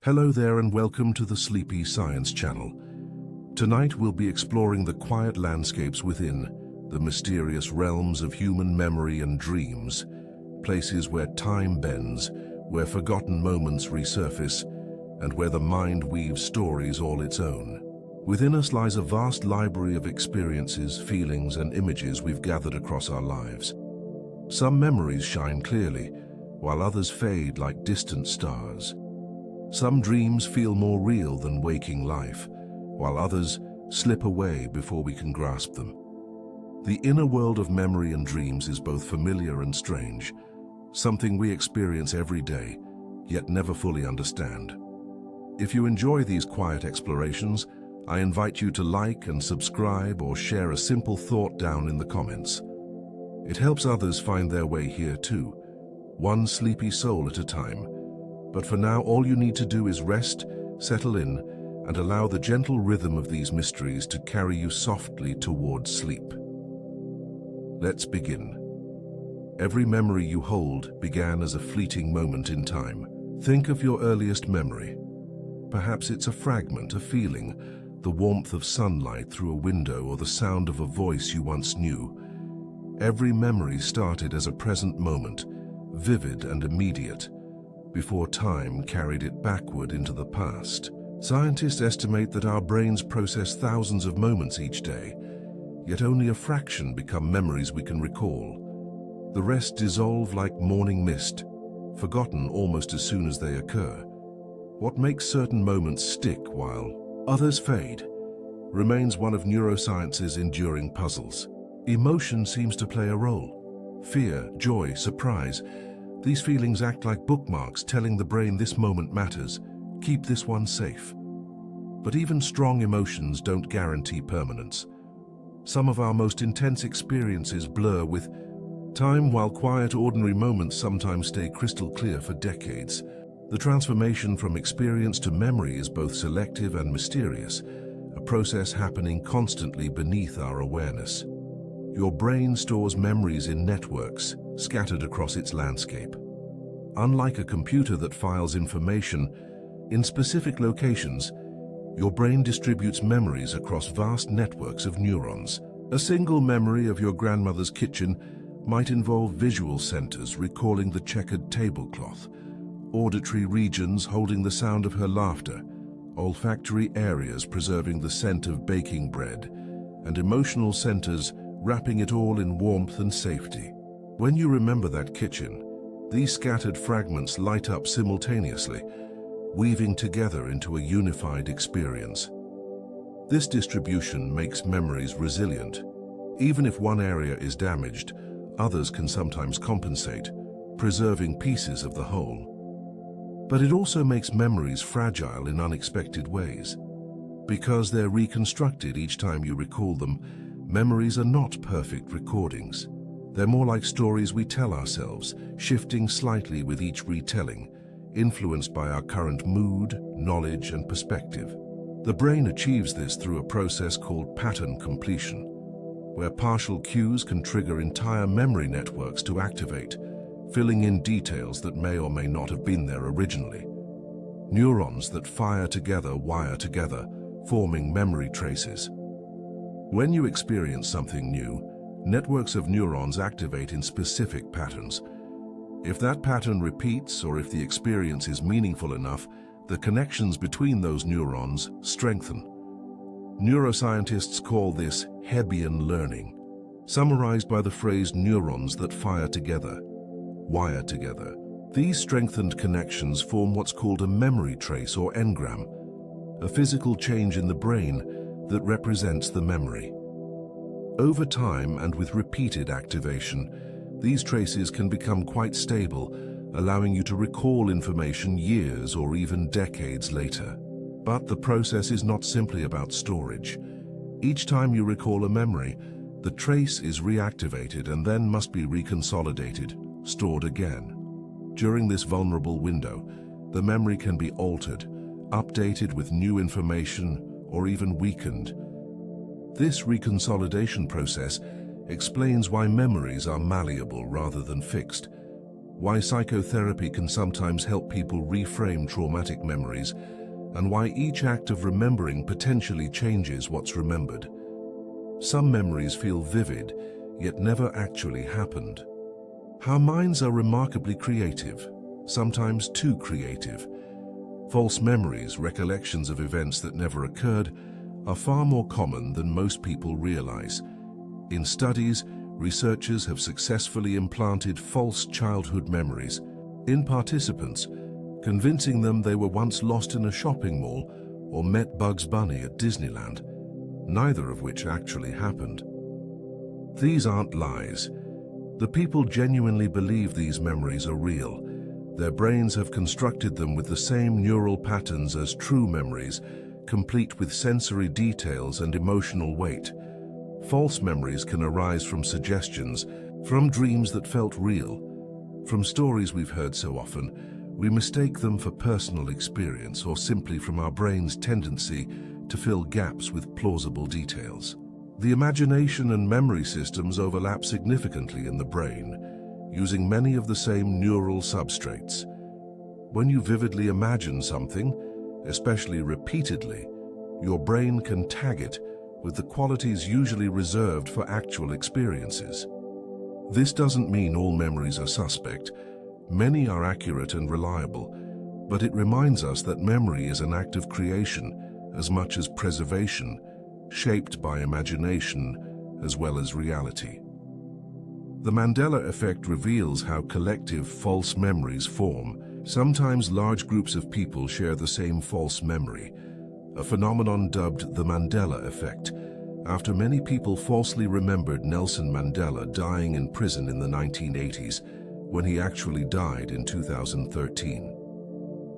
Hello there and welcome to the Sleepy Science Channel. Tonight we'll be exploring the quiet landscapes within, the mysterious realms of human memory and dreams, places where time bends, where forgotten moments resurface, and where the mind weaves stories all its own. Within us lies a vast library of experiences, feelings, and images we've gathered across our lives. Some memories shine clearly, while others fade like distant stars. Some dreams feel more real than waking life, while others slip away before we can grasp them. The inner world of memory and dreams is both familiar and strange, something we experience every day, yet never fully understand. If you enjoy these quiet explorations, I invite you to like and subscribe or share a simple thought down in the comments. It helps others find their way here too, one sleepy soul at a time. But for now, all you need to do is rest, settle in, and allow the gentle rhythm of these mysteries to carry you softly towards sleep. Let's begin. Every memory you hold began as a fleeting moment in time. Think of your earliest memory. Perhaps it's a fragment, a feeling, the warmth of sunlight through a window or the sound of a voice you once knew. Every memory started as a present moment, vivid and immediate, before time carried it backward into the past. Scientists estimate that our brains process thousands of moments each day, yet only a fraction become memories we can recall. The rest dissolve like morning mist, forgotten almost as soon as they occur. What makes certain moments stick while others fade remains one of neuroscience's enduring puzzles. Emotion seems to play a role. Fear, joy, surprise. These feelings act like bookmarks telling the brain this moment matters. Keep this one safe. But even strong emotions don't guarantee permanence. Some of our most intense experiences blur with time, while quiet, ordinary moments sometimes stay crystal clear for decades. The transformation from experience to memory is both selective and mysterious, a process happening constantly beneath our awareness. Your brain stores memories in networks, scattered across its landscape. Unlike a computer that files information in specific locations, your brain distributes memories across vast networks of neurons. A single memory of your grandmother's kitchen might involve visual centers recalling the checkered tablecloth, auditory regions holding the sound of her laughter, olfactory areas preserving the scent of baking bread, and emotional centers wrapping it all in warmth and safety. When you remember that kitchen, these scattered fragments light up simultaneously, weaving together into a unified experience. This distribution makes memories resilient. Even if one area is damaged, others can sometimes compensate, preserving pieces of the whole. But it also makes memories fragile in unexpected ways. Because they're reconstructed each time you recall them, memories are not perfect recordings. They're more like stories we tell ourselves, shifting slightly with each retelling, influenced by our current mood, knowledge, and perspective. The brain achieves this through a process called pattern completion, where partial cues can trigger entire memory networks to activate, filling in details that may or may not have been there originally. Neurons that fire together wire together, forming memory traces. When you experience something new, networks of neurons activate in specific patterns. If that pattern repeats or if the experience is meaningful enough, the connections between those neurons strengthen. Neuroscientists call this Hebbian learning, summarized by the phrase neurons that fire together, wire together. These strengthened connections form what's called a memory trace or engram, a physical change in the brain that represents the memory. Over time and with repeated activation, these traces can become quite stable, allowing you to recall information years or even decades later. But the process is not simply about storage. Each time you recall a memory, the trace is reactivated and then must be reconsolidated, stored again. During this vulnerable window, the memory can be altered, updated with new information, or even weakened. This reconsolidation process explains why memories are malleable rather than fixed. why psychotherapy can sometimes help people reframe traumatic memories, and why each act of remembering potentially changes what's remembered. Some memories feel vivid, yet never actually happened. Our minds are remarkably creative, sometimes too creative. False memories, recollections of events that never occurred, are far more common than most people realize. In studies, researchers have successfully implanted false childhood memories in participants, convincing them they were once lost in a shopping mall or met Bugs Bunny at Disneyland, neither of which actually happened. These aren't lies. The people genuinely believe these memories are real. Their brains have constructed them with the same neural patterns as true memories, complete with sensory details and emotional weight. False memories can arise from suggestions, from dreams that felt real, from stories we've heard so often. We mistake them for personal experience or simply from our brain's tendency to fill gaps with plausible details. The imagination and memory systems overlap significantly in the brain, using many of the same neural substrates. When you vividly imagine something, especially repeatedly, your brain can tag it with the qualities usually reserved for actual experiences. This doesn't mean all memories are suspect. Many are accurate and reliable, but it reminds us that memory is an act of creation as much as preservation, shaped by imagination as well as reality. The Mandela effect reveals how collective false memories form. Sometimes large groups of people share the same false memory, a phenomenon dubbed the Mandela effect, after many people falsely remembered Nelson Mandela dying in prison in the 1980s, when he actually died in 2013.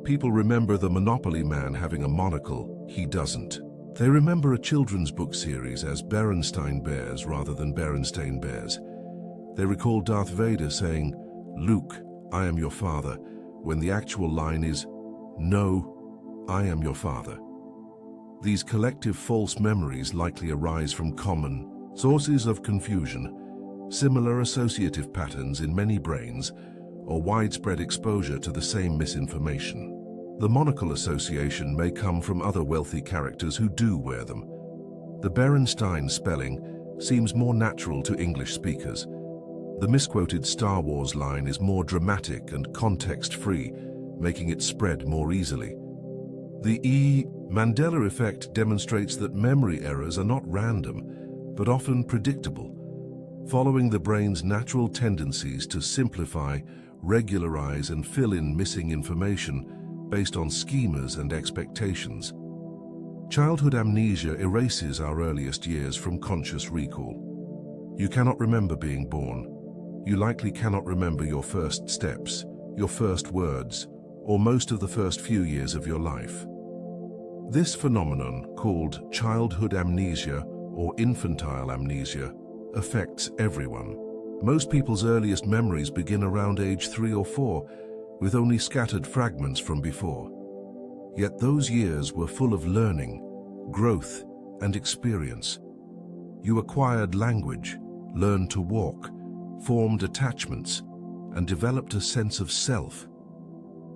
People remember the Monopoly man having a monocle, he doesn't. They remember a children's book series as Berenstain Bears rather than Berenstain Bears. They recall Darth Vader saying, "Luke, I am your father," when the actual line is, "No, I am your father." These collective false memories likely arise from common sources of confusion, similar associative patterns in many brains, or widespread exposure to the same misinformation. The monocle association may come from other wealthy characters who do wear them. The Berenstain spelling seems more natural to English speakers. The misquoted Star Wars line is more dramatic and context-free, making it spread more easily. The Mandela effect demonstrates that memory errors are not random, but often predictable, following the brain's natural tendencies to simplify, regularize, and fill in missing information based on schemas and expectations. Childhood amnesia erases our earliest years from conscious recall. You cannot remember being born. You likely cannot remember your first steps, your first words, or most of the first few years of your life. This phenomenon, called childhood amnesia or infantile amnesia, affects everyone. Most people's earliest memories begin around age 3 or 4, with only scattered fragments from before. Yet those years were full of learning, growth, and experience. You acquired language, learned to walk, formed attachments, and developed a sense of self.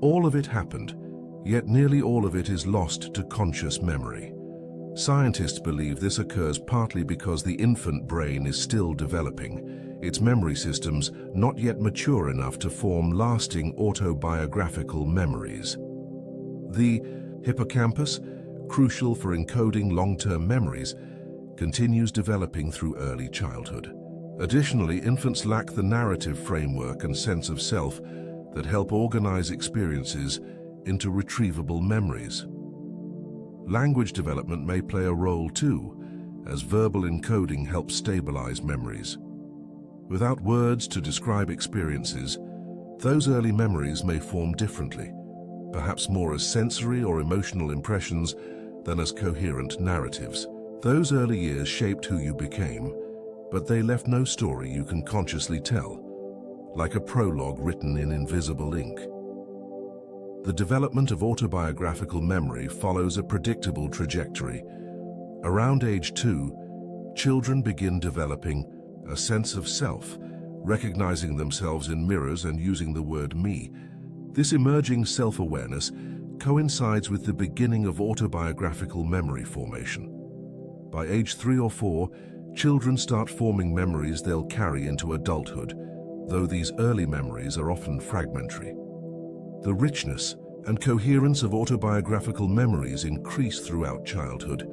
All of it happened, yet nearly all of it is lost to conscious memory. Scientists believe this occurs partly because the infant brain is still developing, its memory systems not yet mature enough to form lasting autobiographical memories. The hippocampus, crucial for encoding long-term memories, continues developing through early childhood. Additionally, infants lack the narrative framework and sense of self that help organize experiences into retrievable memories. Language development may play a role too, as verbal encoding helps stabilize memories. Without words to describe experiences, those early memories may form differently, perhaps more as sensory or emotional impressions than as coherent narratives. Those early years shaped who you became, but they left no story you can consciously tell, like a prologue written in invisible ink. The development of autobiographical memory follows a predictable trajectory. Around age 2, children begin developing a sense of self, recognizing themselves in mirrors and using the word me. This emerging self-awareness coincides with the beginning of autobiographical memory formation. By age 3 or 4, children start forming memories they'll carry into adulthood, though these early memories are often fragmentary. The richness and coherence of autobiographical memories increase throughout childhood,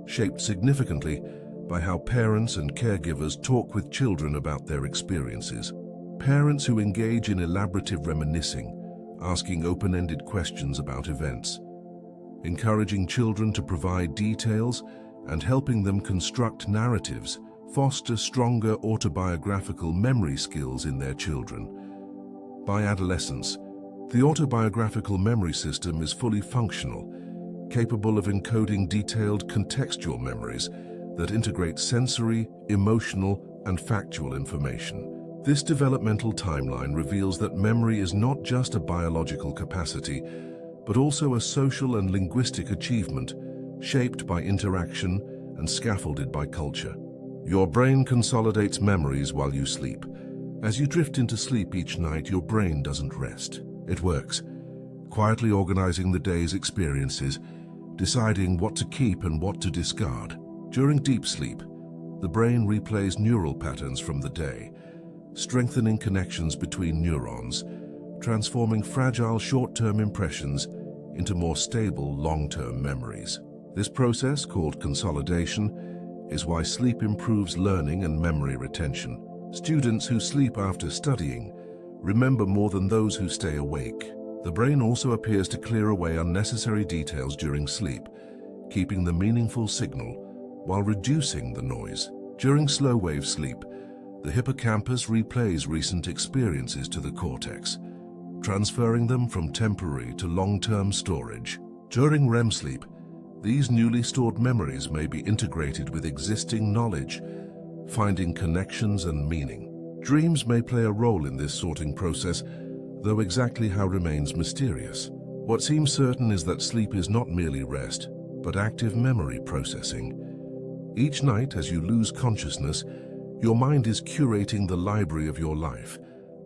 shaped significantly by how parents and caregivers talk with children about their experiences. Parents who engage in elaborative reminiscing, asking open-ended questions about events, encouraging children to provide details and helping them construct narratives, foster stronger autobiographical memory skills in their children. By adolescence, the autobiographical memory system is fully functional, capable of encoding detailed contextual memories that integrate sensory, emotional, and factual information. This developmental timeline reveals that memory is not just a biological capacity, but also a social and linguistic achievement, shaped by interaction and scaffolded by culture. Your brain consolidates memories while you sleep. As you drift into sleep each night, your brain doesn't rest. It works, quietly organizing the day's experiences, deciding what to keep and what to discard. During deep sleep, the brain replays neural patterns from the day, strengthening connections between neurons, transforming fragile short-term impressions into more stable long-term memories. This process, called consolidation, is why sleep improves learning and memory retention. Students who sleep after studying remember more than those who stay awake. The brain also appears to clear away unnecessary details during sleep, keeping the meaningful signal while reducing the noise. During slow-wave sleep, the hippocampus replays recent experiences to the cortex, transferring them from temporary to long-term storage. During REM sleep, these newly stored memories may be integrated with existing knowledge, finding connections and meaning. Dreams may play a role in this sorting process, though exactly how remains mysterious. What seems certain is that sleep is not merely rest, but active memory processing. Each night, as you lose consciousness, your mind is curating the library of your life,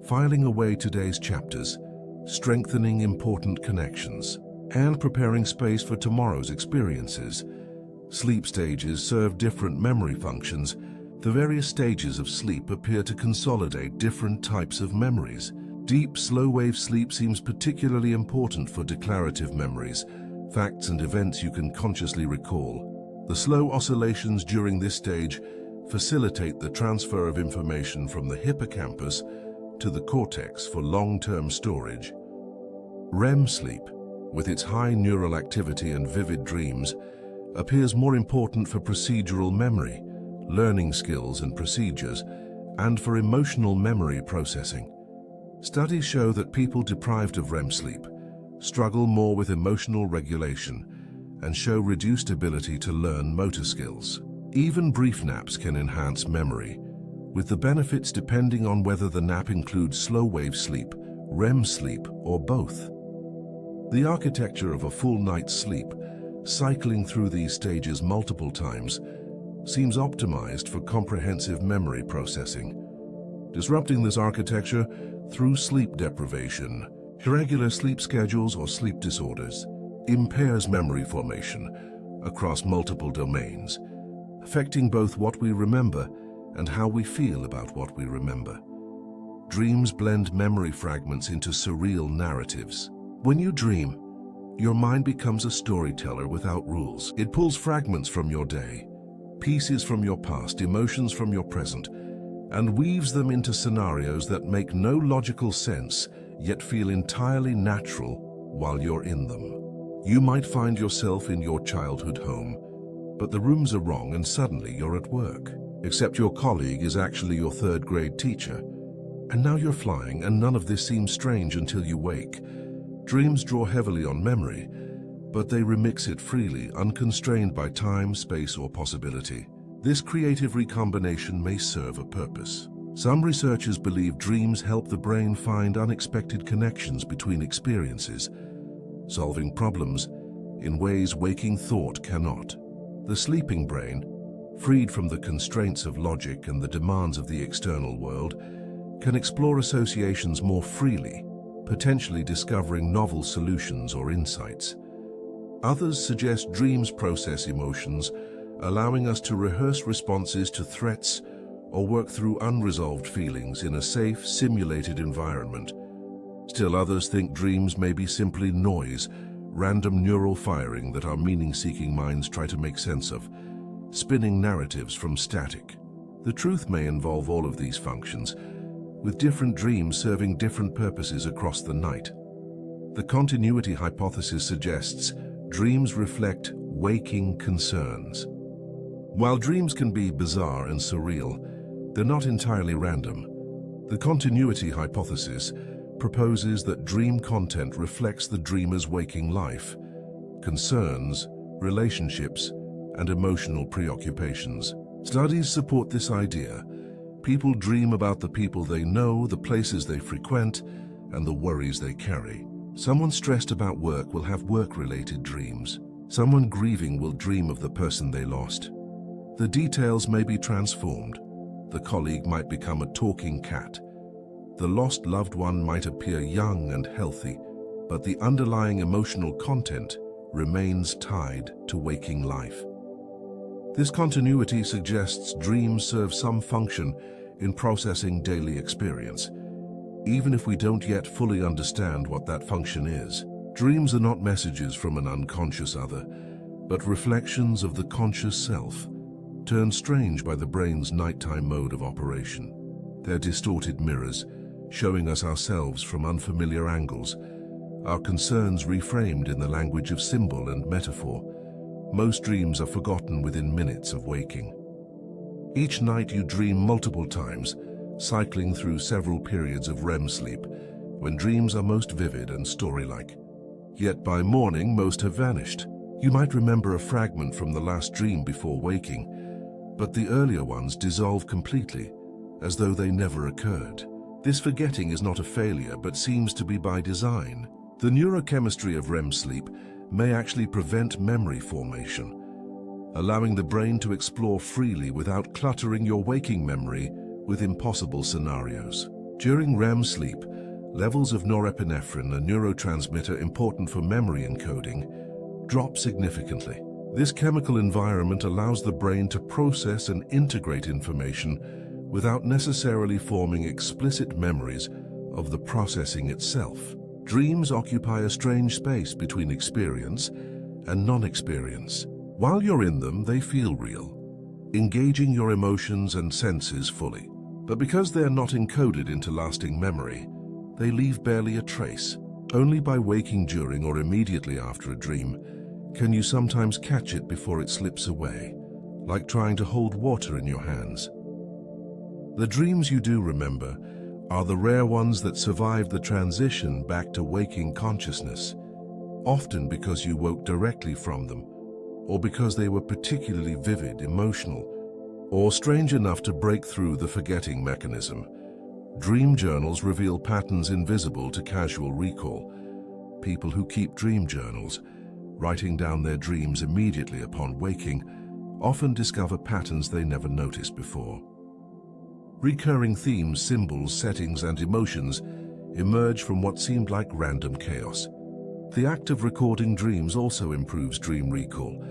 filing away today's chapters, strengthening important connections, and preparing space for tomorrow's experiences. Sleep stages serve different memory functions. The various stages of sleep appear to consolidate different types of memories. Deep, slow-wave sleep seems particularly important for declarative memories, facts and events you can consciously recall. The slow oscillations during this stage facilitate the transfer of information from the hippocampus to the cortex for long-term storage. REM sleep, with its high neural activity and vivid dreams, appears more important for procedural memory, learning skills and procedures, and for emotional memory processing. Studies show that people deprived of REM sleep struggle more with emotional regulation and show reduced ability to learn motor skills. Even brief naps can enhance memory, with the benefits depending on whether the nap includes slow-wave sleep, REM sleep, or both. The architecture of a full night's sleep, cycling through these stages multiple times, seems optimized for comprehensive memory processing. Disrupting this architecture through sleep deprivation, irregular sleep schedules, or sleep disorders impairs memory formation across multiple domains, affecting both what we remember and how we feel about what we remember. Dreams blend memory fragments into surreal narratives. When you dream, your mind becomes a storyteller without rules. It pulls fragments from your day, pieces from your past, emotions from your present, and weaves them into scenarios that make no logical sense, yet feel entirely natural while you're in them. You might find yourself in your childhood home, but the rooms are wrong and suddenly you're at work. Except your colleague is actually your third-grade teacher. And now you're flying, and none of this seems strange until you wake. Dreams draw heavily on memory, but they remix it freely, unconstrained by time, space, or possibility. This creative recombination may serve a purpose. Some researchers believe dreams help the brain find unexpected connections between experiences, solving problems in ways waking thought cannot. The sleeping brain, freed from the constraints of logic and the demands of the external world, can explore associations more freely, potentially discovering novel solutions or insights. Others suggest dreams process emotions, allowing us to rehearse responses to threats or work through unresolved feelings in a safe, simulated environment. Still others think dreams may be simply noise, random neural firing that our meaning-seeking minds try to make sense of, spinning narratives from static. The truth may involve all of these functions, with different dreams serving different purposes across the night. The continuity hypothesis suggests dreams reflect waking concerns. While dreams can be bizarre and surreal, they're not entirely random. The continuity hypothesis proposes that dream content reflects the dreamer's waking life, concerns, relationships, and emotional preoccupations. Studies support this idea. People dream about the people they know, the places they frequent, and the worries they carry. Someone stressed about work will have work-related dreams. Someone grieving will dream of the person they lost. The details may be transformed. The colleague might become a talking cat. The lost loved one might appear young and healthy, but the underlying emotional content remains tied to waking life. This continuity suggests dreams serve some function in processing daily experience, even if we don't yet fully understand what that function is. Dreams are not messages from an unconscious other, but reflections of the conscious self, turned strange by the brain's nighttime mode of operation. They're distorted mirrors, showing us ourselves from unfamiliar angles, our concerns reframed in the language of symbol and metaphor. Most dreams are forgotten within minutes of waking. Each night you dream multiple times, cycling through several periods of REM sleep, when dreams are most vivid and story-like. Yet by morning, most have vanished. You might remember a fragment from the last dream before waking, but the earlier ones dissolve completely, as though they never occurred. This forgetting is not a failure, but seems to be by design. The neurochemistry of REM sleep may actually prevent memory formation, allowing the brain to explore freely without cluttering your waking memory with impossible scenarios. During REM sleep, levels of norepinephrine, a neurotransmitter important for memory encoding, drop significantly. This chemical environment allows the brain to process and integrate information without necessarily forming explicit memories of the processing itself. Dreams occupy a strange space between experience and non-experience. While you're in them, they feel real, engaging your emotions and senses fully. But because they're not encoded into lasting memory, they leave barely a trace. Only by waking during or immediately after a dream can you sometimes catch it before it slips away, like trying to hold water in your hands. The dreams you do remember are the rare ones that survive the transition back to waking consciousness, often because you woke directly from them, or because they were particularly vivid, emotional, or strange enough to break through the forgetting mechanism. Dream journals reveal patterns invisible to casual recall. People who keep dream journals, writing down their dreams immediately upon waking, often discover patterns they never noticed before. Recurring themes, symbols, settings, and emotions emerge from what seemed like random chaos. The act of recording dreams also improves dream recall,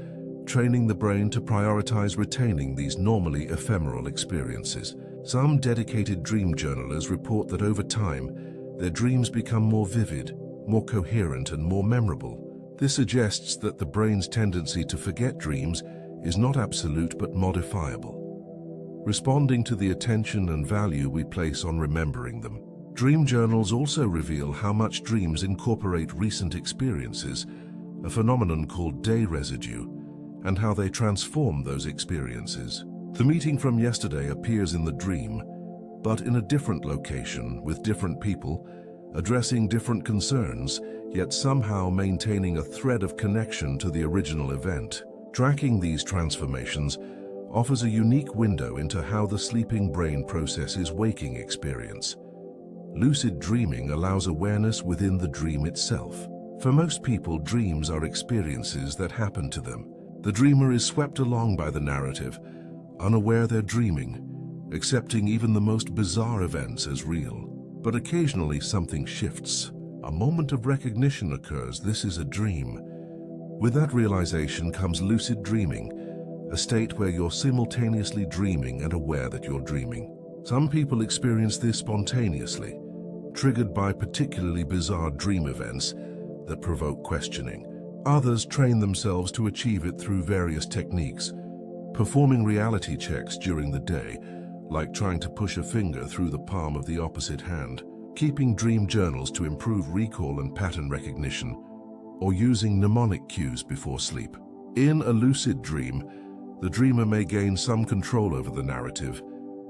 training the brain to prioritize retaining these normally ephemeral experiences. Some dedicated dream journalers report that over time, their dreams become more vivid, more coherent, and more memorable. This suggests that the brain's tendency to forget dreams is not absolute but modifiable, responding to the attention and value we place on remembering them. Dream journals also reveal how much dreams incorporate recent experiences, a phenomenon called day residue, and how they transform those experiences. The meeting from yesterday appears in the dream, but in a different location with different people, addressing different concerns, yet somehow maintaining a thread of connection to the original event. Tracking these transformations offers a unique window into how the sleeping brain processes waking experience. Lucid dreaming allows awareness within the dream itself. For most people, dreams are experiences that happen to them. The dreamer is swept along by the narrative, unaware they're dreaming, accepting even the most bizarre events as real. But occasionally something shifts. A moment of recognition occurs. This is a dream. With that realization comes lucid dreaming, a state where you're simultaneously dreaming and aware that you're dreaming. Some people experience this spontaneously, triggered by particularly bizarre dream events that provoke questioning. Others train themselves to achieve it through various techniques, performing reality checks during the day, like trying to push a finger through the palm of the opposite hand, keeping dream journals to improve recall and pattern recognition, or using mnemonic cues before sleep. In a lucid dream, the dreamer may gain some control over the narrative,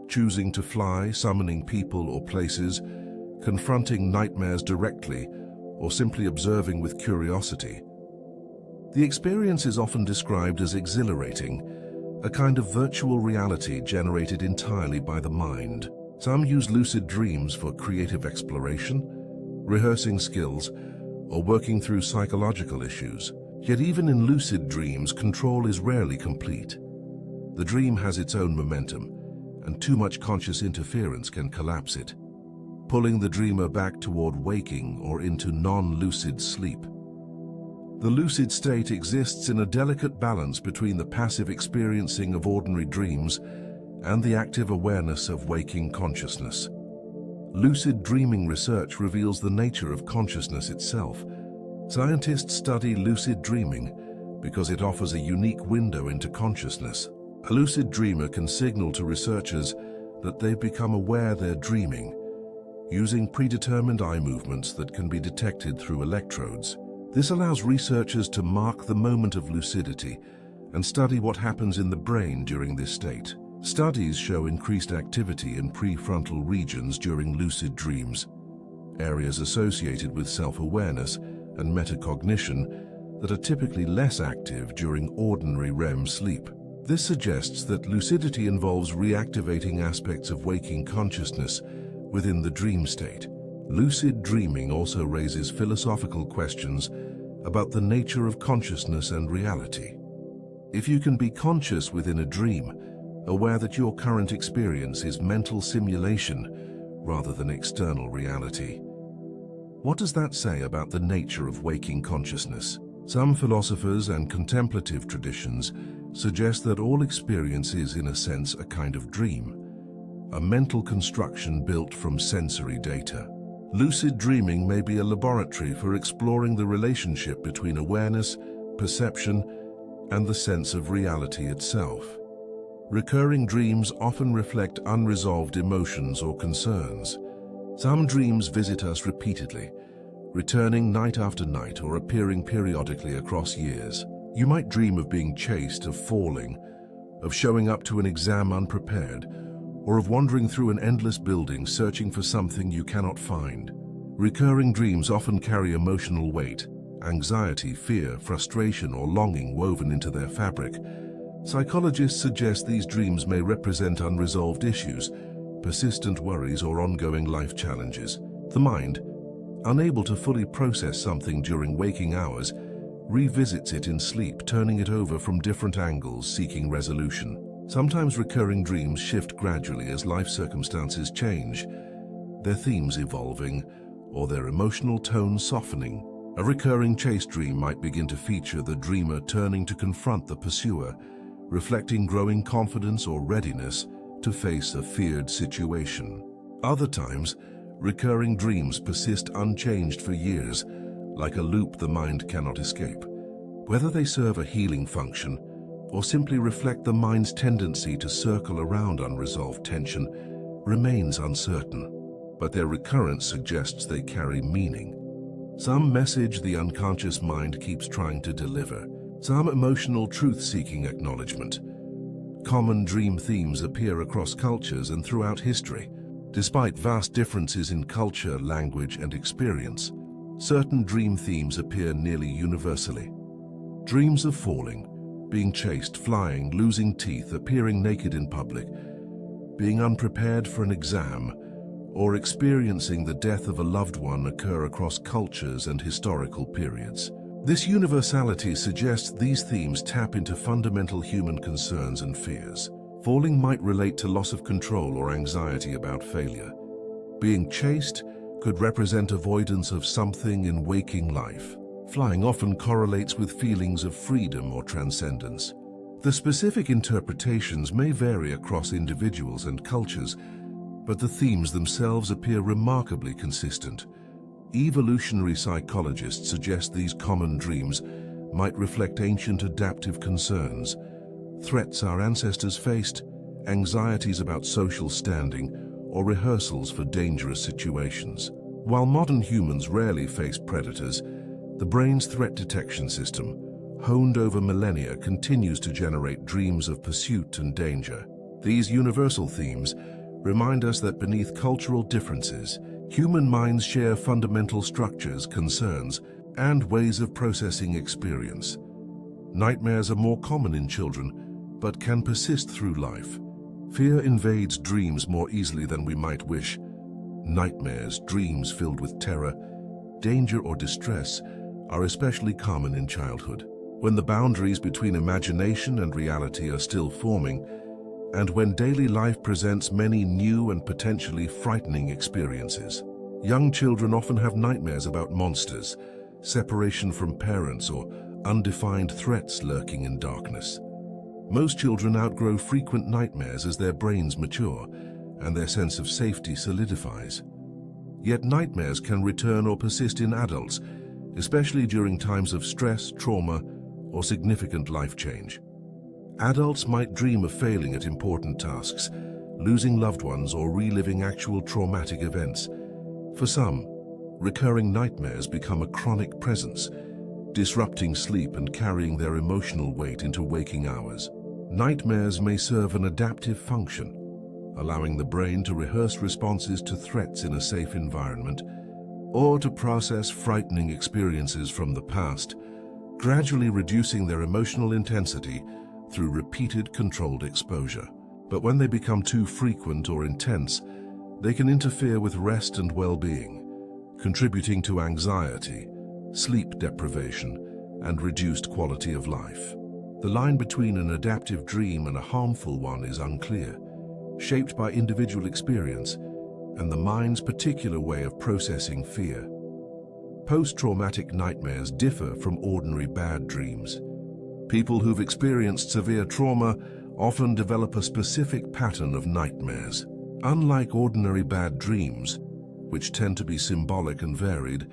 choosing to fly, summoning people or places, confronting nightmares directly, or simply observing with curiosity. The experience is often described as exhilarating, a kind of virtual reality generated entirely by the mind. Some use lucid dreams for creative exploration, rehearsing skills, or working through psychological issues. Yet even in lucid dreams, control is rarely complete. The dream has its own momentum, and too much conscious interference can collapse it, pulling the dreamer back toward waking or into non-lucid sleep. The lucid state exists in a delicate balance between the passive experiencing of ordinary dreams and the active awareness of waking consciousness. Lucid dreaming research reveals the nature of consciousness itself. Scientists study lucid dreaming because it offers a unique window into consciousness. A lucid dreamer can signal to researchers that they've become aware they're dreaming, using predetermined eye movements that can be detected through electrodes. This allows researchers to mark the moment of lucidity and study what happens in the brain during this state. Studies show increased activity in prefrontal regions during lucid dreams, areas associated with self-awareness and metacognition that are typically less active during ordinary REM sleep. This suggests that lucidity involves reactivating aspects of waking consciousness within the dream state. Lucid dreaming also raises philosophical questions about the nature of consciousness and reality. If you can be conscious within a dream, aware that your current experience is mental simulation rather than external reality, what does that say about the nature of waking consciousness? Some philosophers and contemplative traditions suggest that all experience is, in a sense, a kind of dream, a mental construction built from sensory data. Lucid dreaming may be a laboratory for exploring the relationship between awareness, perception, and the sense of reality itself. Recurring dreams often reflect unresolved emotions or concerns. Some dreams visit us repeatedly, returning night after night or appearing periodically across years. You might dream of being chased, of falling, of showing up to an exam unprepared, or of wandering through an endless building searching for something you cannot find. Recurring dreams often carry emotional weight, anxiety, fear, frustration, or longing woven into their fabric. Psychologists suggest these dreams may represent unresolved issues, persistent worries, or ongoing life challenges. The mind, unable to fully process something during waking hours, revisits it in sleep, turning it over from different angles, seeking resolution. Sometimes recurring dreams shift gradually as life circumstances change, their themes evolving or their emotional tone softening. A recurring chase dream might begin to feature the dreamer turning to confront the pursuer, reflecting growing confidence or readiness to face a feared situation. Other times, recurring dreams persist unchanged for years, like a loop the mind cannot escape. Whether they serve a healing function or simply reflect the mind's tendency to circle around unresolved tension remains uncertain, but their recurrence suggests they carry meaning. Some message the unconscious mind keeps trying to deliver, some emotional truth-seeking acknowledgement. Common dream themes appear across cultures and throughout history. Despite vast differences in culture, language, and experience, certain dream themes appear nearly universally. Dreams of falling, being chased, flying, losing teeth, appearing naked in public, being unprepared for an exam, or experiencing the death of a loved one occur across cultures and historical periods. This universality suggests these themes tap into fundamental human concerns and fears. Falling might relate to loss of control or anxiety about failure. Being chased could represent avoidance of something in waking life. Flying often correlates with feelings of freedom or transcendence. The specific interpretations may vary across individuals and cultures, but the themes themselves appear remarkably consistent. Evolutionary psychologists suggest these common dreams might reflect ancient adaptive concerns, threats our ancestors faced, anxieties about social standing, or rehearsals for dangerous situations. While modern humans rarely face predators, the brain's threat detection system, honed over millennia, continues to generate dreams of pursuit and danger. These universal themes remind us that beneath cultural differences, human minds share fundamental structures, concerns, and ways of processing experience. Nightmares are more common in children, but can persist through life. Fear invades dreams more easily than we might wish. Nightmares, dreams filled with terror, danger, or distress, are especially common in childhood, when the boundaries between imagination and reality are still forming, and when daily life presents many new and potentially frightening experiences. Young children often have nightmares about monsters, separation from parents, or undefined threats lurking in darkness. Most children outgrow frequent nightmares as their brains mature and their sense of safety solidifies. Yet nightmares can return or persist in adults, especially during times of stress, trauma, or significant life change. Adults might dream of failing at important tasks, losing loved ones, or reliving actual traumatic events. For some, recurring nightmares become a chronic presence, disrupting sleep and carrying their emotional weight into waking hours. Nightmares may serve an adaptive function, allowing the brain to rehearse responses to threats in a safe environment, or to process frightening experiences from the past, gradually reducing their emotional intensity through repeated controlled exposure. But when they become too frequent or intense, they can interfere with rest and well-being, contributing to anxiety, sleep deprivation, and reduced quality of life. The line between an adaptive dream and a harmful one is unclear, shaped by individual experience and the mind's particular way of processing fear. Post-traumatic nightmares differ from ordinary bad dreams. People who've experienced severe trauma often develop a specific pattern of nightmares. Unlike ordinary bad dreams, which tend to be symbolic and varied,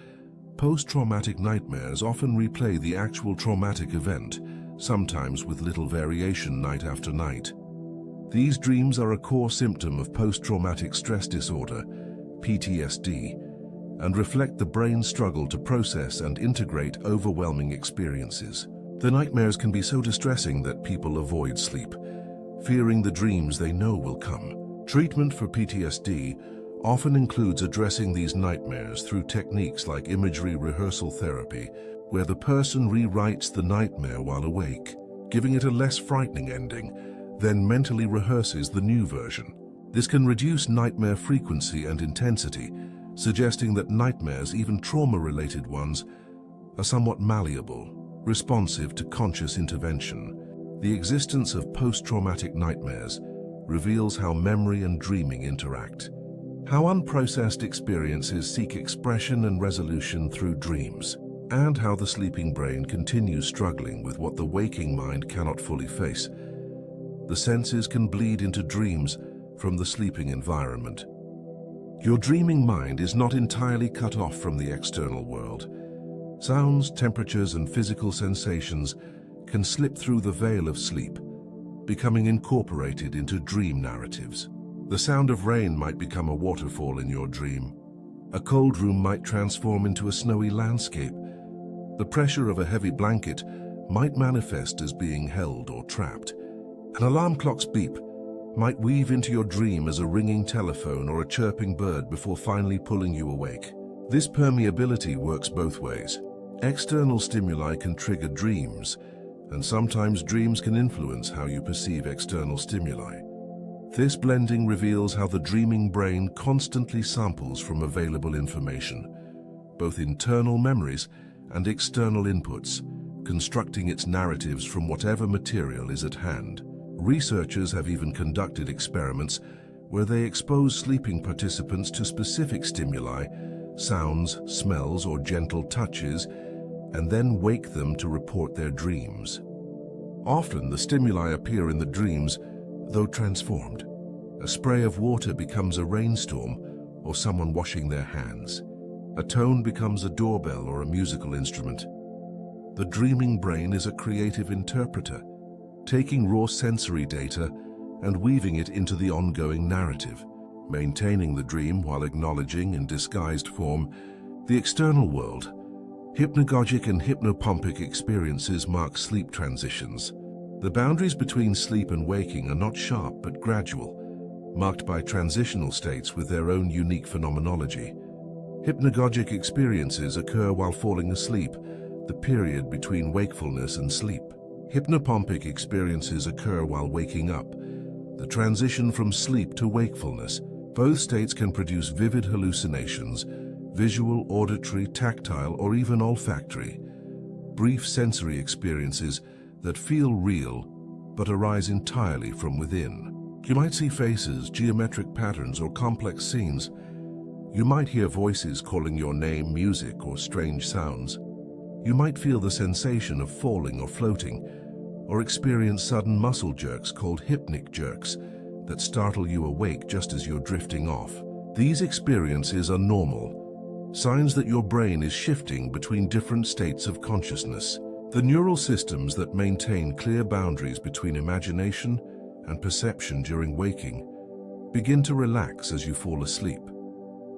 post-traumatic nightmares often replay the actual traumatic event, sometimes with little variation night after night. These dreams are a core symptom of post-traumatic stress disorder, PTSD, and reflect the brain's struggle to process and integrate overwhelming experiences. The nightmares can be so distressing that people avoid sleep, fearing the dreams they know will come. Treatment for PTSD often includes addressing these nightmares through techniques like imagery rehearsal therapy, where the person rewrites the nightmare while awake, giving it a less frightening ending, then mentally rehearses the new version. This can reduce nightmare frequency and intensity, suggesting that nightmares, even trauma-related ones, are somewhat malleable, responsive to conscious intervention. The existence of post-traumatic nightmares reveals how memory and dreaming interact, how unprocessed experiences seek expression and resolution through dreams, and how the sleeping brain continues struggling with what the waking mind cannot fully face. The senses can bleed into dreams from the sleeping environment. Your dreaming mind is not entirely cut off from the external world. Sounds, temperatures, and physical sensations can slip through the veil of sleep, becoming incorporated into dream narratives. The sound of rain might become a waterfall in your dream. A cold room might transform into a snowy landscape. The pressure of a heavy blanket might manifest as being held or trapped. An alarm clock's beep might weave into your dream as a ringing telephone or a chirping bird before finally pulling you awake. This permeability works both ways. External stimuli can trigger dreams, and sometimes dreams can influence how you perceive external stimuli. This blending reveals how the dreaming brain constantly samples from available information, both internal memories and external inputs, constructing its narratives from whatever material is at hand. Researchers have even conducted experiments where they expose sleeping participants to specific stimuli, sounds, smells, or gentle touches, and then wake them to report their dreams. Often the stimuli appear in the dreams, though transformed. A spray of water becomes a rainstorm or someone washing their hands. A tone becomes a doorbell or a musical instrument. The dreaming brain is a creative interpreter, taking raw sensory data and weaving it into the ongoing narrative, maintaining the dream while acknowledging in disguised form the external world. Hypnagogic and hypnopompic experiences mark sleep transitions. The boundaries between sleep and waking are not sharp but gradual, marked by transitional states with their own unique phenomenology. Hypnagogic experiences occur while falling asleep, the period between wakefulness and sleep. Hypnopompic experiences occur while waking up, the transition from sleep to wakefulness. Both states can produce vivid hallucinations, visual, auditory, tactile, or even olfactory. Brief sensory experiences that feel real but arise entirely from within. You might see faces, geometric patterns, or complex scenes. You might hear voices calling your name, music, or strange sounds. You might feel the sensation of falling or floating, or experience sudden muscle jerks called hypnic jerks that startle you awake just as you're drifting off. These experiences are normal, signs that your brain is shifting between different states of consciousness. The neural systems that maintain clear boundaries between imagination and perception during waking begin to relax as you fall asleep,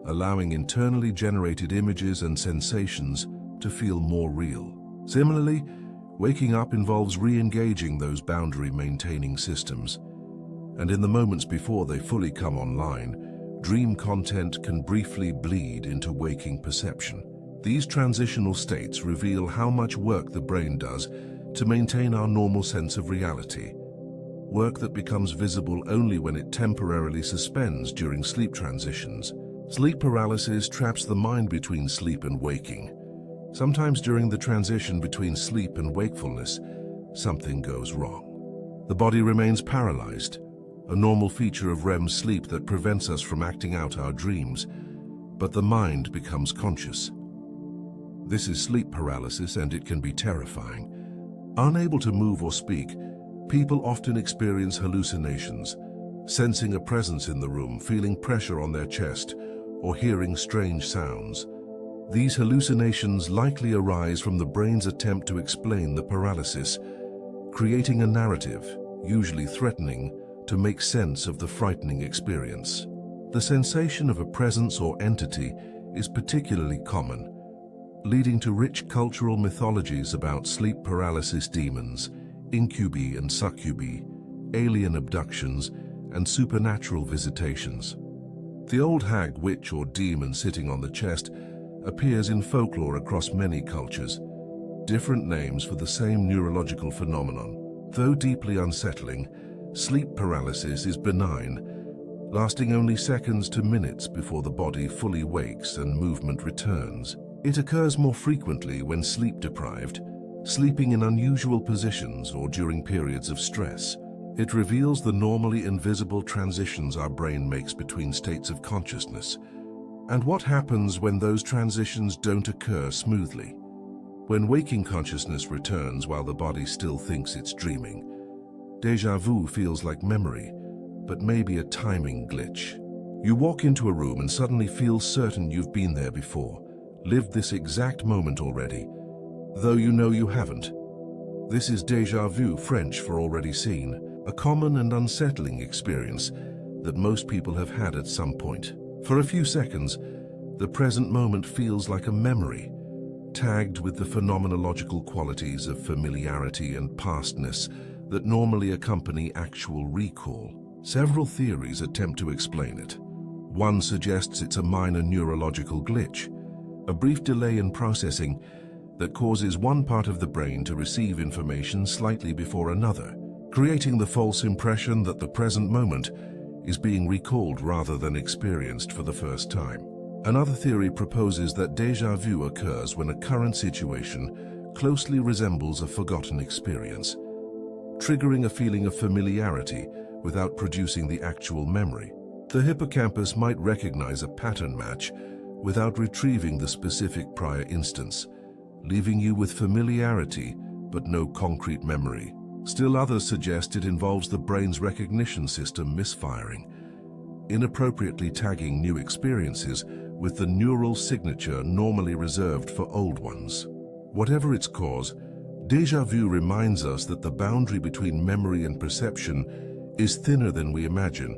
allowing internally generated images and sensations to feel more real. Similarly, waking up involves re-engaging those boundary-maintaining systems, and in the moments before they fully come online, dream content can briefly bleed into waking perception. These transitional states reveal how much work the brain does to maintain our normal sense of reality, work that becomes visible only when it temporarily suspends during sleep transitions. Sleep paralysis traps the mind between sleep and waking. Sometimes during the transition between sleep and wakefulness, something goes wrong. The body remains paralyzed, a normal feature of REM sleep that prevents us from acting out our dreams, but the mind becomes conscious. This is sleep paralysis, and it can be terrifying. Unable to move or speak, people often experience hallucinations, sensing a presence in the room, feeling pressure on their chest, or hearing strange sounds. These hallucinations likely arise from the brain's attempt to explain the paralysis, creating a narrative, usually threatening, to make sense of the frightening experience. The sensation of a presence or entity is particularly common, leading to rich cultural mythologies about sleep paralysis demons, incubi and succubi, alien abductions, and supernatural visitations. The old hag, witch, or demon sitting on the chest appears in folklore across many cultures, different names for the same neurological phenomenon. Though deeply unsettling, sleep paralysis is benign, lasting only seconds to minutes before the body fully wakes and movement returns. It occurs more frequently when sleep-deprived, sleeping in unusual positions, or during periods of stress. It reveals the normally invisible transitions our brain makes between states of consciousness, and what happens when those transitions don't occur smoothly. When waking consciousness returns while the body still thinks it's dreaming, déjà vu feels like memory, but maybe a timing glitch. You walk into a room and suddenly feel certain you've been there before, lived this exact moment already, though you know you haven't. This is déjà vu, French for already seen, a common and unsettling experience that most people have had at some point. For a few seconds, the present moment feels like a memory, tagged with the phenomenological qualities of familiarity and pastness that normally accompany actual recall. Several theories attempt to explain it. One suggests it's a minor neurological glitch, a brief delay in processing that causes one part of the brain to receive information slightly before another, creating the false impression that the present moment is being recalled rather than experienced for the first time. Another theory proposes that déjà vu occurs when a current situation closely resembles a forgotten experience, triggering a feeling of familiarity without producing the actual memory. The hippocampus might recognize a pattern match without retrieving the specific prior instance, leaving you with familiarity but no concrete memory. Still others suggest it involves the brain's recognition system misfiring, inappropriately tagging new experiences with the neural signature normally reserved for old ones. Whatever its cause, déjà vu reminds us that the boundary between memory and perception is thinner than we imagine,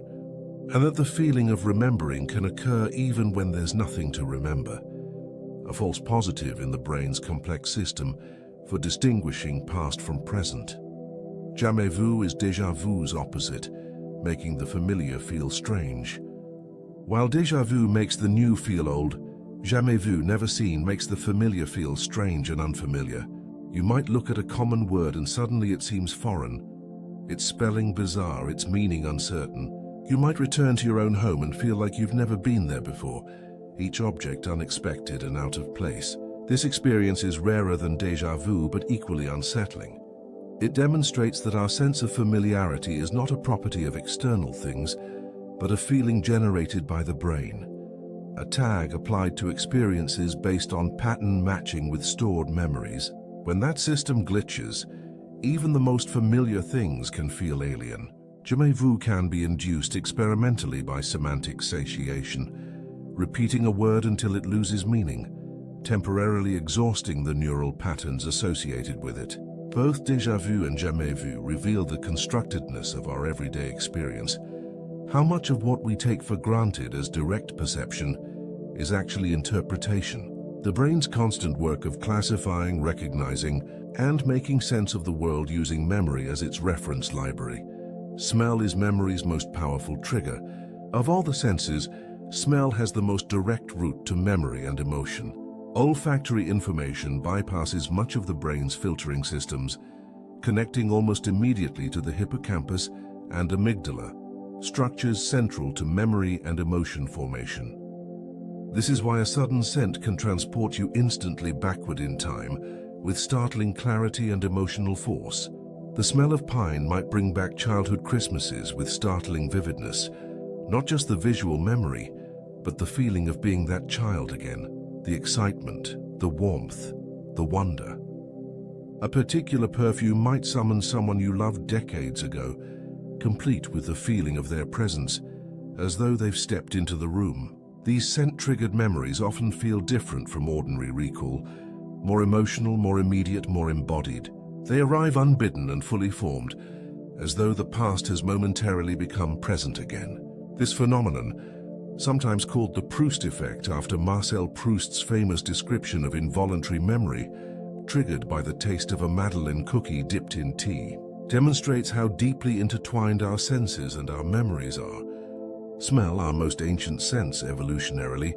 and that the feeling of remembering can occur even when there's nothing to remember, a false positive in the brain's complex system for distinguishing past from present. Jamais vu is déjà vu's opposite, making the familiar feel strange. While déjà vu makes the new feel old, jamais vu, never seen, makes the familiar feel strange and unfamiliar. You might look at a common word and suddenly it seems foreign, its spelling bizarre, its meaning uncertain. You might return to your own home and feel like you've never been there before, each object unexpected and out of place. This experience is rarer than déjà vu but equally unsettling. It demonstrates that our sense of familiarity is not a property of external things, but a feeling generated by the brain, a tag applied to experiences based on pattern matching with stored memories. When that system glitches, even the most familiar things can feel alien. Jamais vu can be induced experimentally by semantic satiation, repeating a word until it loses meaning, temporarily exhausting the neural patterns associated with it. Both déjà vu and jamais vu reveal the constructedness of our everyday experience. How much of what we take for granted as direct perception is actually interpretation? The brain's constant work of classifying, recognizing, and making sense of the world using memory as its reference library. Smell is memory's most powerful trigger. Of all the senses, smell has the most direct route to memory and emotion. Olfactory information bypasses much of the brain's filtering systems, connecting almost immediately to the hippocampus and amygdala, structures central to memory and emotion formation. This is why a sudden scent can transport you instantly backward in time with startling clarity and emotional force. The smell of pine might bring back childhood Christmases with startling vividness, not just the visual memory, but the feeling of being that child again. The excitement, the warmth, the wonder. A particular perfume might summon someone you loved decades ago, complete with the feeling of their presence, as though they've stepped into the room. These scent-triggered memories often feel different from ordinary recall, more emotional, more immediate, more embodied. They arrive unbidden and fully formed, as though the past has momentarily become present again. This phenomenon, sometimes called the Proust effect after Marcel Proust's famous description of involuntary memory, triggered by the taste of a Madeleine cookie dipped in tea, demonstrates how deeply intertwined our senses and our memories are. Smell, our most ancient sense evolutionarily,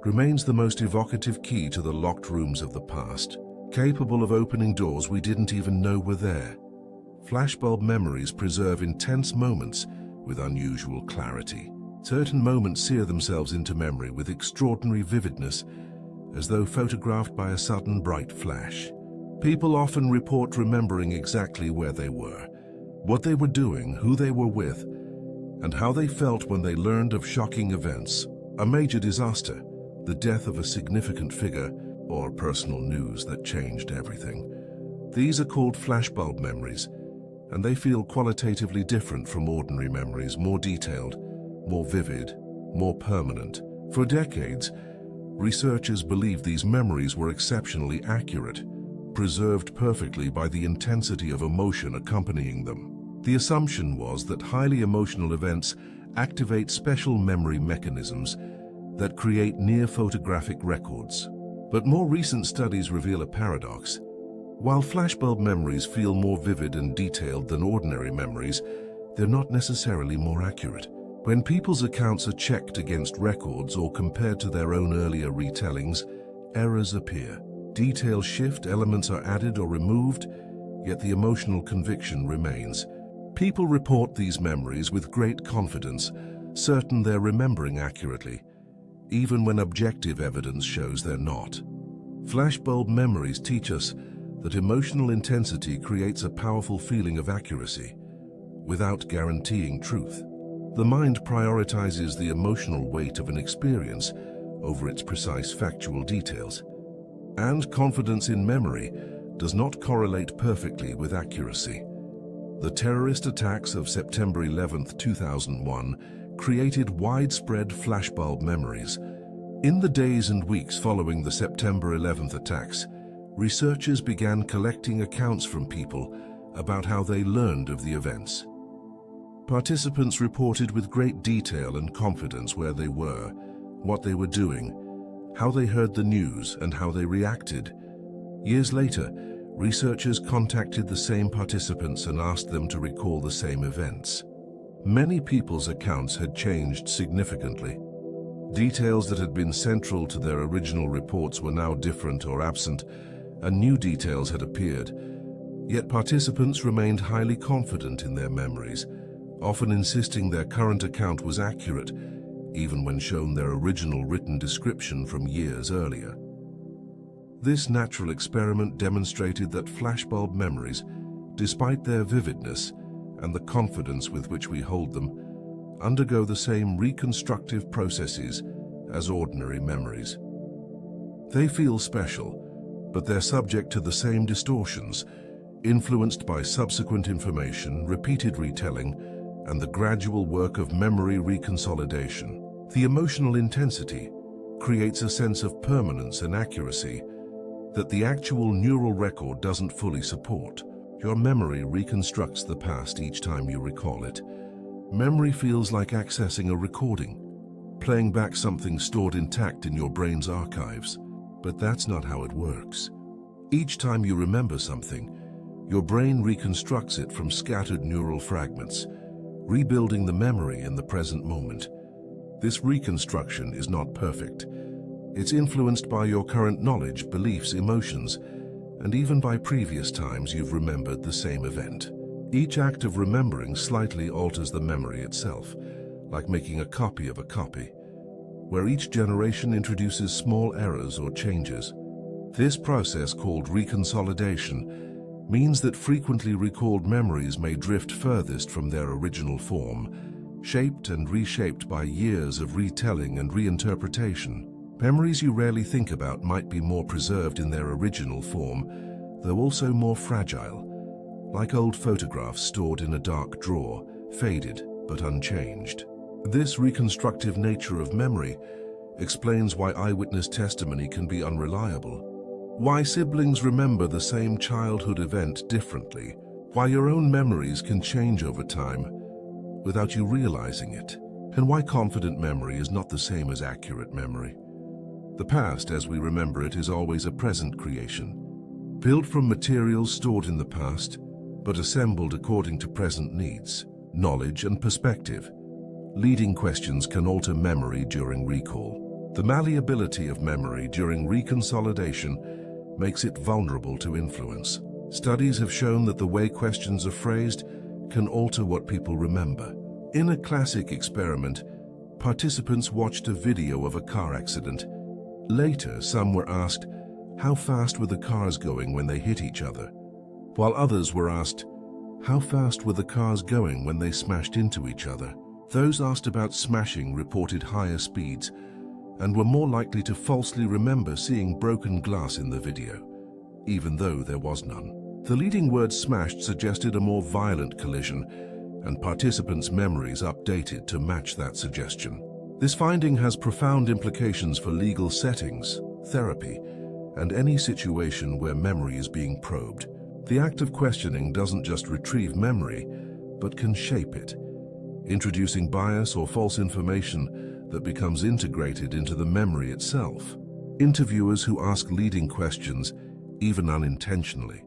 remains the most evocative key to the locked rooms of the past, capable of opening doors we didn't even know were there. Flashbulb memories preserve intense moments with unusual clarity. Certain moments sear themselves into memory with extraordinary vividness, as though photographed by a sudden bright flash. People often report remembering exactly where they were, what they were doing, who they were with, and how they felt when they learned of shocking events, a major disaster, the death of a significant figure, or personal news that changed everything. These are called flashbulb memories, and they feel qualitatively different from ordinary memories, more detailed, more vivid, more permanent. For decades, researchers believed these memories were exceptionally accurate, preserved perfectly by the intensity of emotion accompanying them. The assumption was that highly emotional events activate special memory mechanisms that create near-photographic records. But more recent studies reveal a paradox. While flashbulb memories feel more vivid and detailed than ordinary memories, they're not necessarily more accurate. When people's accounts are checked against records or compared to their own earlier retellings, errors appear. Details shift, elements are added or removed, yet the emotional conviction remains. People report these memories with great confidence, certain they're remembering accurately, even when objective evidence shows they're not. Flashbulb memories teach us that emotional intensity creates a powerful feeling of accuracy, without guaranteeing truth. The mind prioritizes the emotional weight of an experience over its precise factual details. And confidence in memory does not correlate perfectly with accuracy. The terrorist attacks of September 11, 2001 created widespread flashbulb memories. In the days and weeks following the September 11th attacks, researchers began collecting accounts from people about how they learned of the events. Participants reported with great detail and confidence where they were, what they were doing, how they heard the news, and how they reacted. Years later, researchers contacted the same participants and asked them to recall the same events. Many people's accounts had changed significantly. Details that had been central to their original reports were now different or absent, and new details had appeared. Yet participants remained highly confident in their memories, often insisting their current account was accurate, even when shown their original written description from years earlier. This natural experiment demonstrated that flashbulb memories, despite their vividness and the confidence with which we hold them, undergo the same reconstructive processes as ordinary memories. They feel special, but they're subject to the same distortions, influenced by subsequent information, repeated retelling, and the gradual work of memory reconsolidation. The emotional intensity creates a sense of permanence and accuracy that the actual neural record doesn't fully support. Your memory reconstructs the past each time you recall it. Memory feels like accessing a recording, playing back something stored intact in your brain's archives. But that's not how it works. Each time you remember something, your brain reconstructs it from scattered neural fragments, rebuilding the memory in the present moment. This reconstruction is not perfect. It's influenced by your current knowledge, beliefs, emotions, and even by previous times you've remembered the same event. Each act of remembering slightly alters the memory itself, like making a copy of a copy, where each generation introduces small errors or changes. This process, called reconsolidation, means that frequently recalled memories may drift furthest from their original form, shaped and reshaped by years of retelling and reinterpretation. Memories you rarely think about might be more preserved in their original form, though also more fragile, like old photographs stored in a dark drawer, faded but unchanged. This reconstructive nature of memory explains why eyewitness testimony can be unreliable, why siblings remember the same childhood event differently, why your own memories can change over time without you realizing it, and why confident memory is not the same as accurate memory. The past, as we remember it, is always a present creation, built from materials stored in the past, but assembled according to present needs, knowledge, and perspective. Leading questions can alter memory during recall. The malleability of memory during reconsolidation makes it vulnerable to influence. Studies have shown that the way questions are phrased can alter what people remember. In a classic experiment, participants watched a video of a car accident. Later, some were asked, how fast were the cars going when they hit each other? While others were asked, how fast were the cars going when they smashed into each other? Those asked about smashing reported higher speeds and were more likely to falsely remember seeing broken glass in the video, even though there was none. The leading word smashed suggested a more violent collision, and participants' memories updated to match that suggestion. This finding has profound implications for legal settings, therapy, and any situation where memory is being probed. The act of questioning doesn't just retrieve memory, but can shape it, introducing bias or false information that becomes integrated into the memory itself. Interviewers who ask leading questions, even unintentionally,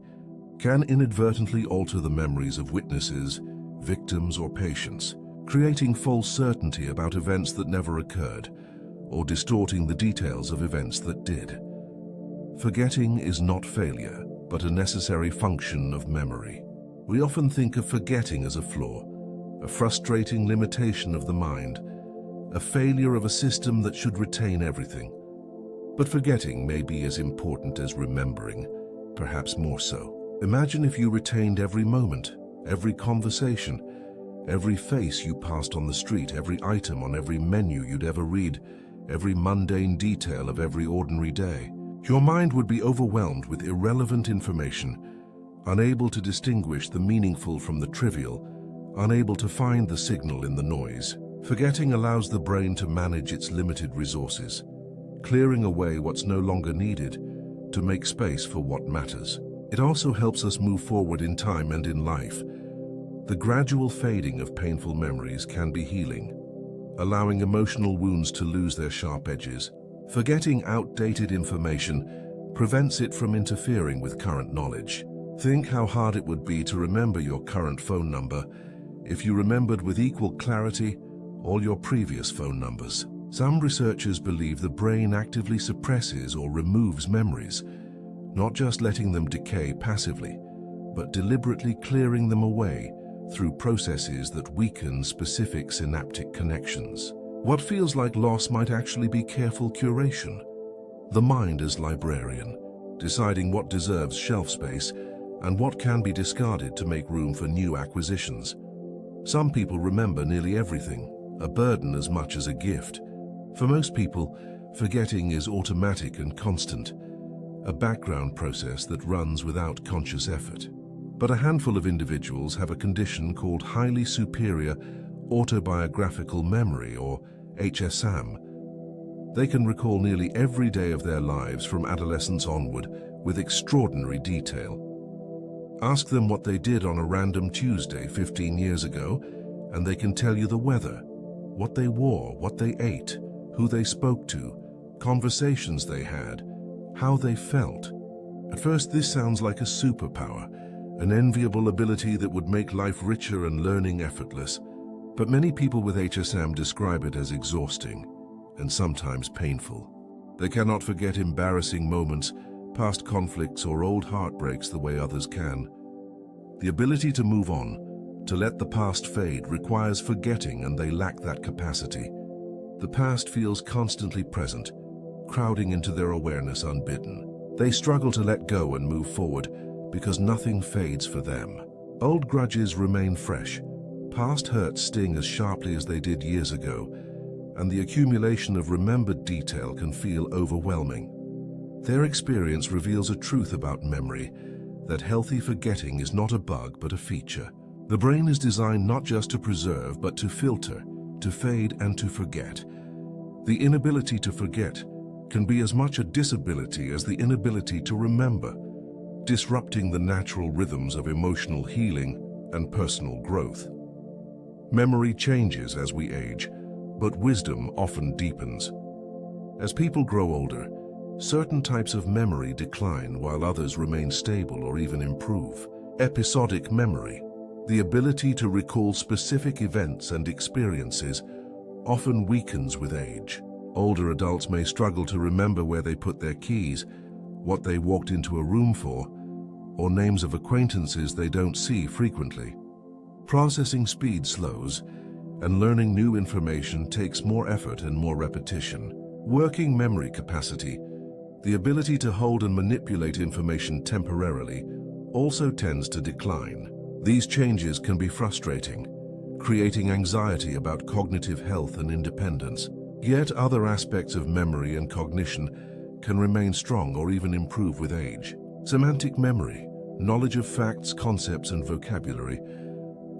can inadvertently alter the memories of witnesses, victims, or patients, creating false certainty about events that never occurred, or distorting the details of events that did. Forgetting is not failure, but a necessary function of memory. We often think of forgetting as a flaw, a frustrating limitation of the mind, a failure of a system that should retain everything. But forgetting may be as important as remembering. perhaps more so. Imagine if you retained every moment, every conversation, every face you passed on the street, every item on every menu you'd ever read, every mundane detail of every ordinary day. Your mind would be overwhelmed with irrelevant information, unable to distinguish the meaningful from the trivial, unable to find the signal in the noise. Forgetting allows the brain to manage its limited resources, clearing away what's no longer needed to make space for what matters. It also helps us move forward in time and in life. The gradual fading of painful memories can be healing, allowing emotional wounds to lose their sharp edges. Forgetting outdated information prevents it from interfering with current knowledge. Think how hard it would be to remember your current phone number if you remembered with equal clarity all your previous phone numbers. Some researchers believe the brain actively suppresses or removes memories, not just letting them decay passively, but deliberately clearing them away through processes that weaken specific synaptic connections. What feels like loss might actually be careful curation. The mind as librarian, deciding what deserves shelf space and what can be discarded to make room for new acquisitions. Some people remember nearly everything, a burden as much as a gift. For most people, forgetting is automatic and constant, a background process that runs without conscious effort. But a handful of individuals have a condition called highly superior autobiographical memory, or HSAM. They can recall nearly every day of their lives from adolescence onward with extraordinary detail. Ask them what they did on a random Tuesday 15 years ago, and they can tell you the weather, what they wore, what they ate, who they spoke to, conversations they had, how they felt. At first, this sounds like a superpower, an enviable ability that would make life richer and learning effortless. But many people with HSM describe it as exhausting and sometimes painful. They cannot forget embarrassing moments, past conflicts, or old heartbreaks the way others can. The ability to move on, to let the past fade, requires forgetting, and they lack that capacity. The past feels constantly present, crowding into their awareness unbidden. They struggle to let go and move forward because nothing fades for them. Old grudges remain fresh. Past hurts sting as sharply as they did years ago, and the accumulation of remembered detail can feel overwhelming. Their experience reveals a truth about memory, that healthy forgetting is not a bug but a feature. The brain is designed not just to preserve but to filter, to fade and to forget. The inability to forget can be as much a disability as the inability to remember, disrupting the natural rhythms of emotional healing and personal growth. Memory changes as we age, but wisdom often deepens. As people grow older, certain types of memory decline while others remain stable or even improve. Episodic memory, the ability to recall specific events and experiences, often weakens with age. Older adults may struggle to remember where they put their keys, what they walked into a room for, or names of acquaintances they don't see frequently. Processing speed slows, and learning new information takes more effort and more repetition. Working memory capacity, the ability to hold and manipulate information temporarily, also tends to decline. These changes can be frustrating, creating anxiety about cognitive health and independence. Yet other aspects of memory and cognition can remain strong or even improve with age. Semantic memory, knowledge of facts, concepts, and vocabulary,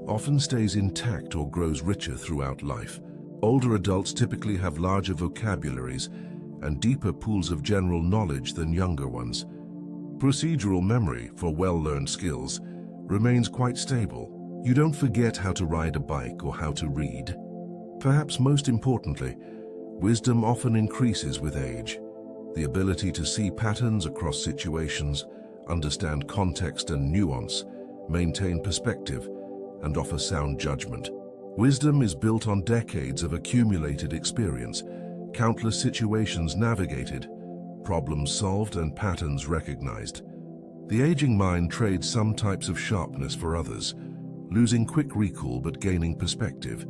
often stays intact or grows richer throughout life. Older adults typically have larger vocabularies and deeper pools of general knowledge than younger ones. Procedural memory for well-learned skills remains quite stable. You don't forget how to ride a bike or how to read. Perhaps most importantly, wisdom often increases with age. The ability to see patterns across situations, understand context and nuance, maintain perspective, and offer sound judgment. Wisdom is built on decades of accumulated experience, countless situations navigated, problems solved, and patterns recognized. The aging mind trades some types of sharpness for others, losing quick recall but gaining perspective,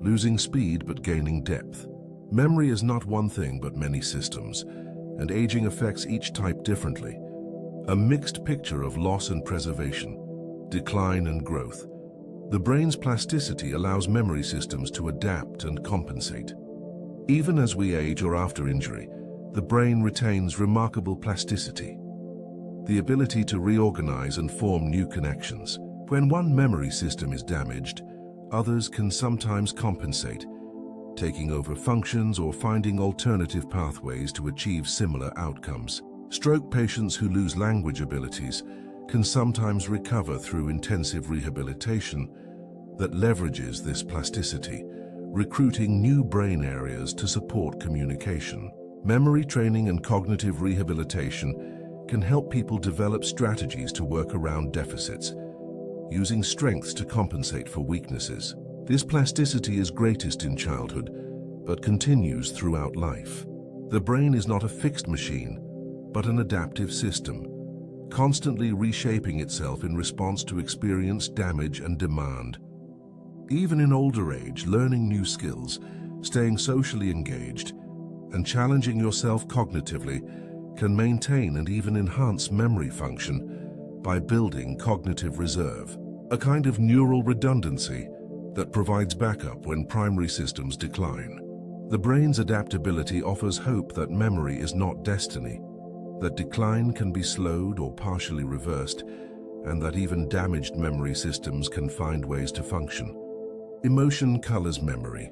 losing speed but gaining depth. Memory is not one thing but many systems, and aging affects each type differently. a mixed picture of loss and preservation, decline and growth. The brain's plasticity allows memory systems to adapt and compensate. Even as we age or after injury, the brain retains remarkable plasticity, the ability to reorganize and form new connections. When one memory system is damaged, others can sometimes compensate, taking over functions or finding alternative pathways to achieve similar outcomes. Stroke patients who lose language abilities can sometimes recover through intensive rehabilitation that leverages this plasticity, recruiting new brain areas to support communication. Memory training and cognitive rehabilitation can help people develop strategies to work around deficits, using strengths to compensate for weaknesses. This plasticity is greatest in childhood, but continues throughout life. The brain is not a fixed machine, but an adaptive system, constantly reshaping itself in response to experience, damage, and demand. Even in older age, learning new skills, staying socially engaged, and challenging yourself cognitively can maintain and even enhance memory function by building cognitive reserve, a kind of neural redundancy that provides backup when primary systems decline. The brain's adaptability offers hope that memory is not destiny, that decline can be slowed or partially reversed, and that even damaged memory systems can find ways to function. Emotion colors memory,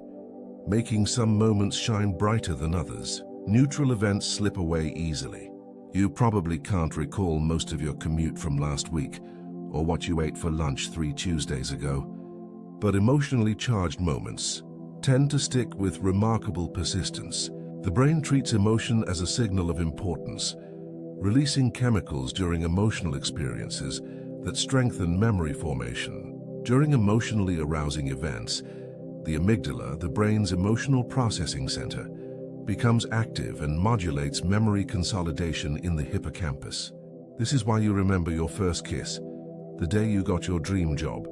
making some moments shine brighter than others. Neutral events slip away easily. You probably can't recall most of your commute from last week or what you ate for lunch 3 Tuesdays ago, but emotionally charged moments tend to stick with remarkable persistence. The brain treats emotion as a signal of importance, releasing chemicals during emotional experiences that strengthen memory formation. During emotionally arousing events, the amygdala, the brain's emotional processing center, becomes active and modulates memory consolidation in the hippocampus. This is why you remember your first kiss, the day you got your dream job,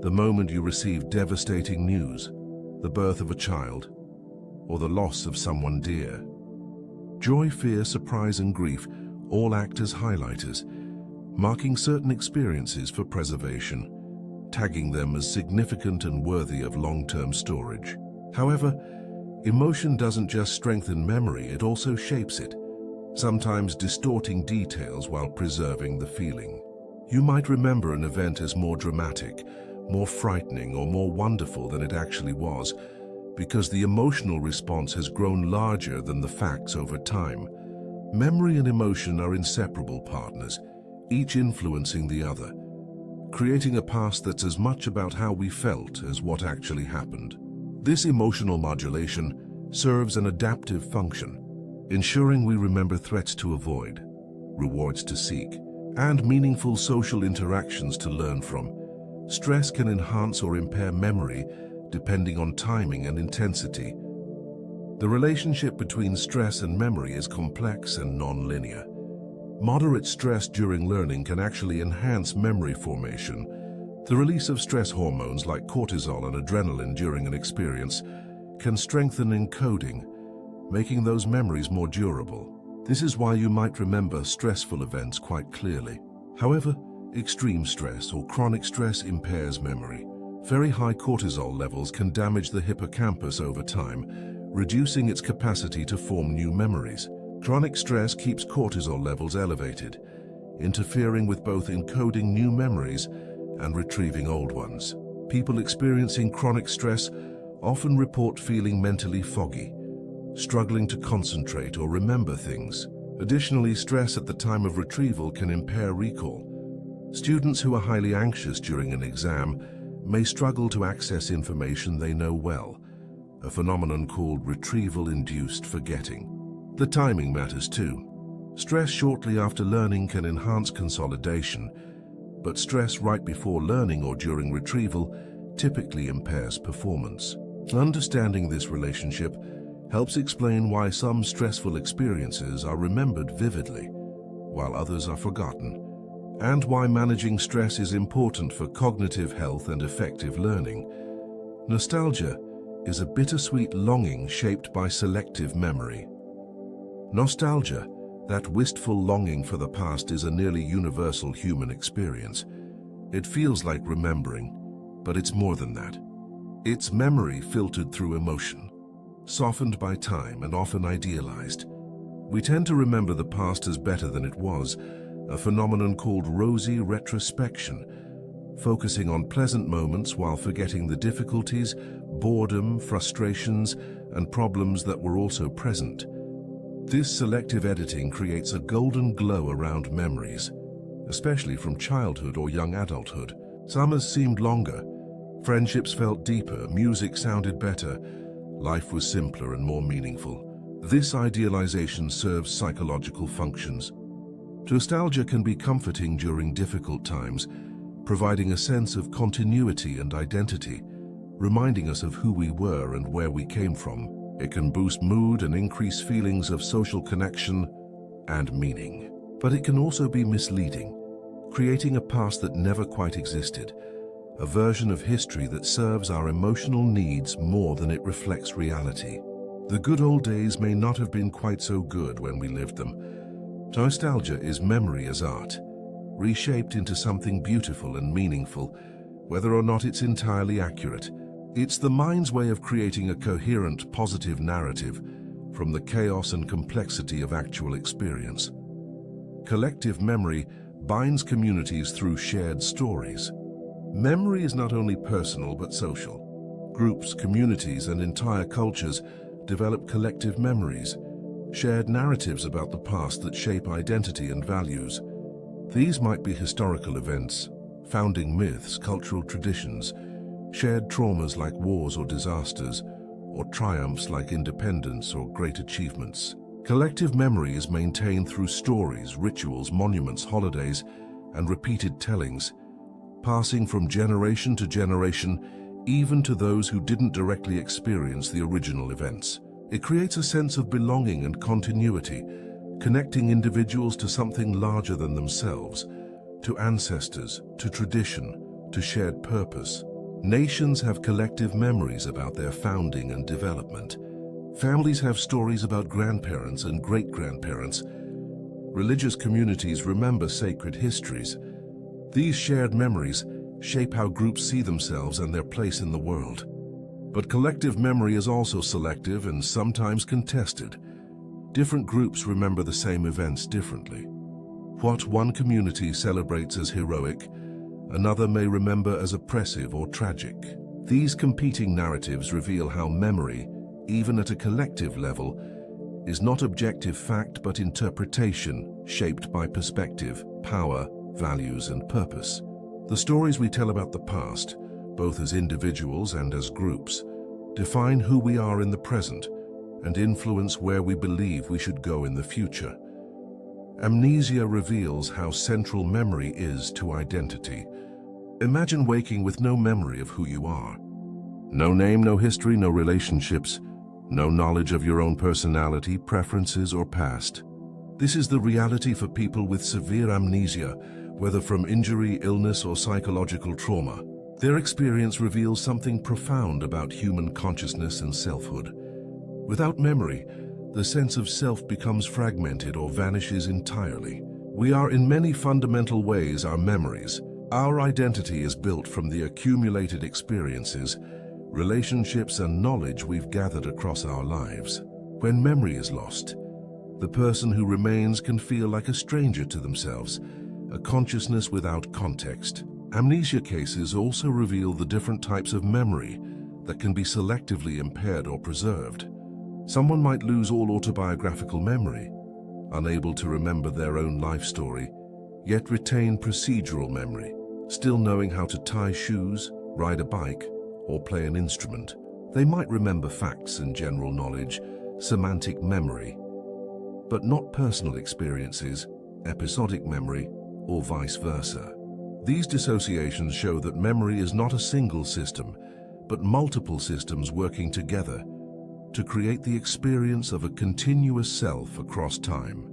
the moment you received devastating news, the birth of a child, or the loss of someone dear. Joy, fear, surprise, and grief all act as highlighters, marking certain experiences for preservation, tagging them as significant and worthy of long-term storage. However, emotion doesn't just strengthen memory, it also shapes it, sometimes distorting details while preserving the feeling. You might remember an event as more dramatic, more frightening, or more wonderful than it actually was, because the emotional response has grown larger than the facts over time. Memory and emotion are inseparable partners, each influencing the other, creating a past that's as much about how we felt as what actually happened. This emotional modulation serves an adaptive function, ensuring we remember threats to avoid, rewards to seek, and meaningful social interactions to learn from. Stress can enhance or impair memory depending on timing and intensity. The relationship between stress and memory is complex and non-linear. Moderate stress during learning can actually enhance memory formation. The release of stress hormones like cortisol and adrenaline during an experience can strengthen encoding, making those memories more durable. This is why you might remember stressful events quite clearly. However, extreme stress or chronic stress impairs memory. Very high cortisol levels can damage the hippocampus over time, reducing its capacity to form new memories. Chronic stress keeps cortisol levels elevated, interfering with both encoding new memories and retrieving old ones. People experiencing chronic stress often report feeling mentally foggy, struggling to concentrate or remember things. Additionally, stress at the time of retrieval can impair recall. Students who are highly anxious during an exam may struggle to access information they know well, a phenomenon called retrieval-induced forgetting. The timing matters too. Stress shortly after learning can enhance consolidation, but stress right before learning or during retrieval typically impairs performance. Understanding this relationship helps explain why some stressful experiences are remembered vividly, while others are forgotten, and why managing stress is important for cognitive health and effective learning. Nostalgia is a bittersweet longing shaped by selective memory. Nostalgia, That wistful longing for the past is a nearly universal human experience. It feels like remembering, but it's more than that. It's memory filtered through emotion, softened by time and often idealized. We tend to remember the past as better than it was, a phenomenon called rosy retrospection, focusing on pleasant moments while forgetting the difficulties, boredom, frustrations, and problems that were also present. This selective editing creates a golden glow around memories, especially from childhood or young adulthood. Summers seemed longer, friendships felt deeper, music sounded better, life was simpler and more meaningful. This idealization serves psychological functions. Nostalgia can be comforting during difficult times, providing a sense of continuity and identity, reminding us of who we were and where we came from. It can boost mood and increase feelings of social connection and meaning. But it can also be misleading, creating a past that never quite existed, a version of history that serves our emotional needs more than it reflects reality. The good old days may not have been quite so good when we lived them. Nostalgia is memory as art, reshaped into something beautiful and meaningful, whether or not it's entirely accurate. It's the mind's way of creating a coherent, positive narrative from the chaos and complexity of actual experience. Collective memory binds communities through shared stories. Memory is not only personal but social. Groups, communities, and entire cultures develop collective memories, shared narratives about the past that shape identity and values. These might be historical events, founding myths, cultural traditions, shared traumas like wars or disasters, or triumphs like independence or great achievements. Collective memory is maintained through stories, rituals, monuments, holidays, and repeated tellings, passing from generation to generation, even to those who didn't directly experience the original events. It creates a sense of belonging and continuity, connecting individuals to something larger than themselves, to ancestors, to tradition, to shared purpose. Nations have collective memories about their founding and development. Families have stories about grandparents and great-grandparents. Religious communities remember sacred histories. These shared memories shape how groups see themselves and their place in the world. But collective memory is also selective and sometimes contested. Different groups remember the same events differently. What one community celebrates as heroic, another may remember as oppressive or tragic. These competing narratives reveal how memory, even at a collective level, is not objective fact but interpretation shaped by perspective, power, values, and purpose. The stories we tell about the past, both as individuals and as groups, define who we are in the present and influence where we believe we should go in the future. Amnesia reveals how central memory is to identity. Imagine waking with no memory of who you are. No name, no history, no relationships, no knowledge of your own personality, preferences, or past. This is the reality for people with severe amnesia, whether from injury, illness, or psychological trauma. Their experience reveals something profound about human consciousness and selfhood. Without memory, the sense of self becomes fragmented or vanishes entirely. We are in many fundamental ways our memories. Our identity is built from the accumulated experiences, relationships, and knowledge we've gathered across our lives. When memory is lost, the person who remains can feel like a stranger to themselves, a consciousness without context. Amnesia cases also reveal the different types of memory that can be selectively impaired or preserved. Someone might lose all autobiographical memory, unable to remember their own life story, yet retain procedural memory, still knowing how to tie shoes, ride a bike, or play an instrument. They might remember facts and general knowledge, semantic memory, but not personal experiences, episodic memory, or vice versa. These dissociations show that memory is not a single system, but multiple systems working together to create the experience of a continuous self across time.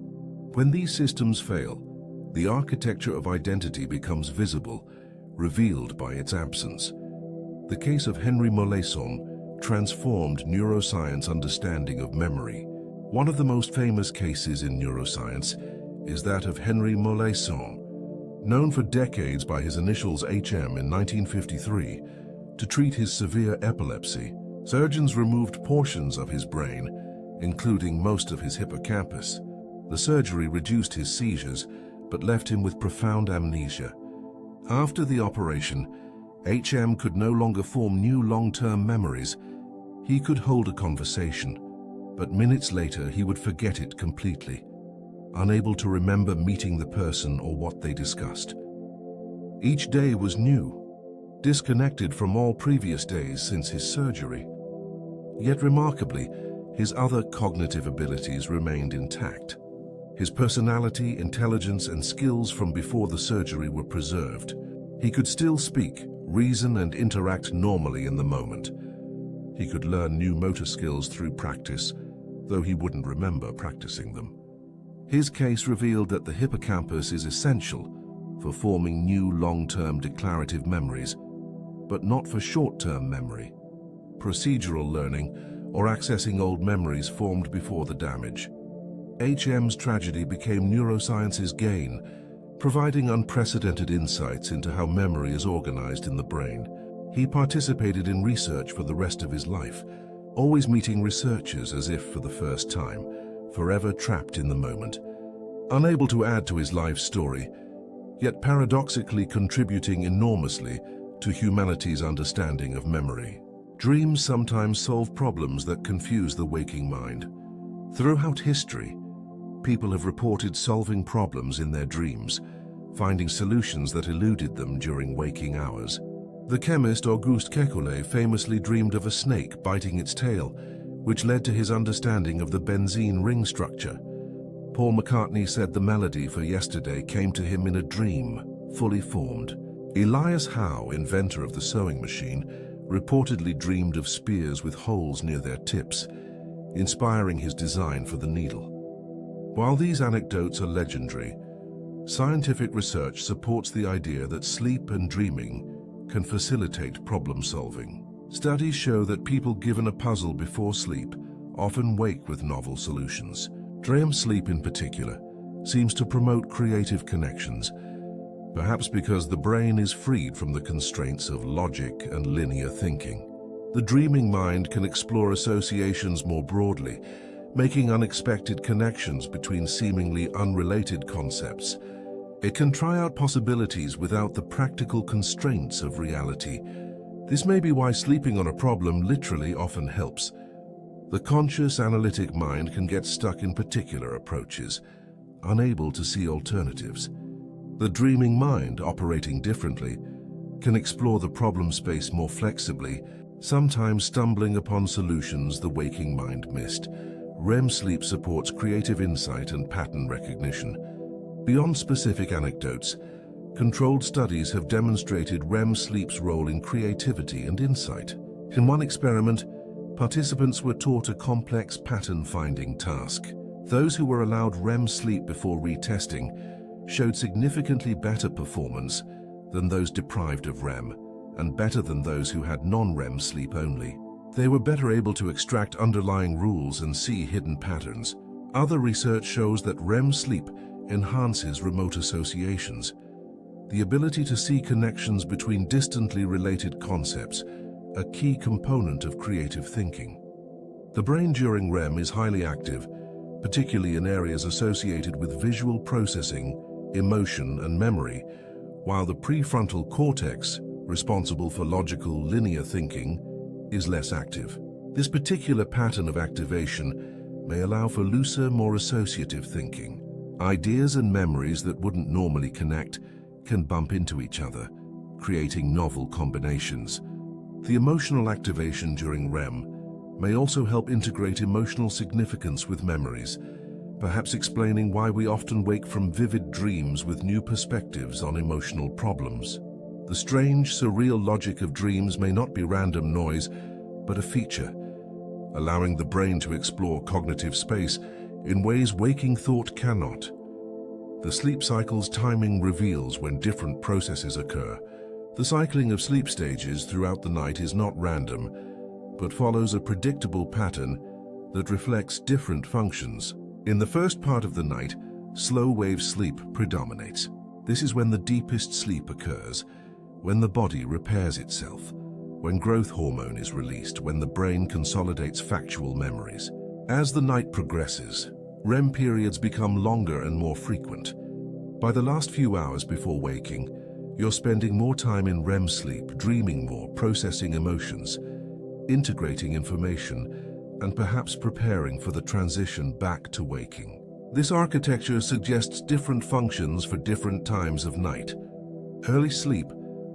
When these systems fail, the architecture of identity becomes visible, revealed by its absence. The case of Henry Molaison transformed neuroscience understanding of memory. One of the most famous cases in neuroscience is that of Henri Molaison, known for decades by his initials HM in 1953, to treat his severe epilepsy. Surgeons removed portions of his brain, including most of his hippocampus. The surgery reduced his seizures, but left him with profound amnesia. After the operation, HM could no longer form new long-term memories. He could hold a conversation, but minutes later he would forget it completely, unable to remember meeting the person or what they discussed. Each day was new, disconnected from all previous days since his surgery. Yet remarkably, his other cognitive abilities remained intact. His personality, intelligence, and skills from before the surgery were preserved. He could still speak, reason, and interact normally in the moment. He could learn new motor skills through practice, though he wouldn't remember practicing them. His case revealed that the hippocampus is essential for forming new long-term declarative memories, but not for short-term memory, procedural learning, or accessing old memories formed before the damage. HM's tragedy became neuroscience's gain, providing unprecedented insights into how memory is organized in the brain. He participated in research for the rest of his life, always meeting researchers as if for the first time, forever trapped in the moment, unable to add to his life story, yet paradoxically contributing enormously to humanity's understanding of memory. Dreams sometimes solve problems that confuse the waking mind. Throughout history, people have reported solving problems in their dreams, finding solutions that eluded them during waking hours. The chemist Auguste Kekulé famously dreamed of a snake biting its tail, which led to his understanding of the benzene ring structure. Paul McCartney said the melody for Yesterday came to him in a dream, fully formed. Elias Howe, inventor of the sewing machine, reportedly dreamed of spears with holes near their tips, inspiring his design for the needle. While these anecdotes are legendary, scientific research supports the idea that sleep and dreaming can facilitate problem-solving. Studies show that people given a puzzle before sleep often wake with novel solutions. REM sleep in particular seems to promote creative connections, perhaps because the brain is freed from the constraints of logic and linear thinking. The dreaming mind can explore associations more broadly, making unexpected connections between seemingly unrelated concepts. It can try out possibilities without the practical constraints of reality. This may be why sleeping on a problem literally often helps. The conscious analytic mind can get stuck in particular approaches, unable to see alternatives. The dreaming mind, operating differently, can explore the problem space more flexibly, sometimes stumbling upon solutions the waking mind missed. REM sleep supports creative insight and pattern recognition. Beyond specific anecdotes, controlled studies have demonstrated REM sleep's role in creativity and insight. In one experiment, participants were taught a complex pattern-finding task. Those who were allowed REM sleep before retesting showed significantly better performance than those deprived of REM, and better than those who had non-REM sleep only. They were better able to extract underlying rules and see hidden patterns. Other research shows that REM sleep enhances remote associations, the ability to see connections between distantly related concepts, a key component of creative thinking. The brain during REM is highly active, particularly in areas associated with visual processing, emotion, and memory, while the prefrontal cortex, responsible for logical, linear thinking, is less active. This particular pattern of activation may allow for looser, more associative thinking. Ideas and memories that wouldn't normally connect can bump into each other, creating novel combinations. The emotional activation during REM may also help integrate emotional significance with memories, perhaps explaining why we often wake from vivid dreams with new perspectives on emotional problems. The strange, surreal logic of dreams may not be random noise, but a feature, allowing the brain to explore cognitive space in ways waking thought cannot. The sleep cycle's timing reveals when different processes occur. The cycling of sleep stages throughout the night is not random, but follows a predictable pattern that reflects different functions. In the first part of the night, slow-wave sleep predominates. This is when the deepest sleep occurs, when the body repairs itself, when growth hormone is released, when the brain consolidates factual memories. As the night progresses, REM periods become longer and more frequent. By the last few hours before waking, you're spending more time in REM sleep, dreaming more, processing emotions, integrating information, and perhaps preparing for the transition back to waking. This architecture suggests different functions for different times of night. Early sleep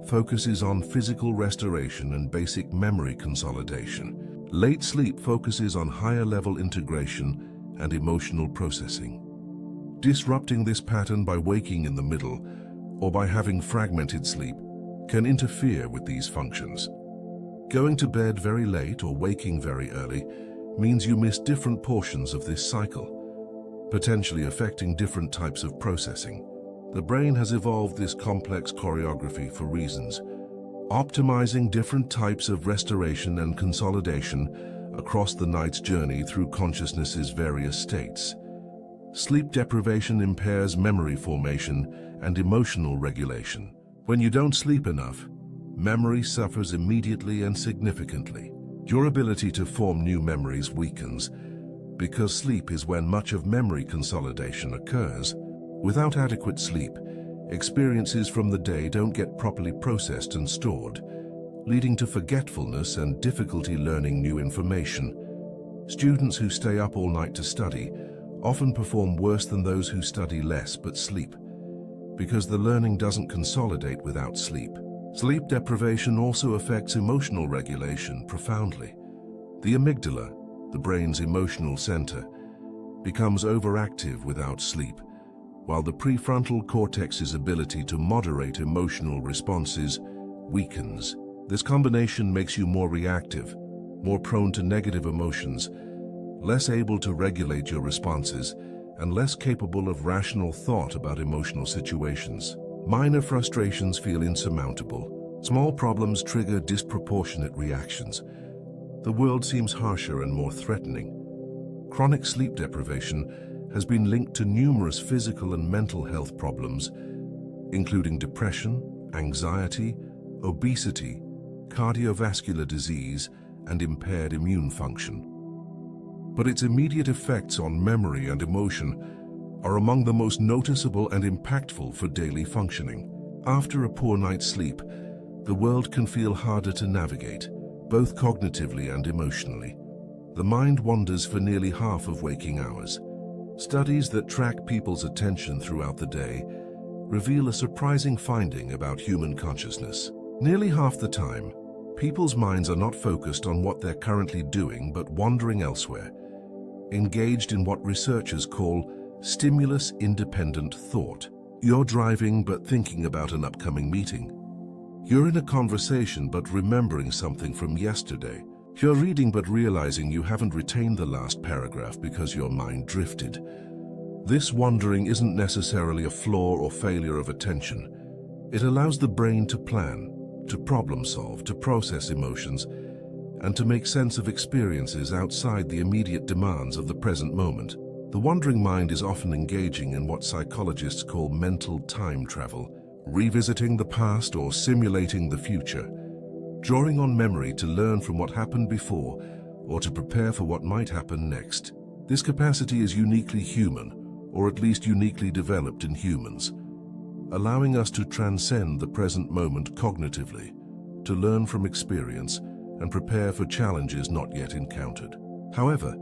focuses on physical restoration and basic memory consolidation. Late sleep focuses on higher-level integration and emotional processing. Disrupting this pattern by waking in the middle or by having fragmented sleep can interfere with these functions. Going to bed very late or waking very early means you miss different portions of this cycle, potentially affecting different types of processing. The brain has evolved this complex choreography for reasons, optimizing different types of restoration and consolidation across the night's journey through consciousness's various states. Sleep deprivation impairs memory formation and emotional regulation. When you don't sleep enough, memory suffers immediately and significantly. Your ability to form new memories weakens because sleep is when much of memory consolidation occurs. Without adequate sleep, experiences from the day don't get properly processed and stored, leading to forgetfulness and difficulty learning new information. Students who stay up all night to study often perform worse than those who study less but sleep, because the learning doesn't consolidate without sleep. Sleep deprivation also affects emotional regulation profoundly. The amygdala, the brain's emotional center, becomes overactive without sleep, while the prefrontal cortex's ability to moderate emotional responses weakens. This combination makes you more reactive, more prone to negative emotions, less able to regulate your responses, and less capable of rational thought about emotional situations. Minor frustrations feel insurmountable. Small problems trigger disproportionate reactions. The world seems harsher and more threatening. Chronic sleep deprivation has been linked to numerous physical and mental health problems, including depression, anxiety, obesity, cardiovascular disease, and impaired immune function. But its immediate effects on memory and emotion are among the most noticeable and impactful for daily functioning. After a poor night's sleep, the world can feel harder to navigate, both cognitively and emotionally. The mind wanders for nearly half of waking hours. Studies that track people's attention throughout the day reveal a surprising finding about human consciousness. Nearly half the time, people's minds are not focused on what they're currently doing but wandering elsewhere, engaged in what researchers call stimulus-independent thought. You're driving but thinking about an upcoming meeting. You're in a conversation but remembering something from yesterday. You're reading but realizing you haven't retained the last paragraph because your mind drifted. This wandering isn't necessarily a flaw or failure of attention. It allows the brain to plan, to problem solve, to process emotions, and to make sense of experiences outside the immediate demands of the present moment. The wandering mind is often engaging in what psychologists call mental time travel, revisiting the past or simulating the future, drawing on memory to learn from what happened before or to prepare for what might happen next. This capacity is uniquely human, or at least uniquely developed in humans, allowing us to transcend the present moment cognitively, to learn from experience and prepare for challenges not yet encountered. However,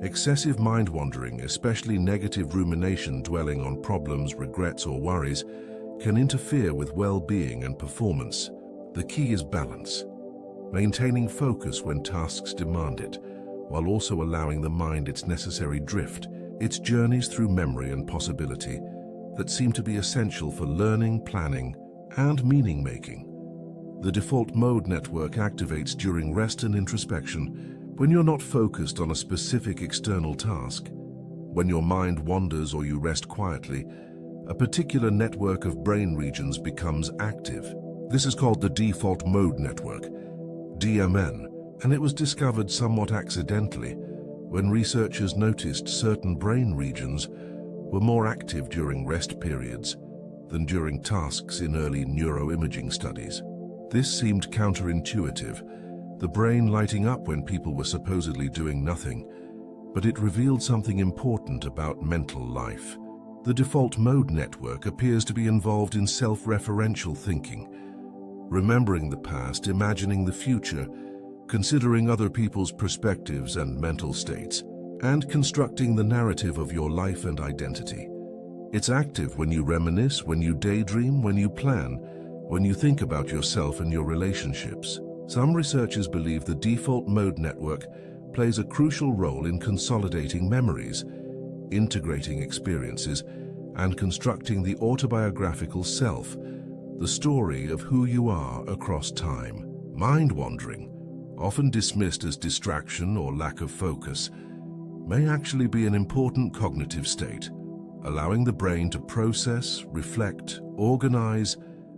excessive mind wandering, especially negative rumination dwelling on problems, regrets, or worries, can interfere with well-being and performance. The key is balance, maintaining focus when tasks demand it, while also allowing the mind its necessary drift, its journeys through memory and possibility that seem to be essential for learning, planning, and meaning-making. The default mode network activates during rest and introspection when you're not focused on a specific external task. When your mind wanders or you rest quietly, a particular network of brain regions becomes active. This is called the default mode network, DMN, and it was discovered somewhat accidentally when researchers noticed certain brain regions were more active during rest periods than during tasks in early neuroimaging studies. This seemed counterintuitive, the brain lighting up when people were supposedly doing nothing, but it revealed something important about mental life. The default mode network appears to be involved in self-referential thinking, remembering the past, imagining the future, considering other people's perspectives and mental states, and constructing the narrative of your life and identity. It's active when you reminisce, when you daydream, when you plan, when you think about yourself and your relationships. Some researchers believe the default mode network plays a crucial role in consolidating memories, integrating experiences, and constructing the autobiographical self, the story of who you are across time. Mind-wandering, often dismissed as distraction or lack of focus, may actually be an important cognitive state, allowing the brain to process, reflect, organize,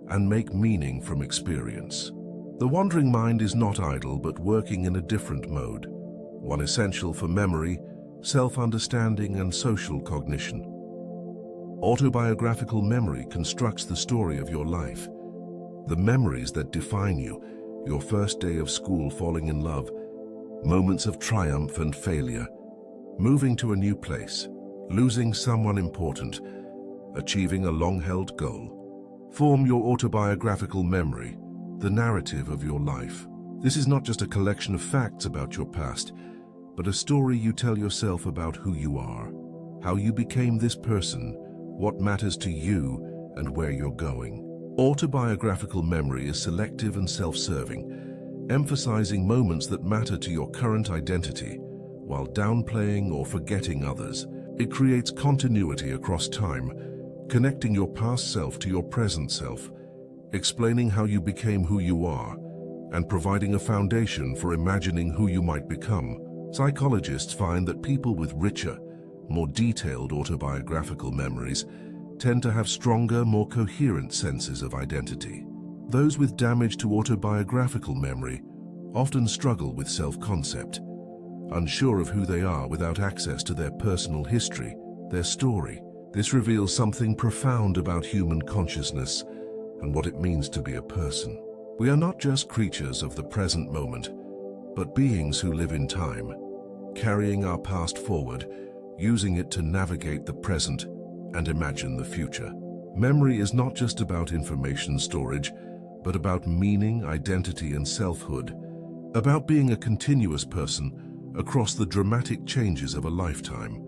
and make meaning from experience. The wandering mind is not idle but working in a different mode, one essential for memory, self-understanding, and social cognition. Autobiographical memory constructs the story of your life. The memories that define you, your first day of school, falling in love, moments of triumph and failure, moving to a new place, losing someone important, achieving a long-held goal, form your autobiographical memory, the narrative of your life. This is not just a collection of facts about your past, but a story you tell yourself about who you are, how you became this person, what matters to you, and where you're going. Autobiographical memory is selective and self-serving, emphasizing moments that matter to your current identity, while downplaying or forgetting others. It creates continuity across time, connecting your past self to your present self, explaining how you became who you are, and providing a foundation for imagining who you might become. Psychologists find that people with richer, more detailed autobiographical memories tend to have stronger, more coherent senses of identity. Those with damage to autobiographical memory often struggle with self-concept, unsure of who they are without access to their personal history, their story. This reveals something profound about human consciousness and what it means to be a person. We are not just creatures of the present moment, but beings who live in time, carrying our past forward, using it to navigate the present and imagine the future. Memory is not just about information storage, but about meaning, identity, and selfhood, about being a continuous person across the dramatic changes of a lifetime.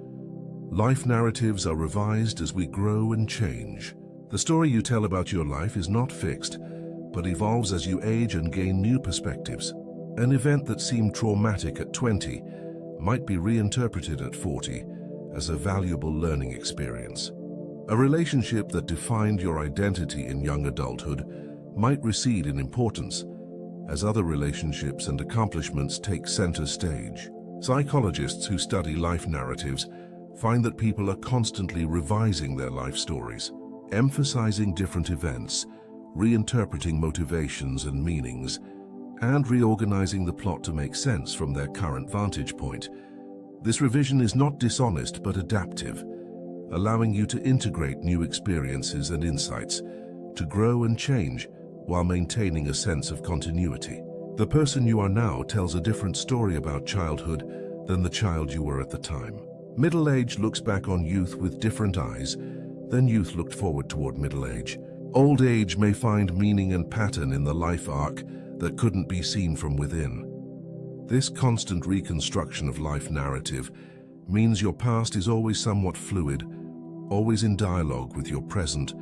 Life narratives are revised as we grow and change. The story you tell about your life is not fixed, but evolves as you age and gain new perspectives. An event that seemed traumatic at 20 might be reinterpreted at 40 as a valuable learning experience. A relationship that defined your identity in young adulthood might recede in importance as other relationships and accomplishments take center stage. Psychologists who study life narratives find that people are constantly revising their life stories, emphasizing different events, reinterpreting motivations and meanings, and reorganizing the plot to make sense from their current vantage point. This revision is not dishonest but adaptive, allowing you to integrate new experiences and insights, to grow and change while maintaining a sense of continuity. The person you are now tells a different story about childhood than the child you were at the time. Middle age looks back on youth with different eyes than youth looked forward toward middle age. Old age may find meaning and pattern in the life arc that couldn't be seen from within. This constant reconstruction of life narrative means your past is always somewhat fluid, always in dialogue with your present,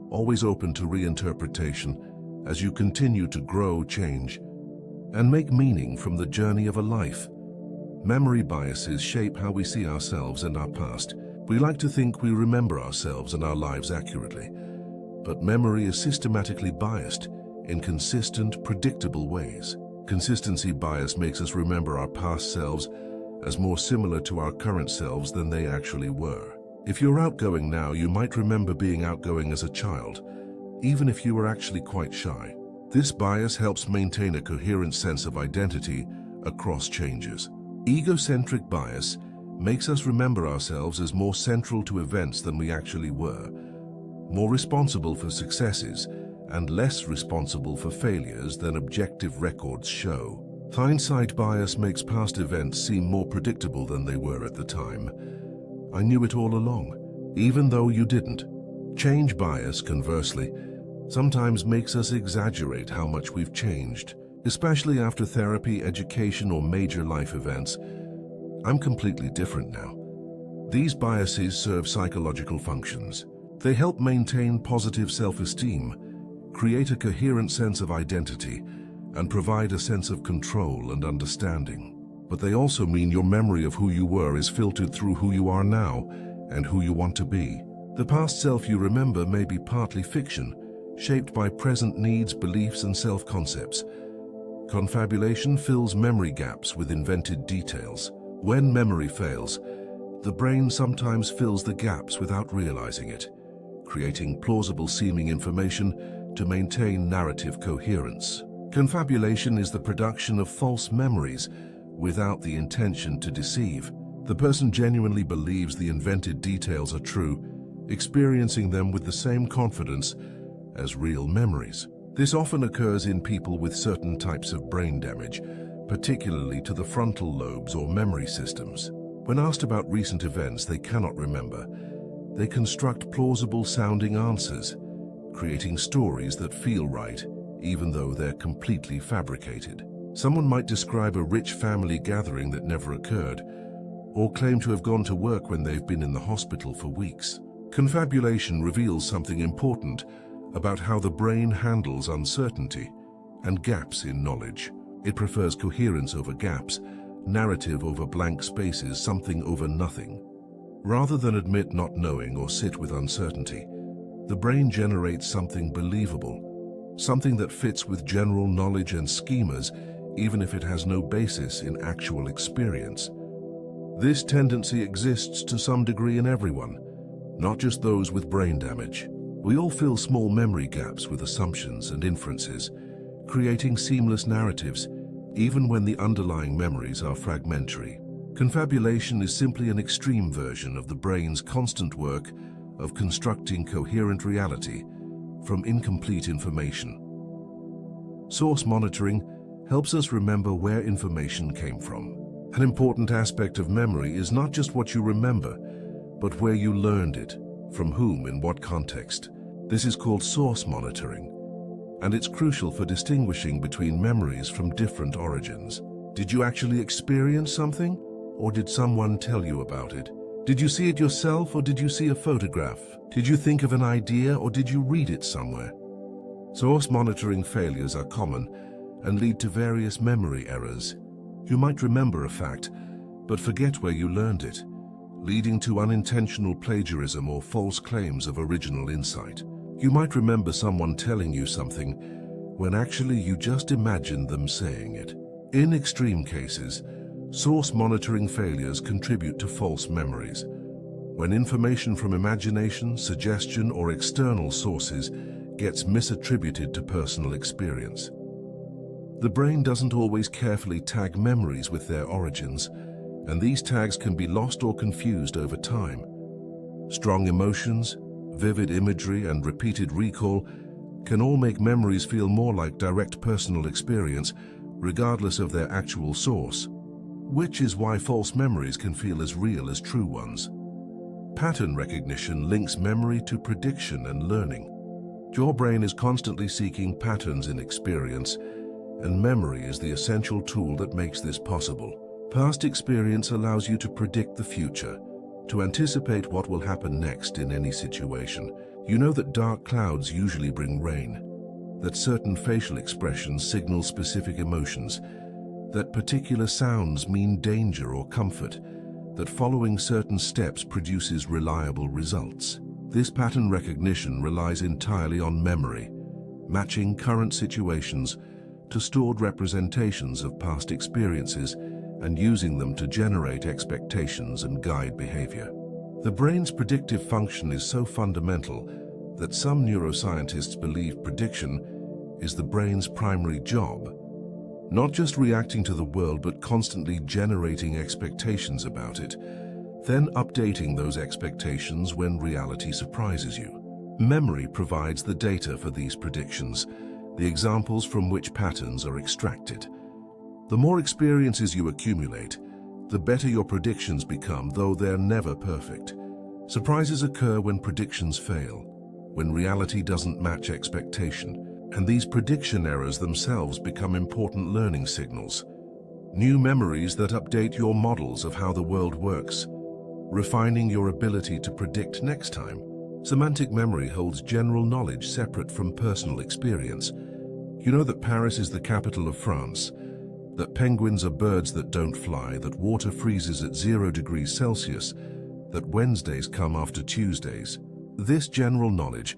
always open to reinterpretation as you continue to grow, change, and make meaning from the journey of a life. Memory biases shape how we see ourselves and our past. We like to think we remember ourselves and our lives accurately, but memory is systematically biased in consistent, predictable ways. Consistency bias makes us remember our past selves as more similar to our current selves than they actually were. If you're outgoing now, you might remember being outgoing as a child, even if you were actually quite shy. This bias helps maintain a coherent sense of identity across changes. Egocentric bias makes us remember ourselves as more central to events than we actually were, more responsible for successes, and less responsible for failures than objective records show. Hindsight bias makes past events seem more predictable than they were at the time. I knew it all along, even though you didn't. Change bias, conversely, sometimes makes us exaggerate how much we've changed, especially after therapy, education, or major life events. I'm completely different now. These biases serve psychological functions. They help maintain positive self-esteem, create a coherent sense of identity, and provide a sense of control and understanding. But they also mean your memory of who you were is filtered through who you are now and who you want to be. The past self you remember may be partly fiction, shaped by present needs, beliefs, and self-concepts. Confabulation fills memory gaps with invented details. When memory fails, the brain sometimes fills the gaps without realizing it, creating plausible-seeming information to maintain narrative coherence. Confabulation is the production of false memories without the intention to deceive. The person genuinely believes the invented details are true, experiencing them with the same confidence as real memories. This often occurs in people with certain types of brain damage, particularly to the frontal lobes or memory systems. When asked about recent events they cannot remember, they construct plausible-sounding answers, creating stories that feel right, even though they're completely fabricated. Someone might describe a rich family gathering that never occurred, or claim to have gone to work when they've been in the hospital for weeks. Confabulation reveals something important about how the brain handles uncertainty and gaps in knowledge. It prefers coherence over gaps, narrative over blank spaces, something over nothing. Rather than admit not knowing or sit with uncertainty, the brain generates something believable, something that fits with general knowledge and schemas, even if it has no basis in actual experience. This tendency exists to some degree in everyone, not just those with brain damage. We all fill small memory gaps with assumptions and inferences, creating seamless narratives, even when the underlying memories are fragmentary. Confabulation is simply an extreme version of the brain's constant work of constructing coherent reality from incomplete information. Source monitoring helps us remember where information came from. An important aspect of memory is not just what you remember, but where you learned it, from whom, in what context. This is called source monitoring, and it's crucial for distinguishing between memories from different origins. Did you actually experience something, or did someone tell you about it? Did you see it yourself, or did you see a photograph? Did you think of an idea, or did you read it somewhere? Source monitoring failures are common and lead to various memory errors. You might remember a fact, but forget where you learned it, leading to unintentional plagiarism or false claims of original insight. You might remember someone telling you something when actually you just imagined them saying it. In extreme cases, source monitoring failures contribute to false memories. When information from imagination, suggestion, or external sources gets misattributed to personal experience. The brain doesn't always carefully tag memories with their origins, and these tags can be lost or confused over time. Strong emotions, vivid imagery, and repeated recall can all make memories feel more like direct personal experience, regardless of their actual source, which is why false memories can feel as real as true ones. Pattern recognition links memory to prediction and learning. Your brain is constantly seeking patterns in experience, and memory is the essential tool that makes this possible. Past experience allows you to predict the future, to anticipate what will happen next in any situation. You know that dark clouds usually bring rain, that certain facial expressions signal specific emotions, that particular sounds mean danger or comfort, that following certain steps produces reliable results. This pattern recognition relies entirely on memory, matching current situations to stored representations of past experiences and using them to generate expectations and guide behavior. The brain's predictive function is so fundamental that some neuroscientists believe prediction is the brain's primary job. not just reacting to the world but constantly generating expectations about it, then updating those expectations when reality surprises you. Memory provides the data for these predictions, the examples from which patterns are extracted. The more experiences you accumulate, the better your predictions become, though they're never perfect. Surprises occur when predictions fail, when reality doesn't match expectation, and these prediction errors themselves become important learning signals. New memories that update your models of how the world works, refining your ability to predict next time. Semantic memory holds general knowledge separate from personal experience. You know that Paris is the capital of France, that penguins are birds that don't fly, that water freezes at 0 degrees Celsius, that Wednesdays come after Tuesdays. This general knowledge,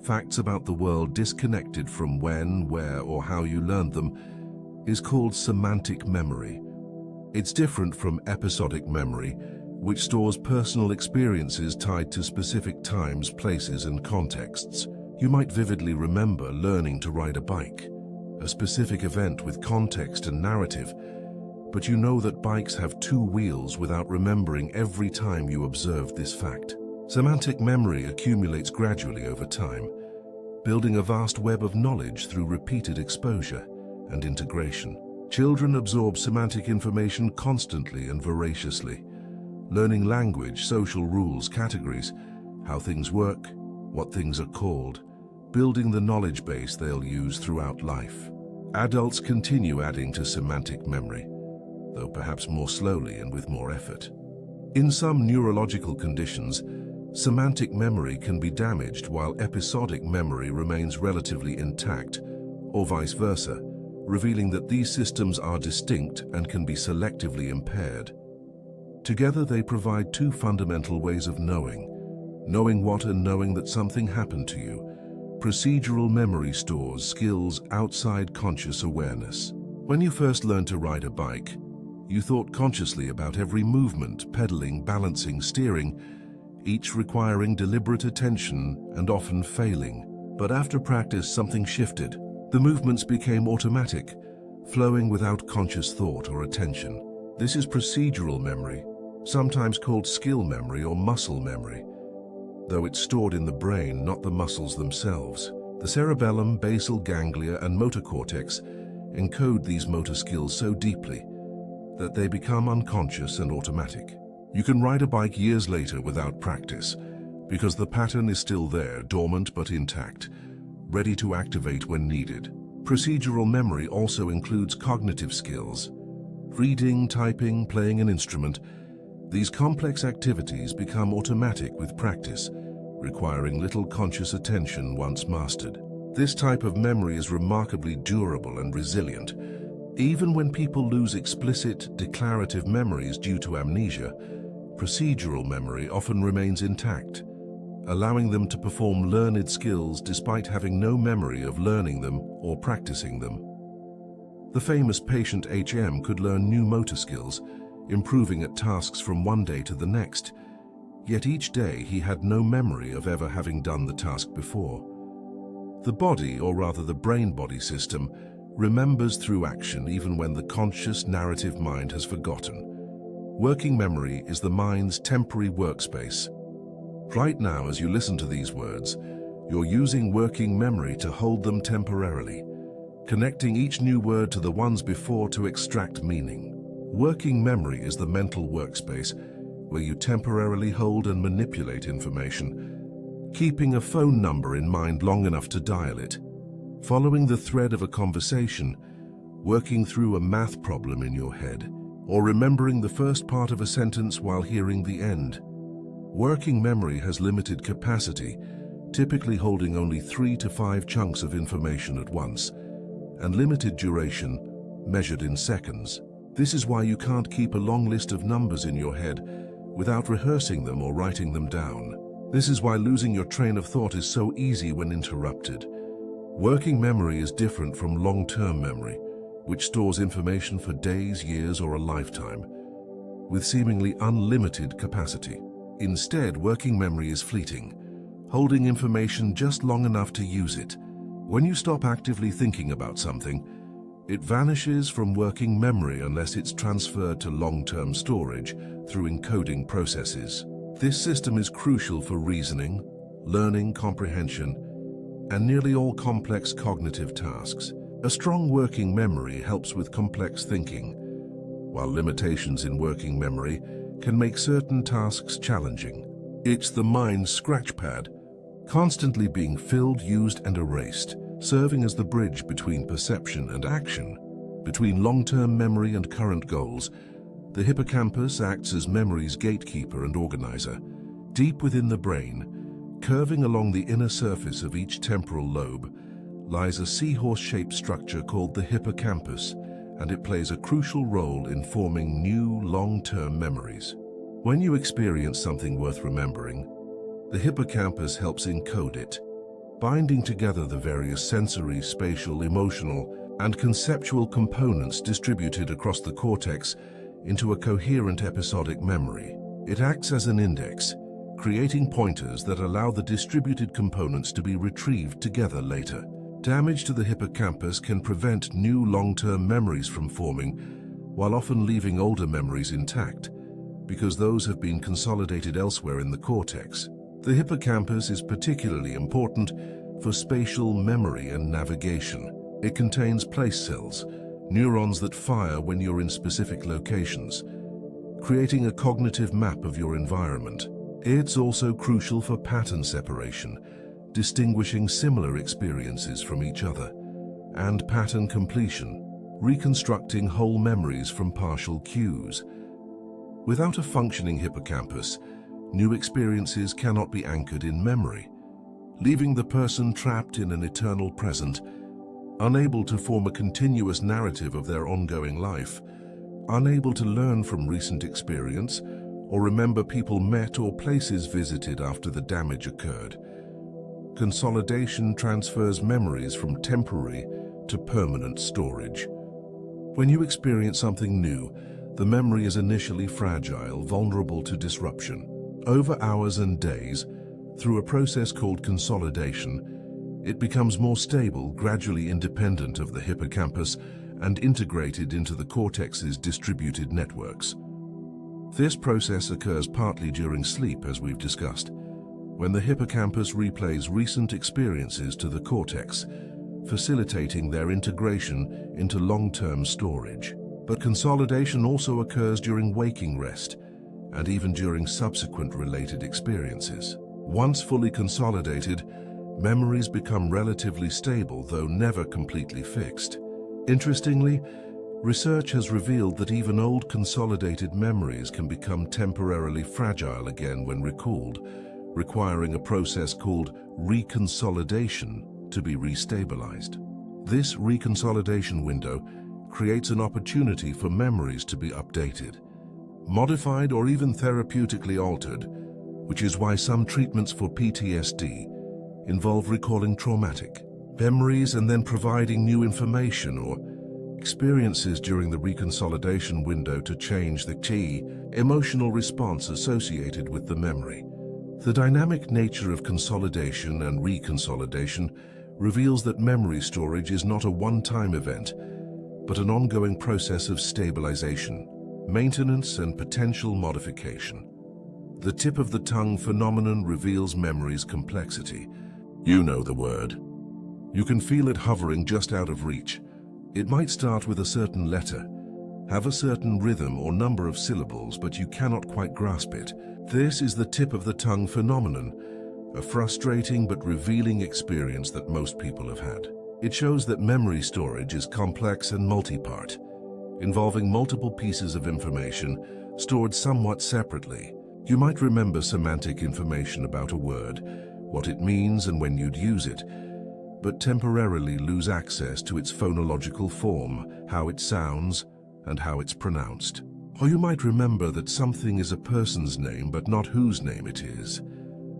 facts about the world disconnected from when, where, or how you learned them, is called semantic memory. It's different from episodic memory, which stores personal experiences tied to specific times, places, and contexts. You might vividly remember learning to ride a bike, a specific event with context and narrative, but you know that bikes have 2 wheels without remembering every time you observed this fact. Semantic memory accumulates gradually over time, building a vast web of knowledge through repeated exposure and integration. Children absorb semantic information constantly and voraciously, learning language, social rules, categories, how things work, what things are called, building the knowledge base they'll use throughout life. Adults continue adding to semantic memory, though perhaps more slowly and with more effort. In some neurological conditions, semantic memory can be damaged while episodic memory remains relatively intact, or vice versa, revealing that these systems are distinct and can be selectively impaired. Together they provide 2 fundamental ways of knowing what and knowing that something happened to you. Procedural memory stores skills outside conscious awareness. When you first learned to ride a bike, you thought consciously about every movement, pedaling, balancing, steering, each requiring deliberate attention and often failing. But after practice, something shifted. The movements became automatic, flowing without conscious thought or attention. This is procedural memory, sometimes called skill memory or muscle memory, though it's stored in the brain, not the muscles themselves. The cerebellum, basal ganglia, and motor cortex encode these motor skills so deeply that they become unconscious and automatic. You can ride a bike years later without practice, because the pattern is still there, dormant but intact, ready to activate when needed. Procedural memory also includes cognitive skills. Reading, typing, playing an instrument. These complex activities become automatic with practice, requiring little conscious attention once mastered. This type of memory is remarkably durable and resilient. Even when people lose explicit, declarative memories due to amnesia, procedural memory often remains intact, allowing them to perform learned skills despite having no memory of learning them or practicing them. The famous patient HM could learn new motor skills, improving at tasks from one day to the next, yet each day he had no memory of ever having done the task before. The body, or rather the brain-body system, remembers through action even when the conscious narrative mind has forgotten. Working memory is the mind's temporary workspace. Right now, as you listen to these words, you're using working memory to hold them temporarily, connecting each new word to the ones before to extract meaning. Working memory is the mental workspace where you temporarily hold and manipulate information, keeping a phone number in mind long enough to dial it, following the thread of a conversation, working through a math problem in your head, or remembering the first part of a sentence while hearing the end. Working memory has limited capacity, typically holding only 3 to 5 chunks of information at once, and limited duration, measured in seconds. This is why you can't keep a long list of numbers in your head without rehearsing them or writing them down. This is why losing your train of thought is so easy when interrupted. Working memory is different from long-term memory, which stores information for days, years, or a lifetime, with seemingly unlimited capacity. Instead, working memory is fleeting, holding information just long enough to use it. When you stop actively thinking about something, It vanishes from working memory unless it's transferred to long-term storage through encoding processes. This system is crucial for reasoning, learning comprehension, and nearly all complex cognitive tasks. A strong working memory helps with complex thinking, while limitations in working memory can make certain tasks challenging. It's the mind's scratchpad, constantly being filled, used, and erased, serving as the bridge between perception and action. Between long-term memory and current goals, the hippocampus acts as memory's gatekeeper and organizer. Deep within the brain, curving along the inner surface of each temporal lobe, lies a seahorse-shaped structure called the hippocampus, and it plays a crucial role in forming new long-term memories. When you experience something worth remembering, the hippocampus helps encode it, binding together the various sensory, spatial, emotional, and conceptual components distributed across the cortex into a coherent episodic memory. It acts as an index, creating pointers that allow the distributed components to be retrieved together later. Damage to the hippocampus can prevent new long-term memories from forming, while often leaving older memories intact, because those have been consolidated elsewhere in the cortex. The hippocampus is particularly important for spatial memory and navigation. It contains place cells, neurons that fire when you're in specific locations, creating a cognitive map of your environment. It's also crucial for pattern separation, distinguishing similar experiences from each other, and pattern completion, reconstructing whole memories from partial cues. Without a functioning hippocampus, new experiences cannot be anchored in memory, leaving the person trapped in an eternal present, unable to form a continuous narrative of their ongoing life, unable to learn from recent experience, or remember people met or places visited after the damage occurred. Consolidation transfers memories from temporary to permanent storage. When you experience something new, the memory is initially fragile, vulnerable to disruption. Over hours and days, through a process called consolidation, it becomes more stable, gradually independent of the hippocampus, and integrated into the cortex's distributed networks. This process occurs partly during sleep, as we've discussed, when the hippocampus replays recent experiences to the cortex, facilitating their integration into long-term storage. But consolidation also occurs during waking rest, and even during subsequent related experiences. Once fully consolidated, memories become relatively stable, though never completely fixed. Interestingly, research has revealed that even old consolidated memories can become temporarily fragile again when recalled, requiring a process called reconsolidation to be restabilized. This reconsolidation window creates an opportunity for memories to be updated, modified, or even therapeutically altered, which is why some treatments for PTSD involve recalling traumatic memories and then providing new information or experiences during the reconsolidation window to change the key emotional response associated with the memory. The dynamic nature of consolidation and reconsolidation reveals that memory storage is not a one-time event, but an ongoing process of stabilization, maintenance, and potential modification. The tip of the tongue phenomenon reveals memory's complexity. You know the word. You can feel it hovering just out of reach. It might start with a certain letter, have a certain rhythm or number of syllables, but you cannot quite grasp it. This is the tip of the tongue phenomenon, a frustrating but revealing experience that most people have had. It shows that memory storage is complex and multi-part, involving multiple pieces of information stored somewhat separately. You might remember semantic information about a word, what it means and when you'd use it, but temporarily lose access to its phonological form, how it sounds, and how it's pronounced. Or you might remember that something is a person's name but not whose name it is.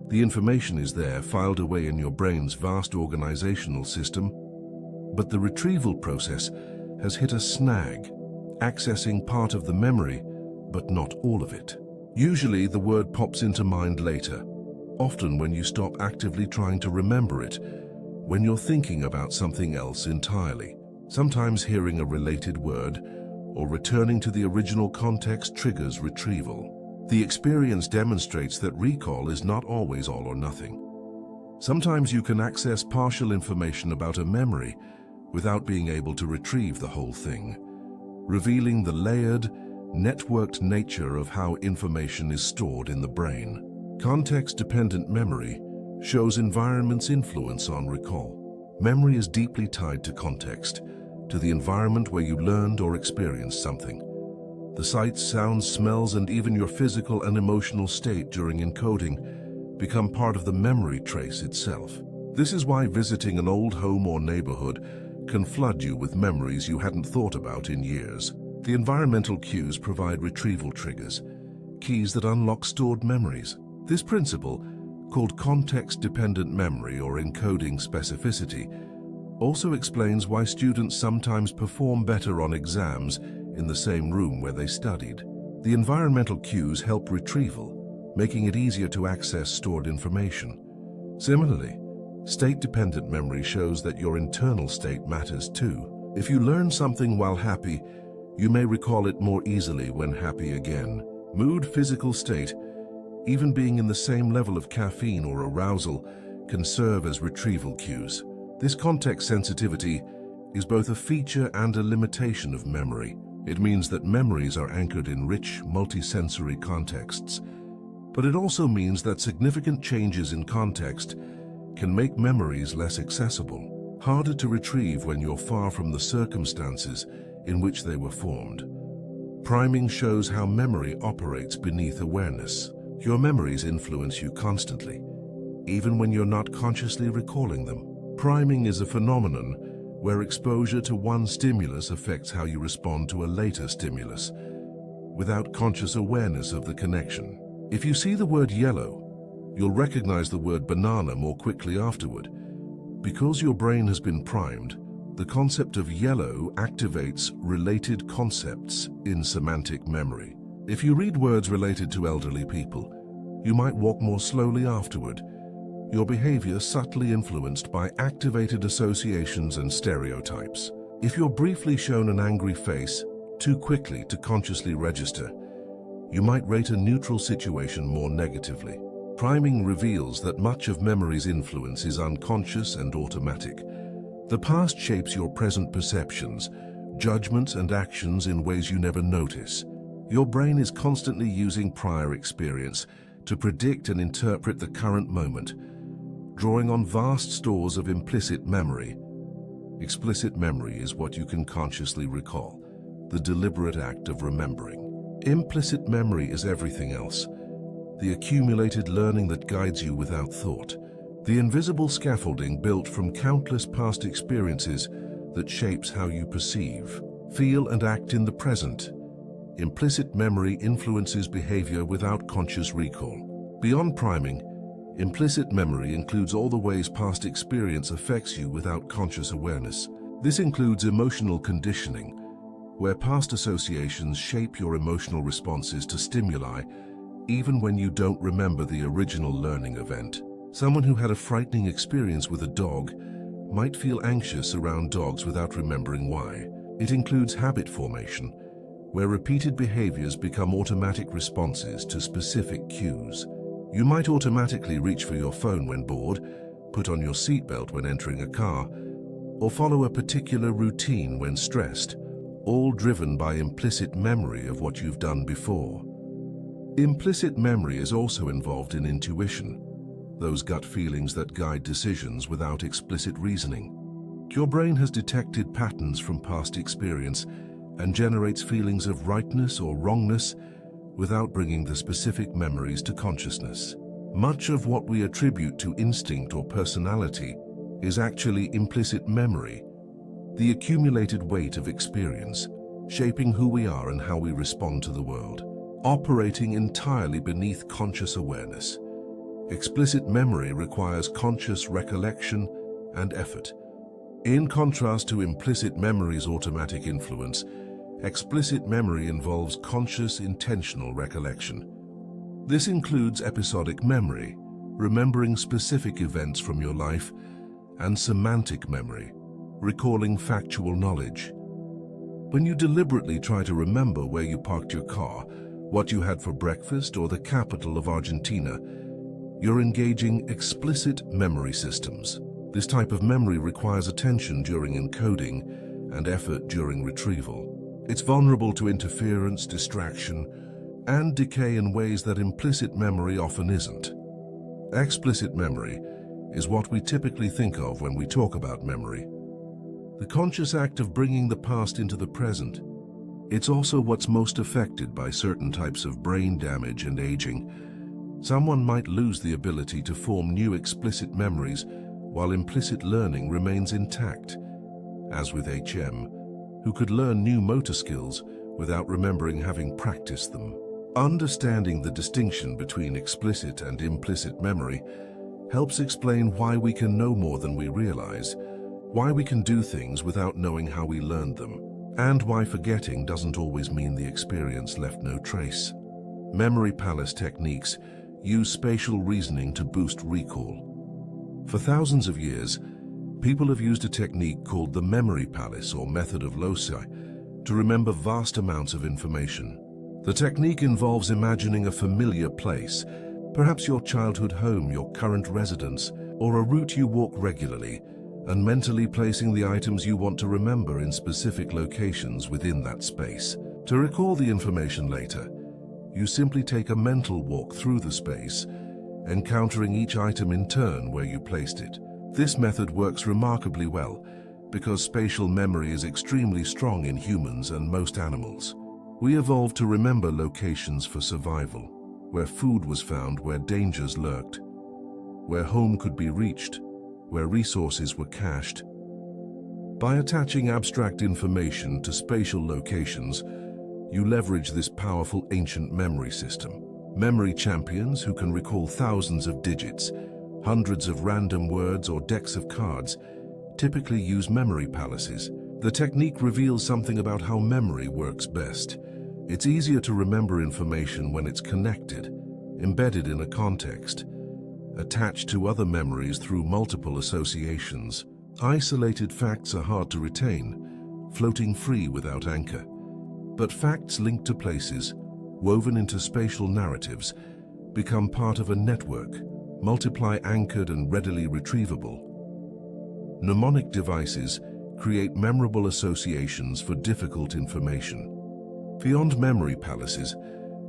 The information is there, filed away in your brain's vast organizational system, but the retrieval process has hit a snag, accessing part of the memory, but not all of it. Usually the word pops into mind later, often when you stop actively trying to remember it, when you're thinking about something else entirely. Sometimes hearing a related word or returning to the original context triggers retrieval. The experience demonstrates that recall is not always all or nothing. Sometimes you can access partial information about a memory without being able to retrieve the whole thing, revealing the layered, networked nature of how information is stored in the brain. Context-dependent memory shows environment's influence on recall. Memory is deeply tied to context, to the environment where you learned or experienced something. The sights, sounds, smells, and even your physical and emotional state during encoding become part of the memory trace itself. This is why visiting an old home or neighborhood can flood you with memories you hadn't thought about in years. The environmental cues provide retrieval triggers, keys that unlock stored memories. This principle, called context-dependent memory or encoding specificity, also explains why students sometimes perform better on exams in the same room where they studied. The environmental cues help retrieval, making it easier to access stored information. Similarly, state-dependent memory shows that your internal state matters too. If you learn something while happy, you may recall it more easily when happy again. Mood, physical state, even being in the same level of caffeine or arousal, can serve as retrieval cues. This context sensitivity is both a feature and a limitation of memory. It means that memories are anchored in rich, multisensory contexts. But it also means that significant changes in context can make memories less accessible, harder to retrieve when you're far from the circumstances in which they were formed. Priming shows how memory operates beneath awareness. Your memories influence you constantly, even when you're not consciously recalling them. Priming is a phenomenon where exposure to one stimulus affects how you respond to a later stimulus, without conscious awareness of the connection. If you see the word yellow, you'll recognize the word banana more quickly afterward. Because your brain has been primed, the concept of yellow activates related concepts in semantic memory. If you read words related to elderly people, you might walk more slowly afterward, your behavior subtly influenced by activated associations and stereotypes. If you're briefly shown an angry face too quickly to consciously register, you might rate a neutral situation more negatively. Priming reveals that much of memory's influence is unconscious and automatic. The past shapes your present perceptions, judgments, and actions in ways you never notice. Your brain is constantly using prior experience to predict and interpret the current moment, drawing on vast stores of implicit memory. Explicit memory is what you can consciously recall, the deliberate act of remembering. Implicit memory is everything else, the accumulated learning that guides you without thought, the invisible scaffolding built from countless past experiences that shapes how you perceive, feel, and act in the present. Implicit memory influences behavior without conscious recall. Beyond priming, implicit memory includes all the ways past experience affects you without conscious awareness. This includes emotional conditioning, where past associations shape your emotional responses to stimuli, even when you don't remember the original learning event. Someone who had a frightening experience with a dog might feel anxious around dogs without remembering why. It includes habit formation, where repeated behaviors become automatic responses to specific cues. You might automatically reach for your phone when bored, put on your seatbelt when entering a car, or follow a particular routine when stressed, all driven by implicit memory of what you've done before. Implicit memory is also involved in intuition, those gut feelings that guide decisions without explicit reasoning. Your brain has detected patterns from past experience and generates feelings of rightness or wrongness without bringing the specific memories to consciousness. Much of what we attribute to instinct or personality is actually implicit memory, the accumulated weight of experience, shaping who we are and how we respond to the world, operating entirely beneath conscious awareness. Explicit memory requires conscious recollection and effort. In contrast to implicit memory's automatic influence, explicit memory involves conscious, intentional recollection. This includes episodic memory, remembering specific events from your life, and semantic memory, recalling factual knowledge. When you deliberately try to remember where you parked your car, what you had for breakfast, or the capital of Argentina, you're engaging explicit memory systems. This type of memory requires attention during encoding and effort during retrieval. It's vulnerable to interference, distraction, and decay in ways that implicit memory often isn't. Explicit memory is what we typically think of when we talk about memory. The conscious act of bringing the past into the present. It's also what's most affected by certain types of brain damage and aging. Someone might lose the ability to form new explicit memories while implicit learning remains intact, as with HM, who could learn new motor skills without remembering having practiced them. Understanding the distinction between explicit and implicit memory helps explain why we can know more than we realize, why we can do things without knowing how we learned them, and why forgetting doesn't always mean the experience left no trace. Memory palace techniques use spatial reasoning to boost recall. For thousands of years, people have used a technique called the memory palace or method of loci to remember vast amounts of information. The technique involves imagining a familiar place, perhaps your childhood home, your current residence, or a route you walk regularly, and mentally placing the items you want to remember in specific locations within that space. To recall the information later, you simply take a mental walk through the space, encountering each item in turn where you placed it. This method works remarkably well because spatial memory is extremely strong in humans and most animals. We evolved to remember locations for survival, where food was found, where dangers lurked, where home could be reached, where resources were cached. By attaching abstract information to spatial locations, you leverage this powerful ancient memory system. Memory champions who can recall thousands of digits, hundreds of random words, or decks of cards typically use memory palaces. The technique reveals something about how memory works best. It's easier to remember information when it's connected, embedded in a context, attached to other memories through multiple associations. Isolated facts are hard to retain, floating free without anchor. But facts linked to places, woven into spatial narratives, become part of a network, multiply anchored and readily retrievable. Mnemonic devices create memorable associations for difficult information. Beyond memory palaces,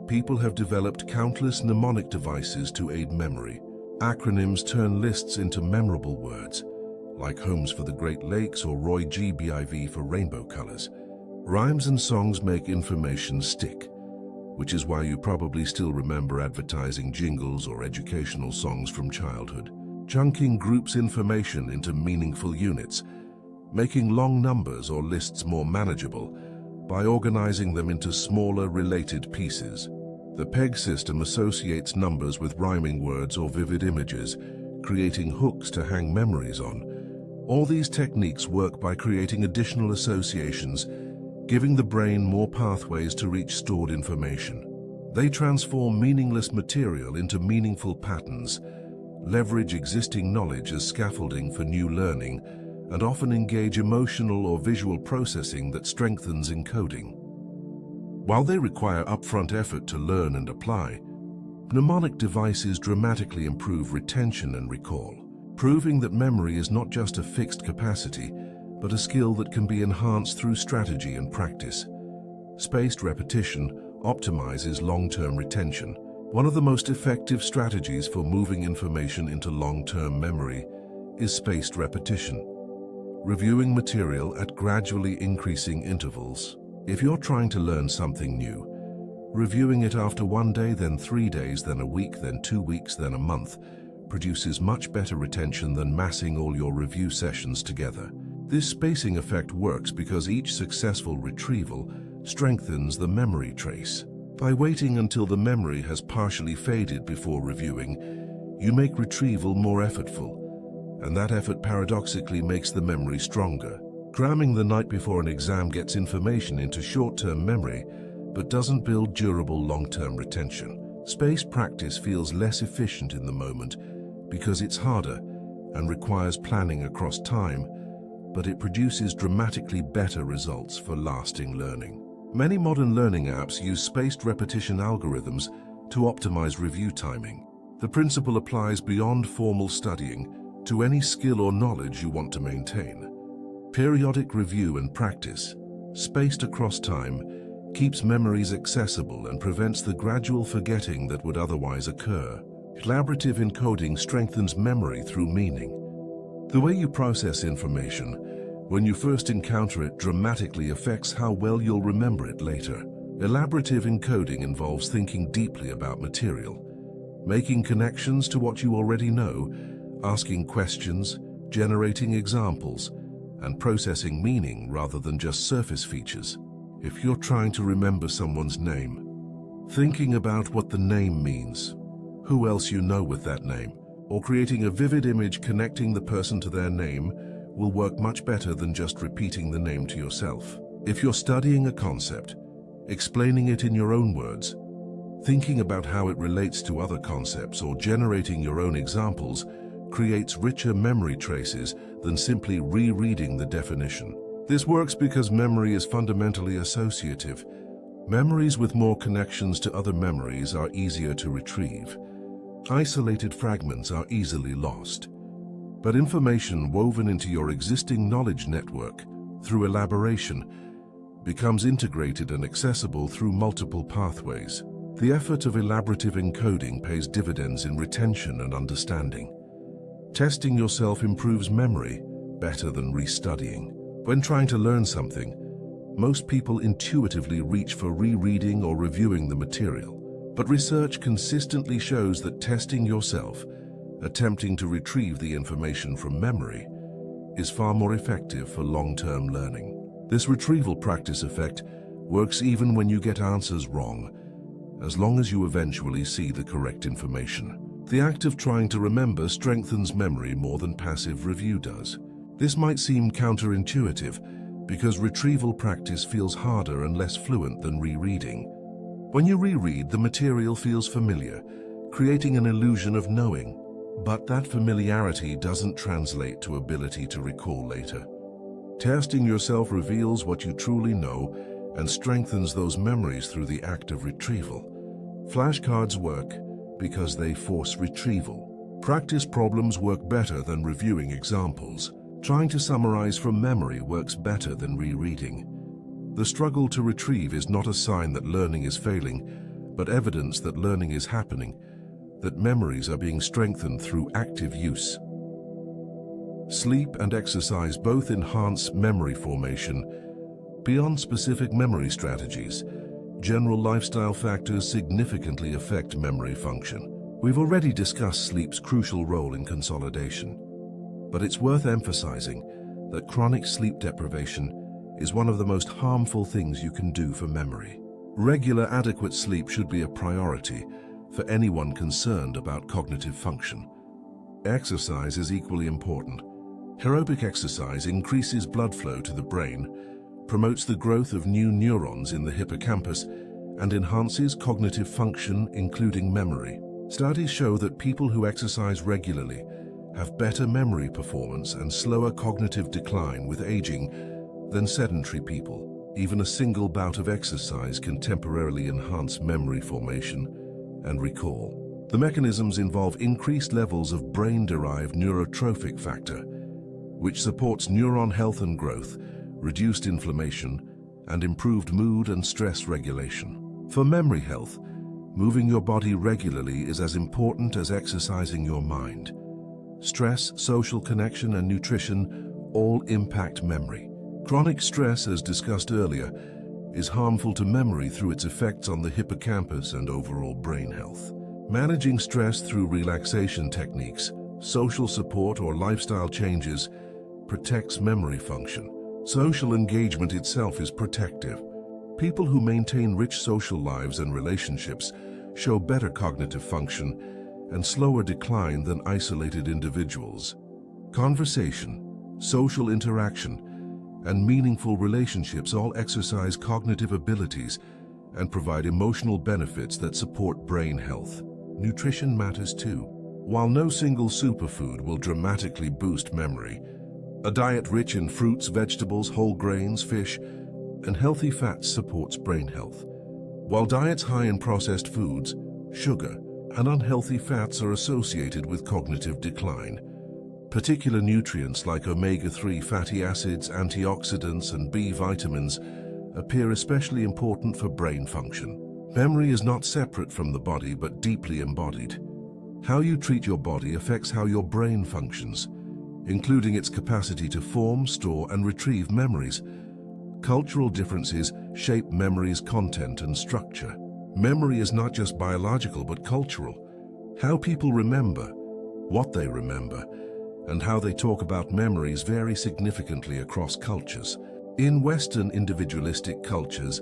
people have developed countless mnemonic devices to aid memory. Acronyms turn lists into memorable words, like Homes for the Great Lakes or Roy G. BIV for rainbow colors. Rhymes and songs make information stick, which is why you probably still remember advertising jingles or educational songs from childhood. Chunking groups information into meaningful units, making long numbers or lists more manageable by organizing them into smaller related pieces. The PEG system associates numbers with rhyming words or vivid images, creating hooks to hang memories on. All these techniques work by creating additional associations, giving the brain more pathways to reach stored information. They transform meaningless material into meaningful patterns, leverage existing knowledge as scaffolding for new learning, and often engage emotional or visual processing that strengthens encoding. While they require upfront effort to learn and apply, mnemonic devices dramatically improve retention and recall, proving that memory is not just a fixed capacity, but a skill that can be enhanced through strategy and practice. Spaced repetition optimizes long-term retention. One of the most effective strategies for moving information into long-term memory is spaced repetition, reviewing material at gradually increasing intervals. If you're trying to learn something new, reviewing it after 1 day, then 3 days, then a week, then 2 weeks, then a month, produces much better retention than massing all your review sessions together. This spacing effect works because each successful retrieval strengthens the memory trace. By waiting until the memory has partially faded before reviewing, you make retrieval more effortful, and that effort paradoxically makes the memory stronger. Cramming the night before an exam gets information into short-term memory, but doesn't build durable long-term retention. Spaced practice feels less efficient in the moment because it's harder and requires planning across time, but it produces dramatically better results for lasting learning. Many modern learning apps use spaced repetition algorithms to optimize review timing. The principle applies beyond formal studying to any skill or knowledge you want to maintain. Periodic review and practice, spaced across time, keeps memories accessible and prevents the gradual forgetting that would otherwise occur. Collaborative encoding strengthens memory through meaning. The way you process information when you first encounter it dramatically affects how well you'll remember it later. Elaborative encoding involves thinking deeply about material, making connections to what you already know, asking questions, generating examples, and processing meaning rather than just surface features. If you're trying to remember someone's name, thinking about what the name means, who else you know with that name, or creating a vivid image connecting the person to their name will work much better than just repeating the name to yourself. If you're studying a concept, explaining it in your own words, thinking about how it relates to other concepts, or generating your own examples creates richer memory traces than simply rereading the definition. This works because memory is fundamentally associative. Memories with more connections to other memories are easier to retrieve. Isolated fragments are easily lost. But information woven into your existing knowledge network through elaboration becomes integrated and accessible through multiple pathways. The effort of elaborative encoding pays dividends in retention and understanding. Testing yourself improves memory better than restudying. When trying to learn something, most people intuitively reach for rereading or reviewing the material. But research consistently shows that testing yourself, attempting to retrieve the information from memory, is far more effective for long-term learning. This retrieval practice effect works even when you get answers wrong, as long as you eventually see the correct information. The act of trying to remember strengthens memory more than passive review does. This might seem counterintuitive because retrieval practice feels harder and less fluent than rereading. When you reread, the material feels familiar, creating an illusion of knowing. But that familiarity doesn't translate to ability to recall later. Testing yourself reveals what you truly know and strengthens those memories through the act of retrieval. Flashcards work because they force retrieval. Practice problems work better than reviewing examples. Trying to summarize from memory works better than rereading. The struggle to retrieve is not a sign that learning is failing, but evidence that learning is happening, that memories are being strengthened through active use. Sleep and exercise both enhance memory formation. Beyond specific memory strategies, general lifestyle factors significantly affect memory function. We've already discussed sleep's crucial role in consolidation, but it's worth emphasizing that chronic sleep deprivation is one of the most harmful things you can do for memory. Regular, adequate sleep should be a priority for anyone concerned about cognitive function. Exercise is equally important. Aerobic exercise increases blood flow to the brain, promotes the growth of new neurons in the hippocampus, and enhances cognitive function, including memory. Studies show that people who exercise regularly have better memory performance and slower cognitive decline with aging than sedentary people. Even a single bout of exercise can temporarily enhance memory formation and recall. The mechanisms involve increased levels of brain-derived neurotrophic factor, which supports neuron health and growth, reduced inflammation, and improved mood and stress regulation. For memory health, moving your body regularly is as important as exercising your mind. Stress, social connection, and nutrition all impact memory. Chronic stress, as discussed earlier, is harmful to memory through its effects on the hippocampus and overall brain health. Managing stress through relaxation techniques, social support, or lifestyle changes protects memory function. Social engagement itself is protective. People who maintain rich social lives and relationships show better cognitive function and slower decline than isolated individuals. Conversation, social interaction, and meaningful relationships all exercise cognitive abilities and provide emotional benefits that support brain health. Nutrition matters too. While no single superfood will dramatically boost memory, A diet rich in fruits, vegetables, whole grains, fish, and healthy fats supports brain health, while diets high in processed foods, sugar, and unhealthy fats are associated with cognitive decline. Particular nutrients like omega-3 fatty acids, antioxidants, and B vitamins appear especially important for brain function. Memory is not separate from the body but deeply embodied. How you treat your body affects how your brain functions, including its capacity to form, store, and retrieve memories. Cultural differences shape memory's content and structure. Memory is not just biological but cultural. How people remember, what they remember, and how they talk about memories vary significantly across cultures. In Western individualistic cultures,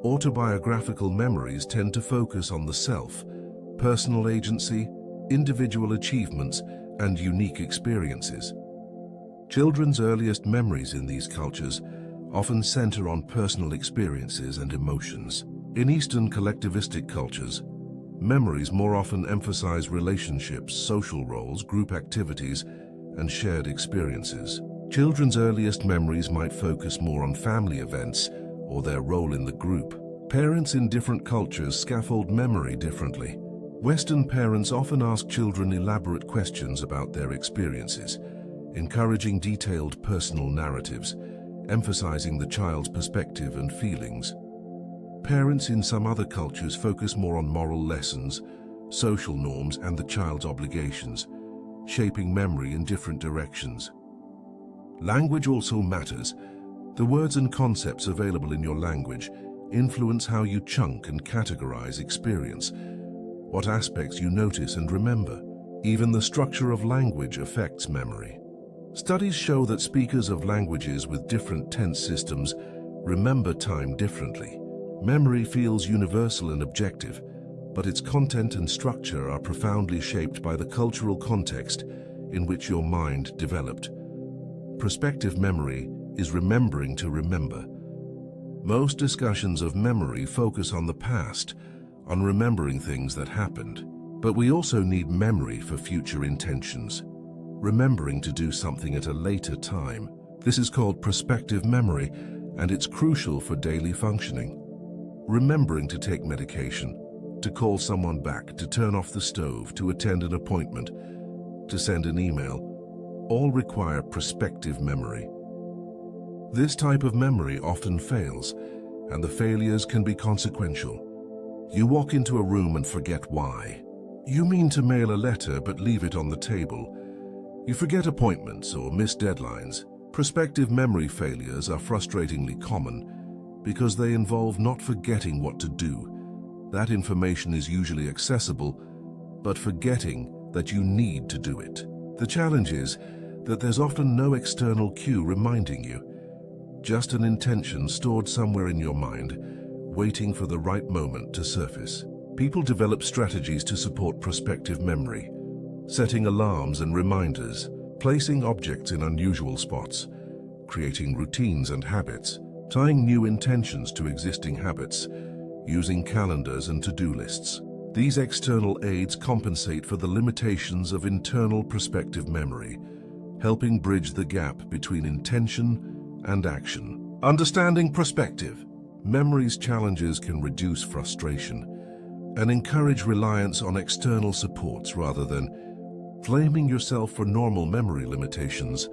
autobiographical memories tend to focus on the self, personal agency, individual achievements, and unique experiences. Children's earliest memories in these cultures often center on personal experiences and emotions. In Eastern collectivistic cultures, memories more often emphasize relationships, social roles, group activities, and shared experiences. Children's earliest memories might focus more on family events or their role in the group. Parents in different cultures scaffold memory differently. Western parents often ask children elaborate questions about their experiences, encouraging detailed personal narratives, emphasizing the child's perspective and feelings. Parents in some other cultures focus more on moral lessons, social norms, and the child's obligations, shaping memory in different directions. Language also matters. The words and concepts available in your language influence how you chunk and categorize experience, what aspects you notice and remember. Even the structure of language affects memory. Studies show that speakers of languages with different tense systems remember time differently. Memory feels universal and objective, but its content and structure are profoundly shaped by the cultural context in which your mind developed. Prospective memory is remembering to remember. Most discussions of memory focus on the past, on remembering things that happened. But we also need memory for future intentions, remembering to do something at a later time. This is called prospective memory, and it's crucial for daily functioning. Remembering to take medication, to call someone back, to turn off the stove, to attend an appointment, to send an email, all require prospective memory. This type of memory often fails, and the failures can be consequential. You walk into a room and forget why. You mean to mail a letter but leave it on the table. You forget appointments or miss deadlines. Prospective memory failures are frustratingly common because they involve not forgetting what to do. That information is usually accessible, but forgetting that you need to do it. The challenge is that there's often no external cue reminding you, just an intention stored somewhere in your mind, waiting for the right moment to surface. People develop strategies to support prospective memory, setting alarms and reminders, placing objects in unusual spots, creating routines and habits, tying new intentions to existing habits, using calendars and to-do lists. These external aids compensate for the limitations of internal prospective memory, helping bridge the gap between intention and action. Understanding prospective memory's challenges can reduce frustration and encourage reliance on external supports rather than blaming yourself for normal memory limitations.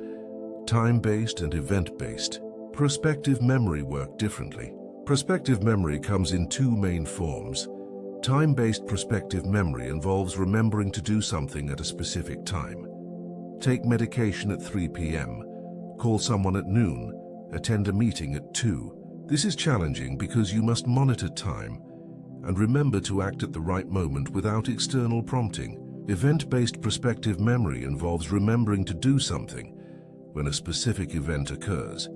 Time-based and event-based prospective memory work differently. Prospective memory comes in two main forms. Time-based prospective memory involves remembering to do something at a specific time. Take medication at 3 p.m., call someone at noon, attend a meeting at 2. This is challenging because you must monitor time and remember to act at the right moment without external prompting. Event-based prospective memory involves remembering to do something when a specific event occurs.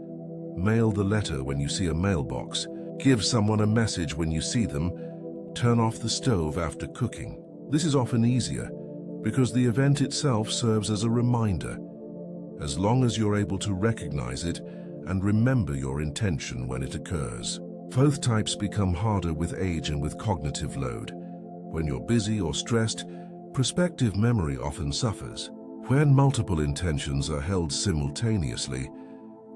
Mail the letter when you see a mailbox, give someone a message when you see them, turn off the stove after cooking. This is often easier because the event itself serves as a reminder, as long as you're able to recognize it and remember your intention when it occurs. Both types become harder with age and with cognitive load. When you're busy or stressed, prospective memory often suffers. When multiple intentions are held simultaneously,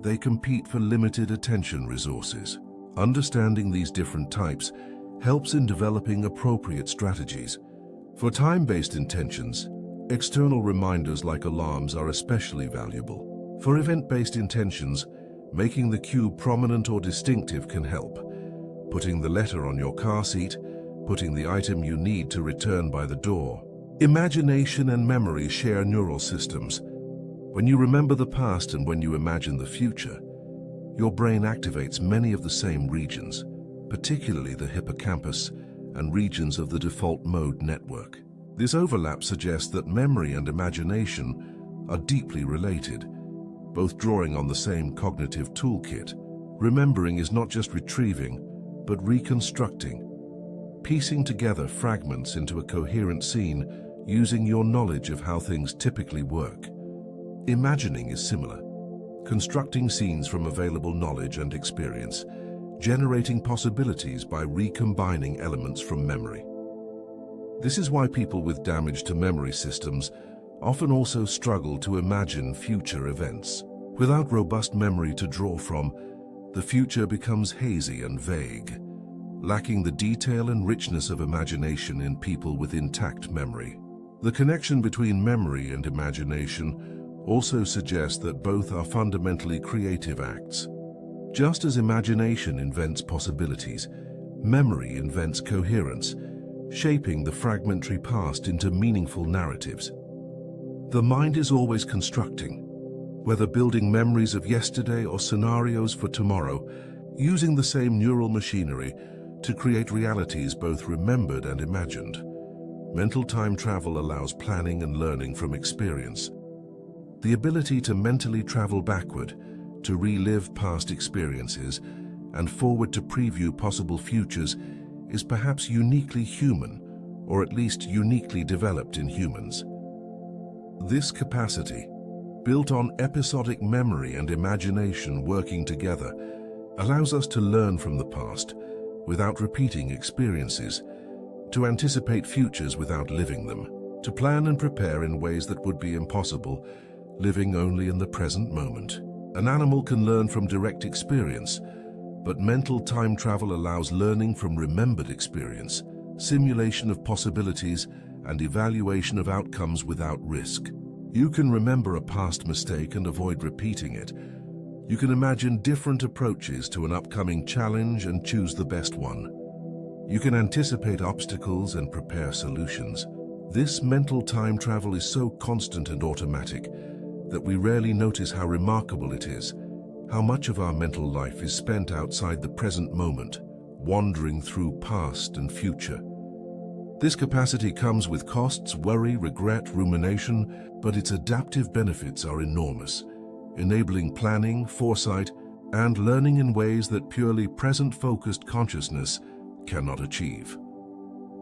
they compete for limited attention resources. Understanding these different types helps in developing appropriate strategies. For time-based intentions, external reminders like alarms are especially valuable. For event-based intentions, making the cue prominent or distinctive can help. Putting the letter on your car seat, putting the item you need to return by the door. Imagination and memory share neural systems. When you remember the past and when you imagine the future, your brain activates many of the same regions, particularly the hippocampus and regions of the default mode network. This overlap suggests that memory and imagination are deeply related, both drawing on the same cognitive toolkit. Remembering is not just retrieving, but reconstructing, piecing together fragments into a coherent scene using your knowledge of how things typically work. Imagining is similar, constructing scenes from available knowledge and experience, generating possibilities by recombining elements from memory. This is why people with damage to memory systems often also struggle to imagine future events. Without robust memory to draw from, the future becomes hazy and vague, lacking the detail and richness of imagination in people with intact memory. The connection between memory and imagination also suggests that both are fundamentally creative acts. Just as imagination invents possibilities, memory invents coherence, shaping the fragmentary past into meaningful narratives. The mind is always constructing, whether building memories of yesterday or scenarios for tomorrow, using the same neural machinery to create realities both remembered and imagined. Mental time travel allows planning and learning from experience. The ability to mentally travel backward, to relive past experiences, and forward to preview possible futures is perhaps uniquely human, or at least uniquely developed in humans. This capacity, built on episodic memory and imagination working together, allows us to learn from the past without repeating experiences, to anticipate futures without living them, to plan and prepare in ways that would be impossible, living only in the present moment. An animal can learn from direct experience, but mental time travel allows learning from remembered experience, simulation of possibilities, and evaluation of outcomes without risk. You can remember a past mistake and avoid repeating it. You can imagine different approaches to an upcoming challenge and choose the best one. You can anticipate obstacles and prepare solutions. This mental time travel is so constant and automatic that we rarely notice how remarkable it is, how much of our mental life is spent outside the present moment, wandering through past and future. This capacity comes with costs, worry, regret, rumination, but its adaptive benefits are enormous, enabling planning, foresight, and learning in ways that purely present-focused consciousness cannot achieve.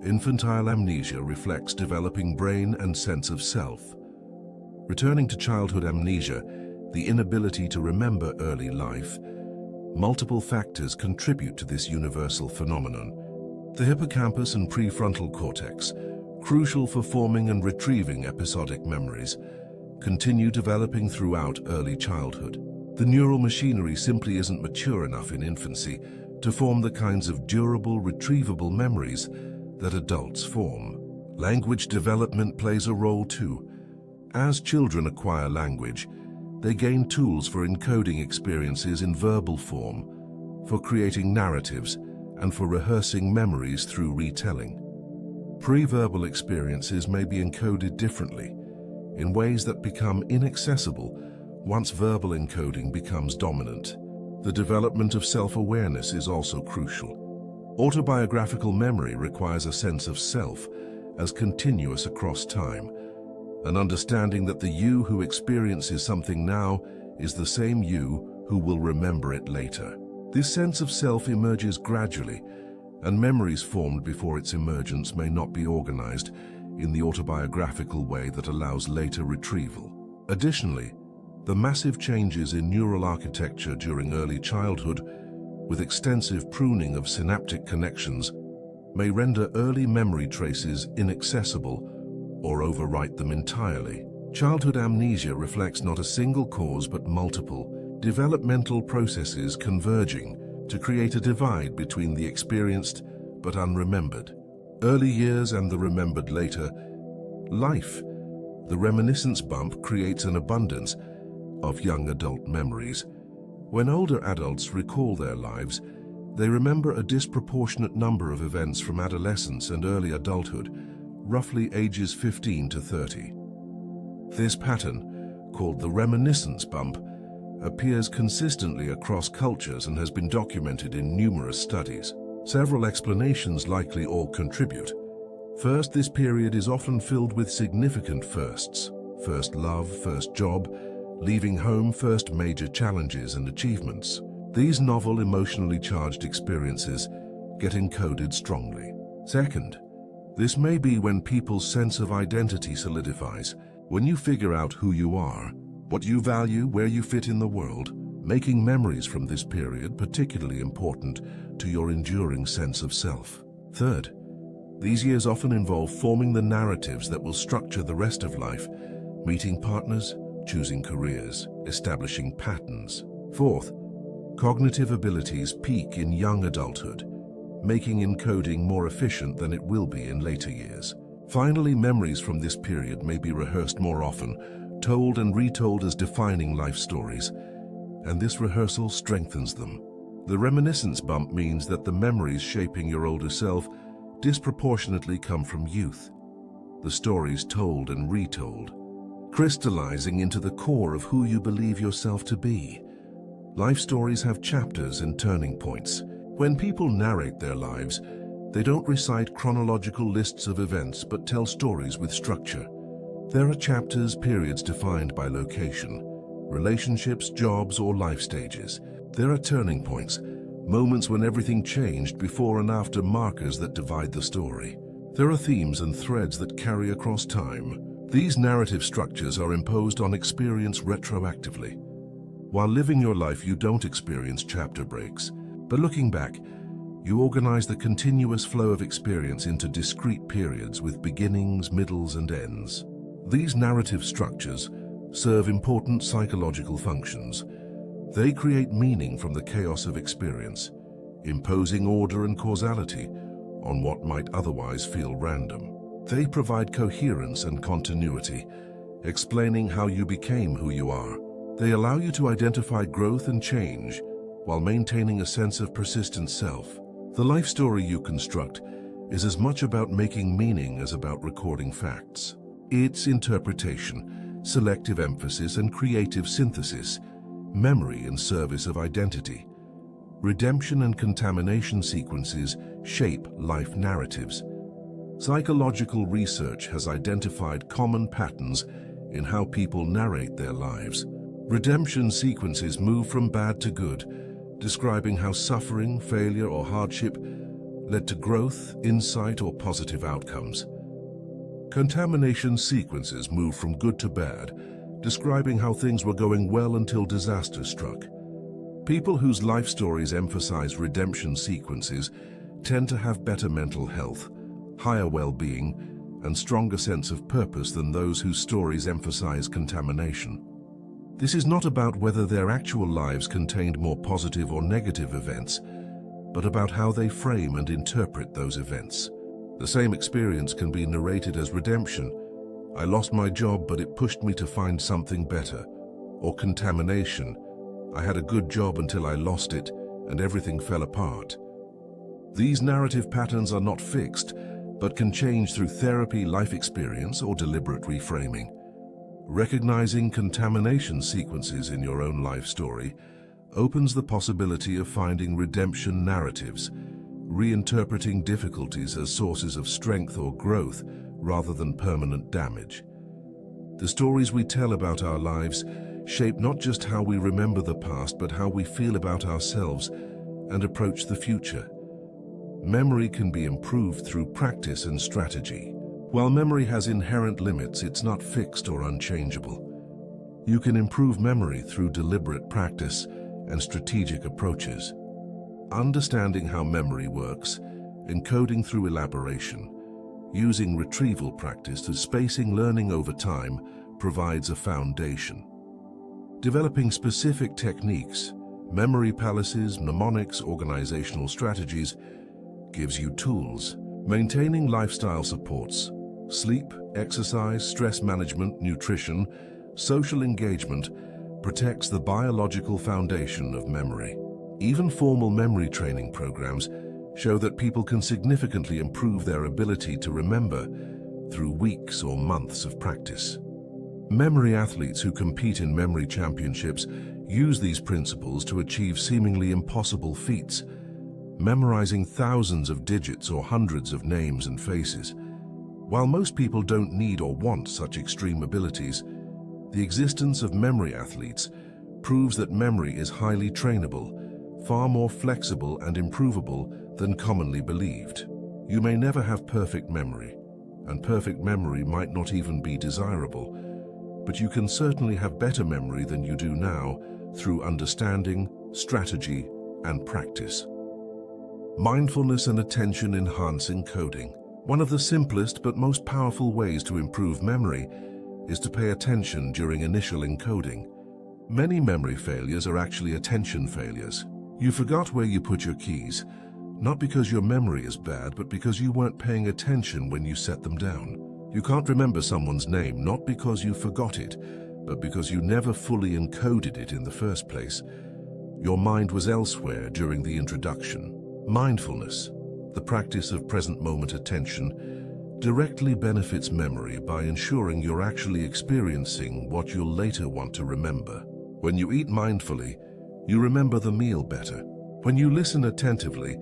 Infantile amnesia reflects developing brain and sense of self. Returning to childhood amnesia, the inability to remember early life, multiple factors contribute to this universal phenomenon. The hippocampus and prefrontal cortex, crucial for forming and retrieving episodic memories, continue developing throughout early childhood. The neural machinery simply isn't mature enough in infancy to form the kinds of durable, retrievable memories that adults form. Language development plays a role too. As children acquire language, they gain tools for encoding experiences in verbal form, for creating narratives, and for rehearsing memories through retelling. Pre-verbal experiences may be encoded differently, in ways that become inaccessible once verbal encoding becomes dominant. The development of self-awareness is also crucial. Autobiographical memory requires a sense of self as continuous across time, an understanding that the you who experiences something now is the same you who will remember it later. This sense of self emerges gradually, and memories formed before its emergence may not be organized in the autobiographical way that allows later retrieval. Additionally, the massive changes in neural architecture during early childhood, with extensive pruning of synaptic connections, may render early memory traces inaccessible or overwrite them entirely. Childhood amnesia reflects not a single cause but multiple developmental processes converging to create a divide between the experienced but unremembered. Early years and the remembered later life. The reminiscence bump creates an abundance of young adult memories. When older adults recall their lives, they remember a disproportionate number of events from adolescence and early adulthood, roughly ages 15 to 30. This pattern, called the reminiscence bump, appears consistently across cultures and has been documented in numerous studies. Several explanations likely all contribute. First, this period is often filled with significant firsts. First love, first job, leaving home, first major challenges and achievements. These novel, emotionally charged experiences get encoded strongly. Second, this may be when people's sense of identity solidifies. When you figure out who you are, what you value, where you fit in the world, making memories from this period particularly important to your enduring sense of self. Third, these years often involve forming the narratives that will structure the rest of life, meeting partners, choosing careers, establishing patterns. Fourth, cognitive abilities peak in young adulthood, making encoding more efficient than it will be in later years. Finally, memories from this period may be rehearsed more often, told and retold as defining life stories, and this rehearsal strengthens them. The reminiscence bump means that the memories shaping your older self disproportionately come from youth. The stories told and retold, crystallizing into the core of who you believe yourself to be. Life stories have chapters and turning points. When people narrate their lives, they don't recite chronological lists of events but tell stories with structure. There are chapters, periods defined by location, relationships, jobs, or life stages. There are turning points, moments when everything changed, before and after markers that divide the story. There are themes and threads that carry across time. These narrative structures are imposed on experience retroactively. While living your life, you don't experience chapter breaks, but looking back, you organize the continuous flow of experience into discrete periods with beginnings, middles, and ends. These narrative structures serve important psychological functions. They create meaning from the chaos of experience, imposing order and causality on what might otherwise feel random. They provide coherence and continuity, explaining how you became who you are. They allow you to identify growth and change while maintaining a sense of persistent self. The life story you construct is as much about making meaning as about recording facts. It's interpretation, selective emphasis, and creative synthesis, memory in service of identity. Redemption and contamination sequences shape life narratives. Psychological research has identified common patterns in how people narrate their lives. Redemption sequences move from bad to good, describing how suffering, failure, or hardship led to growth, insight, or positive outcomes. Contamination sequences move from good to bad, describing how things were going well until disaster struck. People whose life stories emphasize redemption sequences tend to have better mental health, higher well-being, and stronger sense of purpose than those whose stories emphasize contamination. This is not about whether their actual lives contained more positive or negative events, but about how they frame and interpret those events. The same experience can be narrated as redemption. I lost my job, but it pushed me to find something better. Or contamination. I had a good job until I lost it, and everything fell apart. These narrative patterns are not fixed, but can change through therapy, life experience, or deliberate reframing. Recognizing contamination sequences in your own life story opens the possibility of finding redemption narratives, reinterpreting difficulties as sources of strength or growth rather than permanent damage. The stories we tell about our lives shape not just how we remember the past, but how we feel about ourselves and approach the future. Memory can be improved through practice and strategy. While memory has inherent limits, it's not fixed or unchangeable. You can improve memory through deliberate practice and strategic approaches. Understanding how memory works, encoding through elaboration, using retrieval practice to spacing learning over time, provides a foundation. Developing specific techniques, memory palaces, mnemonics, organizational strategies, gives you tools. Maintaining lifestyle supports, sleep, exercise, stress management, nutrition, social engagement, protects the biological foundation of memory. Even formal memory training programs show that people can significantly improve their ability to remember through weeks or months of practice. Memory athletes who compete in memory championships use these principles to achieve seemingly impossible feats, memorizing thousands of digits or hundreds of names and faces. While most people don't need or want such extreme abilities, the existence of memory athletes proves that memory is highly trainable, far more flexible and improvable than commonly believed. You may never have perfect memory, and perfect memory might not even be desirable, but you can certainly have better memory than you do now through understanding, strategy, and practice. Mindfulness and attention-enhancing coding. One of the simplest but most powerful ways to improve memory is to pay attention during initial encoding. Many memory failures are actually attention failures. You forgot where you put your keys, not because your memory is bad, but because you weren't paying attention when you set them down. You can't remember someone's name not because you forgot it, but because you never fully encoded it in the first place. Your mind was elsewhere during the introduction. Mindfulness, the practice of present moment attention, directly benefits memory by ensuring you're actually experiencing what you'll later want to remember. When you eat mindfully, you remember the meal better. When you listen attentively,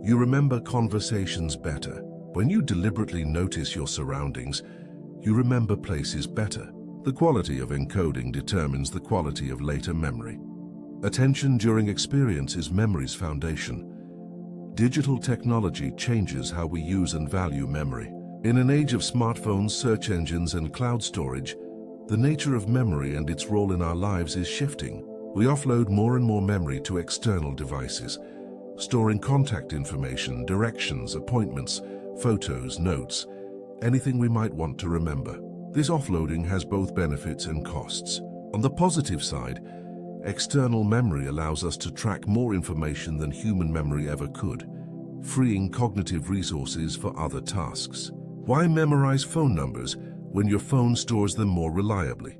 you remember conversations better. When you deliberately notice your surroundings, you remember places better. The quality of encoding determines the quality of later memory. Attention during experience is memory's foundation. Digital technology changes how we use and value memory. In an age of smartphones, search engines, and cloud storage, the nature of memory and its role in our lives is shifting. We offload more and more memory to external devices, storing contact information, directions, appointments, photos, notes, anything we might want to remember. This offloading has both benefits and costs. On the positive side, external memory allows us to track more information than human memory ever could, freeing cognitive resources for other tasks. Why memorize phone numbers when your phone stores them more reliably?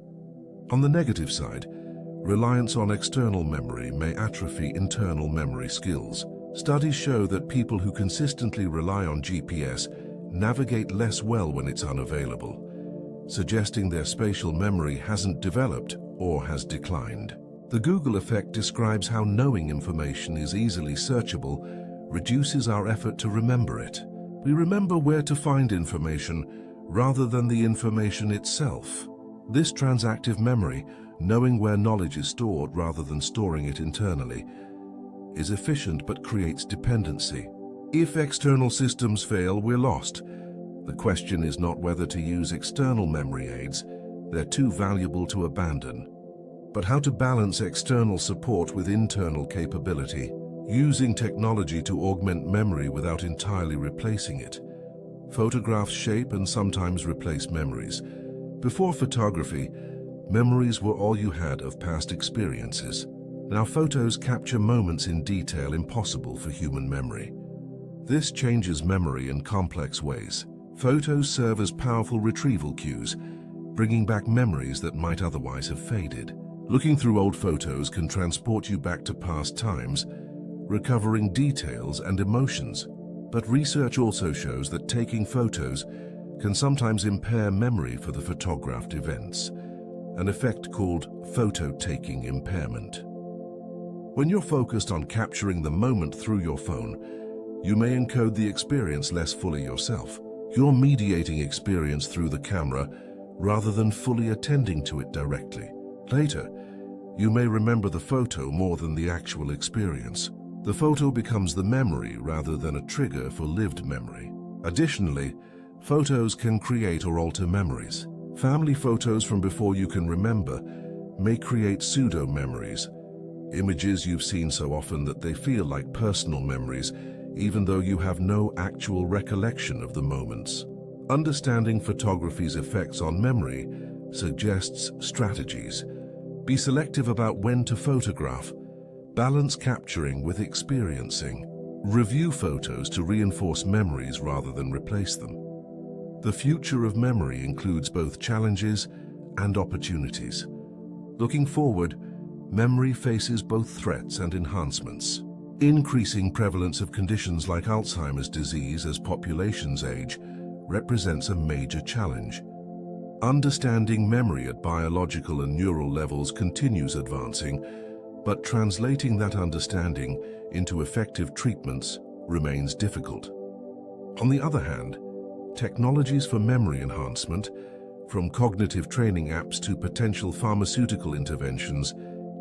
On the negative side, reliance on external memory may atrophy internal memory skills. Studies show that people who consistently rely on GPS navigate less well when it's unavailable, suggesting their spatial memory hasn't developed or has declined. The Google effect describes how knowing information is easily searchable reduces our effort to remember it. We remember where to find information rather than the information itself. This transactive memory, knowing where knowledge is stored rather than storing it internally, is efficient but creates dependency. If external systems fail, we're lost. The question is not whether to use external memory aids, they're too valuable to abandon, but how to balance external support with internal capability, using technology to augment memory without entirely replacing it. Photographs shape and sometimes replace memories. Before photography, memories were all you had of past experiences. Now photos capture moments in detail impossible for human memory. This changes memory in complex ways. Photos serve as powerful retrieval cues, bringing back memories that might otherwise have faded. Looking through old photos can transport you back to past times, recovering details and emotions. But research also shows that taking photos can sometimes impair memory for the photographed events, an effect called photo-taking impairment. When you're focused on capturing the moment through your phone, you may encode the experience less fully yourself. You're mediating experience through the camera rather than fully attending to it directly. Later, you may remember the photo more than the actual experience. The photo becomes the memory rather than a trigger for lived memory. Additionally, photos can create or alter memories. Family photos from before you can remember may create pseudo-memories, images you've seen so often that they feel like personal memories, even though you have no actual recollection of the moments. Understanding photography's effects on memory suggests strategies. Be selective about when to photograph. Balance capturing with experiencing. Review photos to reinforce memories rather than replace them. The future of memory includes both challenges and opportunities. Looking forward, memory faces both threats and enhancements. Increasing prevalence of conditions like Alzheimer's disease as populations age represents a major challenge. Understanding memory at biological and neural levels continues advancing, but translating that understanding into effective treatments remains difficult. On the other hand, technologies for memory enhancement, from cognitive training apps to potential pharmaceutical interventions,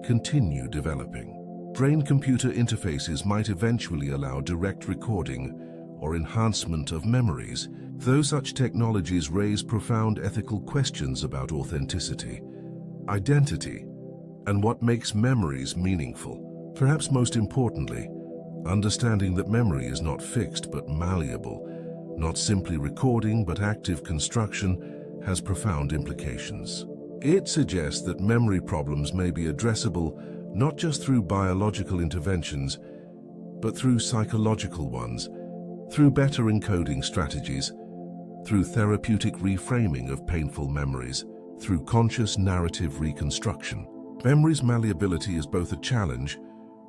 continue developing. Brain-computer interfaces might eventually allow direct recording or enhancement of memories, though such technologies raise profound ethical questions about authenticity, identity, and what makes memories meaningful. Perhaps most importantly, understanding that memory is not fixed but malleable, not simply recording but active construction, has profound implications. It suggests that memory problems may be addressable not just through biological interventions, but through psychological ones, through better encoding strategies, through therapeutic reframing of painful memories, through conscious narrative reconstruction. Memory's malleability is both a challenge,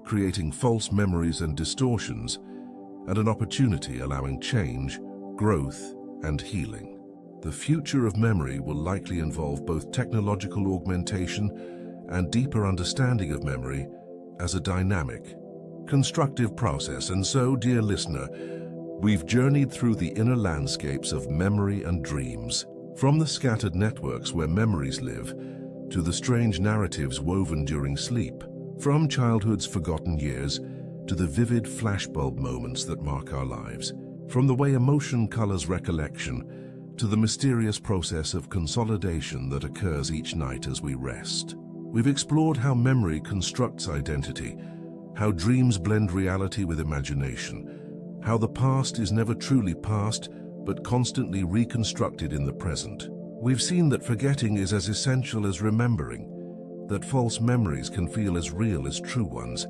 creating false memories and distortions, and an opportunity allowing change, growth, and healing. The future of memory will likely involve both technological augmentation and deeper understanding of memory as a dynamic, constructive process. And so, dear listener, we've journeyed through the inner landscapes of memory and dreams, from the scattered networks where memories live to the strange narratives woven during sleep, from childhood's forgotten years to the vivid flashbulb moments that mark our lives, from the way emotion colors recollection to the mysterious process of consolidation that occurs each night as we rest. We've explored how memory constructs identity, how dreams blend reality with imagination, how the past is never truly past, but constantly reconstructed in the present. We've seen that forgetting is as essential as remembering, that false memories can feel as real as true ones,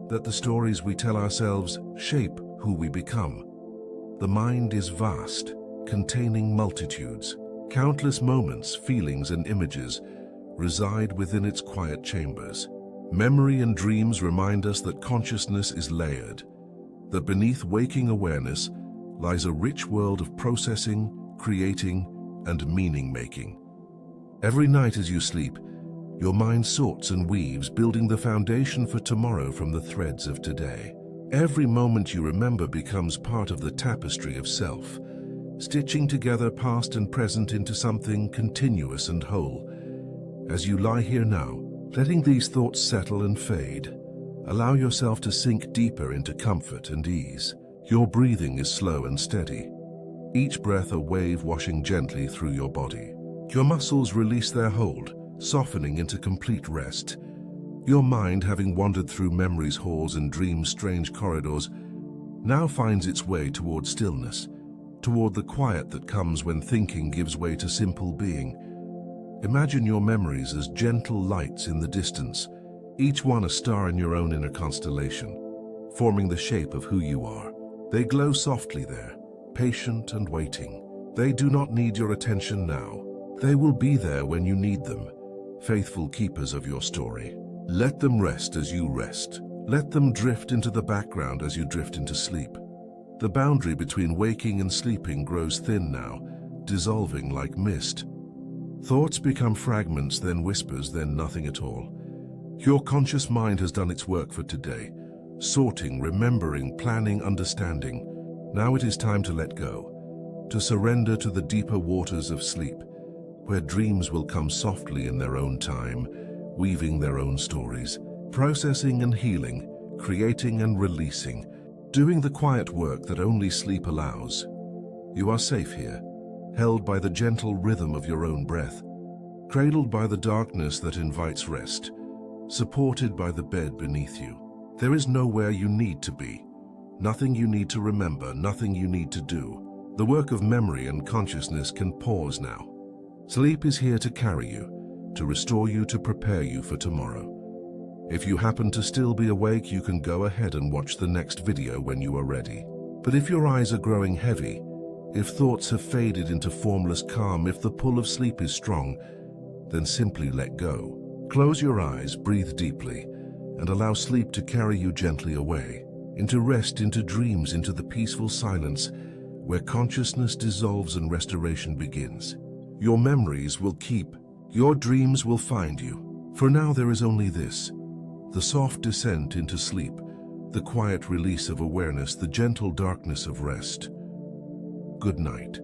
that the stories we tell ourselves shape who we become. The mind is vast, containing multitudes. Countless moments, feelings, and images reside within its quiet chambers. Memory and dreams remind us that consciousness is layered, that beneath waking awareness lies a rich world of processing, creating, and meaning-making. Every night as you sleep, your mind sorts and weaves, building the foundation for tomorrow from the threads of today. Every moment you remember becomes part of the tapestry of self, stitching together past and present into something continuous and whole. As you lie here now, letting these thoughts settle and fade, allow yourself to sink deeper into comfort and ease. Your breathing is slow and steady, each breath a wave washing gently through your body. Your muscles release their hold, softening into complete rest. Your mind, having wandered through memory's halls and dream's strange corridors, now finds its way toward stillness, toward the quiet that comes when thinking gives way to simple being. Imagine your memories as gentle lights in the distance, each one a star in your own inner constellation, forming the shape of who you are. They glow softly there, patient and waiting. They do not need your attention now. They will be there when you need them, faithful keepers of your story. Let them rest as you rest. Let them drift into the background as you drift into sleep. The boundary between waking and sleeping grows thin now, dissolving like mist. Thoughts become fragments, then whispers, then nothing at all. Your conscious mind has done its work for today, sorting, remembering, planning, understanding. Now it is time to let go, to surrender to the deeper waters of sleep, where dreams will come softly in their own time, weaving their own stories, processing and healing, creating and releasing, doing the quiet work that only sleep allows. You are safe here, held by the gentle rhythm of your own breath, cradled by the darkness that invites rest, supported by the bed beneath you. There is nowhere you need to be, nothing you need to remember, nothing you need to do. The work of memory and consciousness can pause now. Sleep is here to carry you, to restore you, to prepare you for tomorrow. If you happen to still be awake, you can go ahead and watch the next video when you are ready. But if your eyes are growing heavy, if thoughts have faded into formless calm, if the pull of sleep is strong, then simply let go. Close your eyes, breathe deeply, and allow sleep to carry you gently away, into rest, into dreams, into the peaceful silence where consciousness dissolves and restoration begins. Your memories will keep, your dreams will find you. For now there is only this: the soft descent into sleep, the quiet release of awareness, the gentle darkness of rest. Good night.